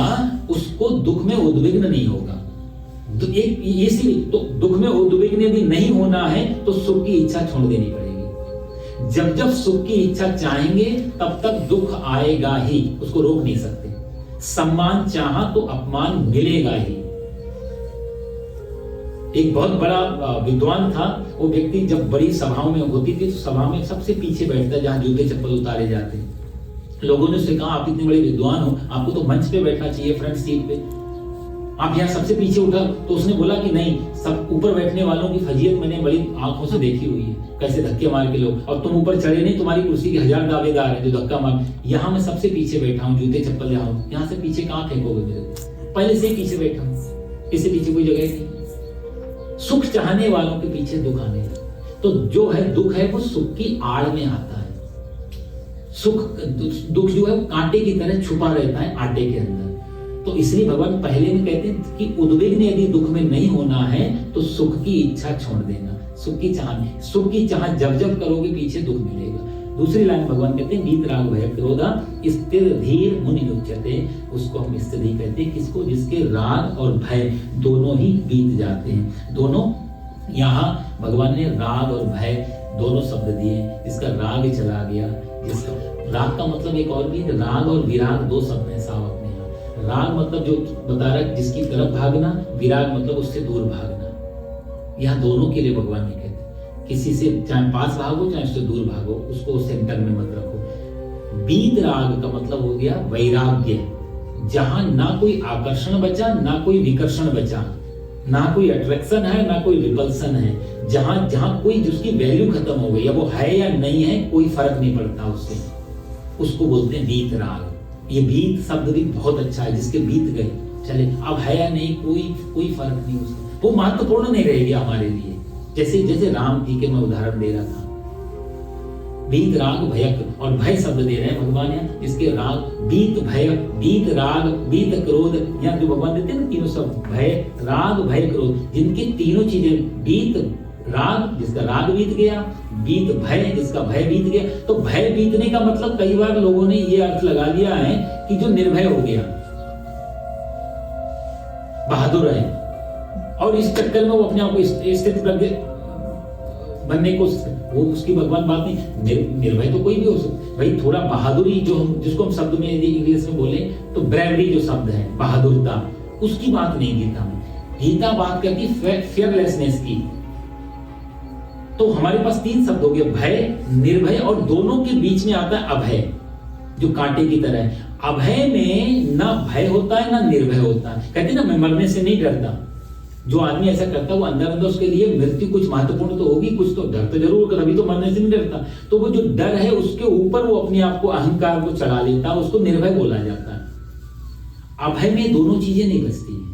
उसको दुख में उद्विग्न नहीं होगा। इसीलिए तो दुख में उद्विग्न यदि नहीं होना है तो सुख की इच्छा छोड़ देनी पड़ेगी। जब जब सुख की इच्छा चाहेंगे तब तक दुख आएगा ही, उसको रोक नहीं सकते। सम्मान चाहा तो अपमान मिलेगा ही। एक बहुत बड़ा विद्वान था, वो व्यक्ति जब बड़ी सभाओं में होती थी तो सभा में सबसे पीछे बैठता, जहां जूते चप्पल उतारे जाते हैं। लोगों ने उससे कहा आप इतने बड़े विद्वान हो, आपको तो मंच पे बैठना चाहिए, फ्रंट सीट पे, आप यहाँ सबसे पीछे उठा। तो उसने बोला कि नहीं, सब ऊपर बैठने वालों की फजीयत मैंने बड़ी आंखों से देखी हुई है, कैसे धक्के मार के लोग, और तुम ऊपर चढ़े नहीं, तुम्हारी कुर्सी के 1000 दावेदार हैं जो धक्का मार। यहाँ मैं सबसे पीछे बैठा हूँ, जूते चप्पल यहाँ हूँ, यहाँ से पीछे कहाँ फेंकोगे मेरे को, पहले से ही पीछे बैठा हूँ, इससे पीछे कोई जगह नहीं। सुख चाहने वालों के पीछे दुख आने लगा। तो जो है दुख है वो सुख की आड़ में आता है। सुख दुख जो है वो कांटे की तरह छुपा रहता है आटे के अंदर। तो इसलिए भगवान पहले में कहते हैं कि उद्विग्न यदि दुख में नहीं होना है तो सुख की इच्छा छोड़ देना, सुख की चाह जब जब करोगे पीछे दुख मिलेगा। दूसरी लाइन भगवान कहते हैं वीत राग भय क्रोधा स्थिर धीर मुनि उच्यते, उसको हम स्थिति कहते हैं किसको, जिसके राग और भय दोनों ही बीत जाते हैं। दोनों यहाँ भगवान ने राग और भय दोनों शब्द दिए। इसका राग चला गया, जिसका राग का मतलब एक और भी, राग और विराग दो शब्द हैं साहब अपने यहाँ। राग मतलब जो बता रहा है जिसकी तरफ भागना, विराग मतलब उससे दूर भागना। यह दोनों के लिए भगवान ने कहते हैं, किसी से चाहे पास भागो चाहे उससे दूर भागो, उसको सेंटर में मत रखो। बीत राग का मतलब हो गया वैराग्य, जहां ना कोई आकर्षण बचा ना कोई विकर्षण बचा, ना कोई अट्रैक्शन है ना कोई रिपल्सन है, जहां जहां कोई जिसकी वैल्यू खत्म हो गई, या वो है या नहीं है कोई फर्क नहीं पड़ता उससे, उसको बोलते हैं बीत राग। ये बीत शब्द भी बहुत अच्छा है, जिसके बीत गए, चले अब है या नहीं कोई फर्क नहीं उसका, वो महत्वपूर्ण नहीं रहेगी हमारे लिए। जैसे जैसे राम जी के मैं उदाहरण दे रहा था, बीत राग भयक, और भय शब्द दे रहे हैं भगवान यहाँ, जिसके राग बीत भय, बीत राग बीत क्रोध, यहाँ जो भगवान देते हैं ना तीनों शब्द, भय राग भय क्रोध, जिनकी तीनों चीजें, बीत राग जिसका राग बीत गया, बीत भय जिसका भय बीत गया। तो भय बीतने का मतलब कई बार लोगों ने ये अर्थ लगा लिया है कि जो निर्भय हो गया, बहादुर है, और इस चक्कर में वो अपने आप को स्थित प्रज्ञ बनने को, वो उसकी भगवान बात नहीं। निर्भय तो कोई भी हो सकता भाई, थोड़ा बहादुरी जो हम जिसको हम शब्द में इंग्लिश में बोले तो ब्रेवरी जो शब्द है, बहादुरता, उसकी बात नहीं गीता में। गीता बात करती फियरलेसनेस की। तो हमारे पास तीन शब्द हो गए, भय, निर्भय, और दोनों के बीच में आता है अभय, जो कांटे की तरह है। अभय में ना भय होता है ना निर्भय होता है। कहते ना मैं मरने से नहीं डरता, जो आदमी ऐसा करता है वो अंदर अंदर उसके लिए मृत्यु कुछ महत्वपूर्ण तो होगी, कुछ तो डर तो जरूर, कभी तो मरने से नहीं डरता। तो वो जो डर है उसके ऊपर वो अपने आप को, अहंकार को चढ़ा लेता है, उसको निर्भय बोला जाता है। अभय में दोनों चीजें नहीं बचती है।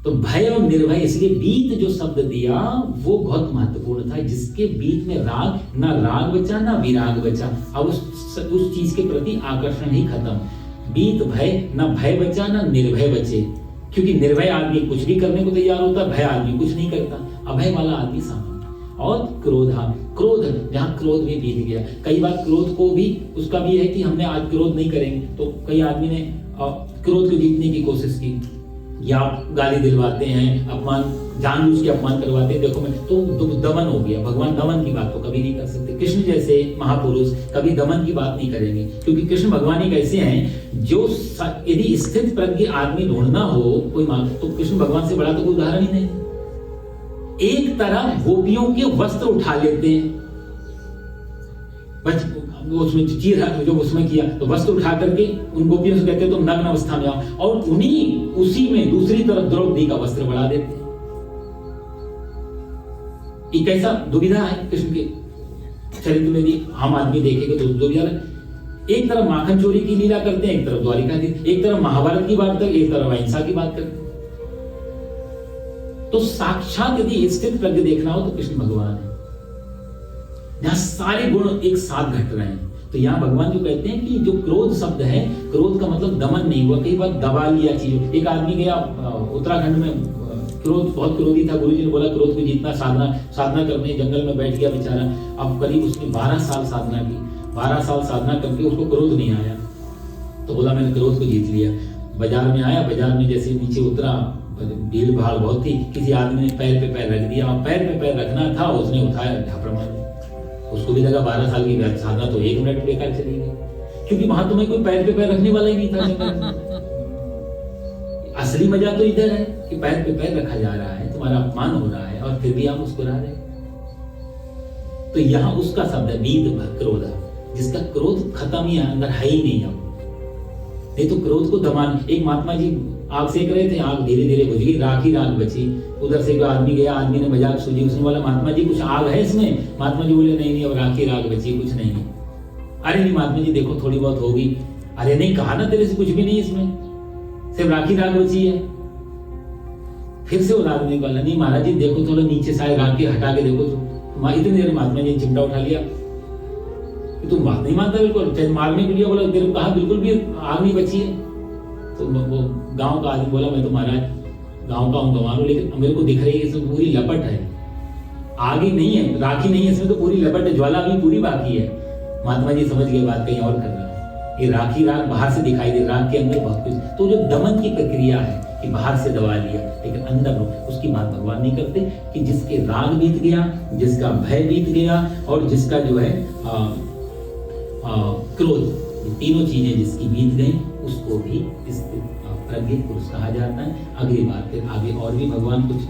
तो भय और निर्भय, इसलिए बीत जो शब्द दिया वो बहुत महत्वपूर्ण था, जिसके बीच में राग, ना राग बचा ना विराग बचा, अब उस चीज के प्रति आकर्षण ही खत्म। बीत भय, ना भय बचा ना निर्भय बचे, क्योंकि निर्भय आदमी कुछ भी करने को तैयार होता है, भय आदमी कुछ नहीं करता, अभय वाला आदमी सामान्य। और क्रोध, जहाँ क्रोध भी बीत गया। कई बार क्रोध को भी उसका भी है कि हमने आज क्रोध नहीं करेंगे, तो कई आदमी ने क्रोध को जीतने की कोशिश की, या गाली दिलवाते हैं, अपमान, जानबूझ के अपमान करवाते हैं, देखो मैं तो दमन हो गया। भगवान दमन की बात तो कभी नहीं कर सकते। कृष्ण जैसे महापुरुष कभी दमन की बात नहीं करेंगे, क्योंकि कृष्ण भगवान एक ऐसे हैं जो यदि स्थित प्रज्ञ आदमी ढूंढना हो कोई मान, तो कृष्ण भगवान से बड़ा तो कोई उदाहरण ही नहीं। एक तरफ गोपियों के वस्त्र उठा लेते हैं, उसमें जो उसमें किया, तो वस्त्र उठा करके उन गोपियों से कहते तुम नग्न अवस्था में आओ, और उन्हीं उसी में दूसरी तरफ द्रौपदी का वस्त्र बढ़ा देते। एक ऐसा दुविधा है कृष्ण के चरित्र में भी, हम आदमी देखेंगे तो दुविधा है। एक तरफ माखन चोरी की लीला करते हैं, एक तरफ द्वारिका की, एक तरफ महाभारत की बात करते, एक तरफ अहिंसा की बात करते। तो साक्षात यदि स्थित प्रज्ञ देखना हो तो कृष्ण भगवान है, जहां सारे गुण एक साथ घट रहे हैं। तो यहाँ भगवान जो कहते हैं कि जो क्रोध शब्द है, क्रोध का मतलब दमन नहीं हुआ, कई बार दबा लिया चीजों। एक आदमी गया उत्तराखंड में, क्रोध बहुत क्रोधी था, गुरुजी ने बोला क्रोध को जीतना, साधना करने जंगल में बैठ गया बेचारा। अब करीब उसने 12 साल साधना की, 12 साल साधना करके उसको क्रोध नहीं आया, तो बोला मैंने क्रोध को जीत लिया। बाजार में आया, बाजार में जैसे नीचे उतरा, भीड़ भाड़ बहुत थी, किसी आदमी ने पैर पे पैर रख दिया, और पैर पे पैर रखना था, उसने उठाया, झापड़ मार दिया। उसको भी लगा 12 साल की साधना तो 1 मिनट बेकार चली गई, क्योंकि वहां तुम्हें कोई पैर पे पैर रखने वाला ही नहीं था। असली मजा तो इधर है कि पैर पे पैर रखा जा रहा है, तुम्हारा अपमान हो रहा है, और फिर भी आप मुस्कुरा रहे। तो यहाँ उसका शब्द है बीत क्रोध, जिसका क्रोध खत्म ही अंदर है ही नहीं अब। नहीं तो क्रोध को दबाना। एक महात्मा जी आग सेक रहे थे, आग धीरे धीरे बुझ गई, राख ही राख बची। उधर से कोई आदमी गया, आदमी ने मजाक सूझी, उसने बोला महात्मा जी कुछ आग है इसमें? महात्मा जी बोले नहीं नहीं, अब राख ही राख बची, कुछ नहीं है। अरे नहीं महात्मा जी देखो थोड़ी बहुत होगी। अरे नहीं कहा ना तेरे से कुछ भी नहीं इसमें, सिर्फ राख ही राख बची है। फिर से उस आदमी को बोला नहीं महाराज जी देखो थोड़ा नीचे सारे राख के हटा के देखो। इतनी देर महात्मा जी ने चिमटा उठा लिया कि तुम बात नहीं मानता बिल्कुल, मारने के लिए बोला, तेरे को कहा बिल्कुल भी आग नहीं बची है। तो वो गांव का आदमी बोला मैं तो महाराज गांव का हूँ, गंवार हूँ, लेकिन मेरे को दिख रही है इसमें पूरी लपट है, आग ही नहीं है, राखी नहीं है इसमें, तो पूरी लपट है, ज्वाला अभी पूरी बाकी है। महात्मा जी समझ गए बात कहीं और कर रहा है, ये राखी राख बाहर से दिखाई दे, राख के अंदर बहुत कुछ। तो जो दमन की प्रक्रिया है कि बाहर से दबा लिया लेकिन अंदर उसकी बात भगवान नहीं करते कि जिसके राग बीत गया, जिसका भय बीत गया और जिसका जो है क्रोध, तीनों चीजें जिसकी बीत गई उसको भी इस प्रज्ञ पुरुष कहा जाता है। अगली बार फिर आगे और भी भगवान कुछ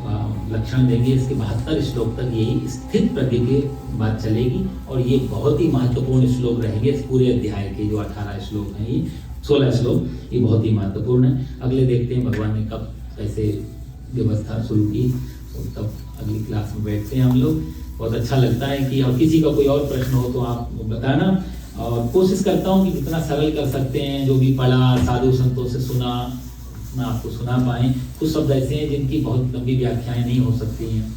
लक्षण देंगे। इसके 72 श्लोक तक यही स्थित प्रज्ञ की बात चलेगी और ये बहुत ही महत्वपूर्ण श्लोक रहेंगे इस पूरे अध्याय के। जो 18 श्लोक हैं, ये 16 श्लोक, ये बहुत ही महत्वपूर्ण है। अगले देखते हैं भगवान ने कब कैसे व्यवस्था शुरू की, तो तब अगली क्लास में बैठते हैं हम लोग। बहुत अच्छा लगता है कि और किसी का कोई और प्रश्न हो तो आप बताना, और कोशिश करता हूँ कि जितना सरल कर सकते हैं, जो भी पढ़ा साधु संतों से सुना उतना आपको सुना पाएं। कुछ शब्द ऐसे हैं जिनकी बहुत लंबी व्याख्याएं नहीं हो सकती हैं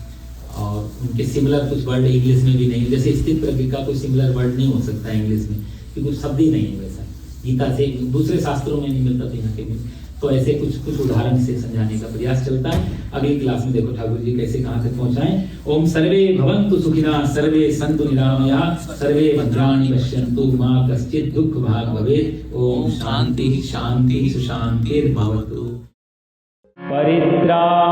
और उनके सिमिलर कुछ वर्ड इंग्लिश में भी नहीं, जैसे स्थित प्रज्ञ का कोई सिमिलर वर्ड नहीं हो सकता इंग्लिश में, क्योंकि कुछ शब्द ही नहीं है वैसा, गीता से दूसरे शास्त्रों में नहीं मिलता, तो यहाँ के मिलता। तो ऐसे कुछ उदाहरण से समझाने का प्रयास चलता है। अगली क्लास में देखो ठाकुर जी कैसे कहाँ तक पहुँचाएं। ओम सर्वे भवन्तु सुखिनः, सर्वे सन्तु निरामयाः, सर्वे भद्राणि पश्यन्तु, मा कश्चित् दुःख भाग् भवेत्। ओम शांति शांति सुशांतिर्भवतु। परित्राणाय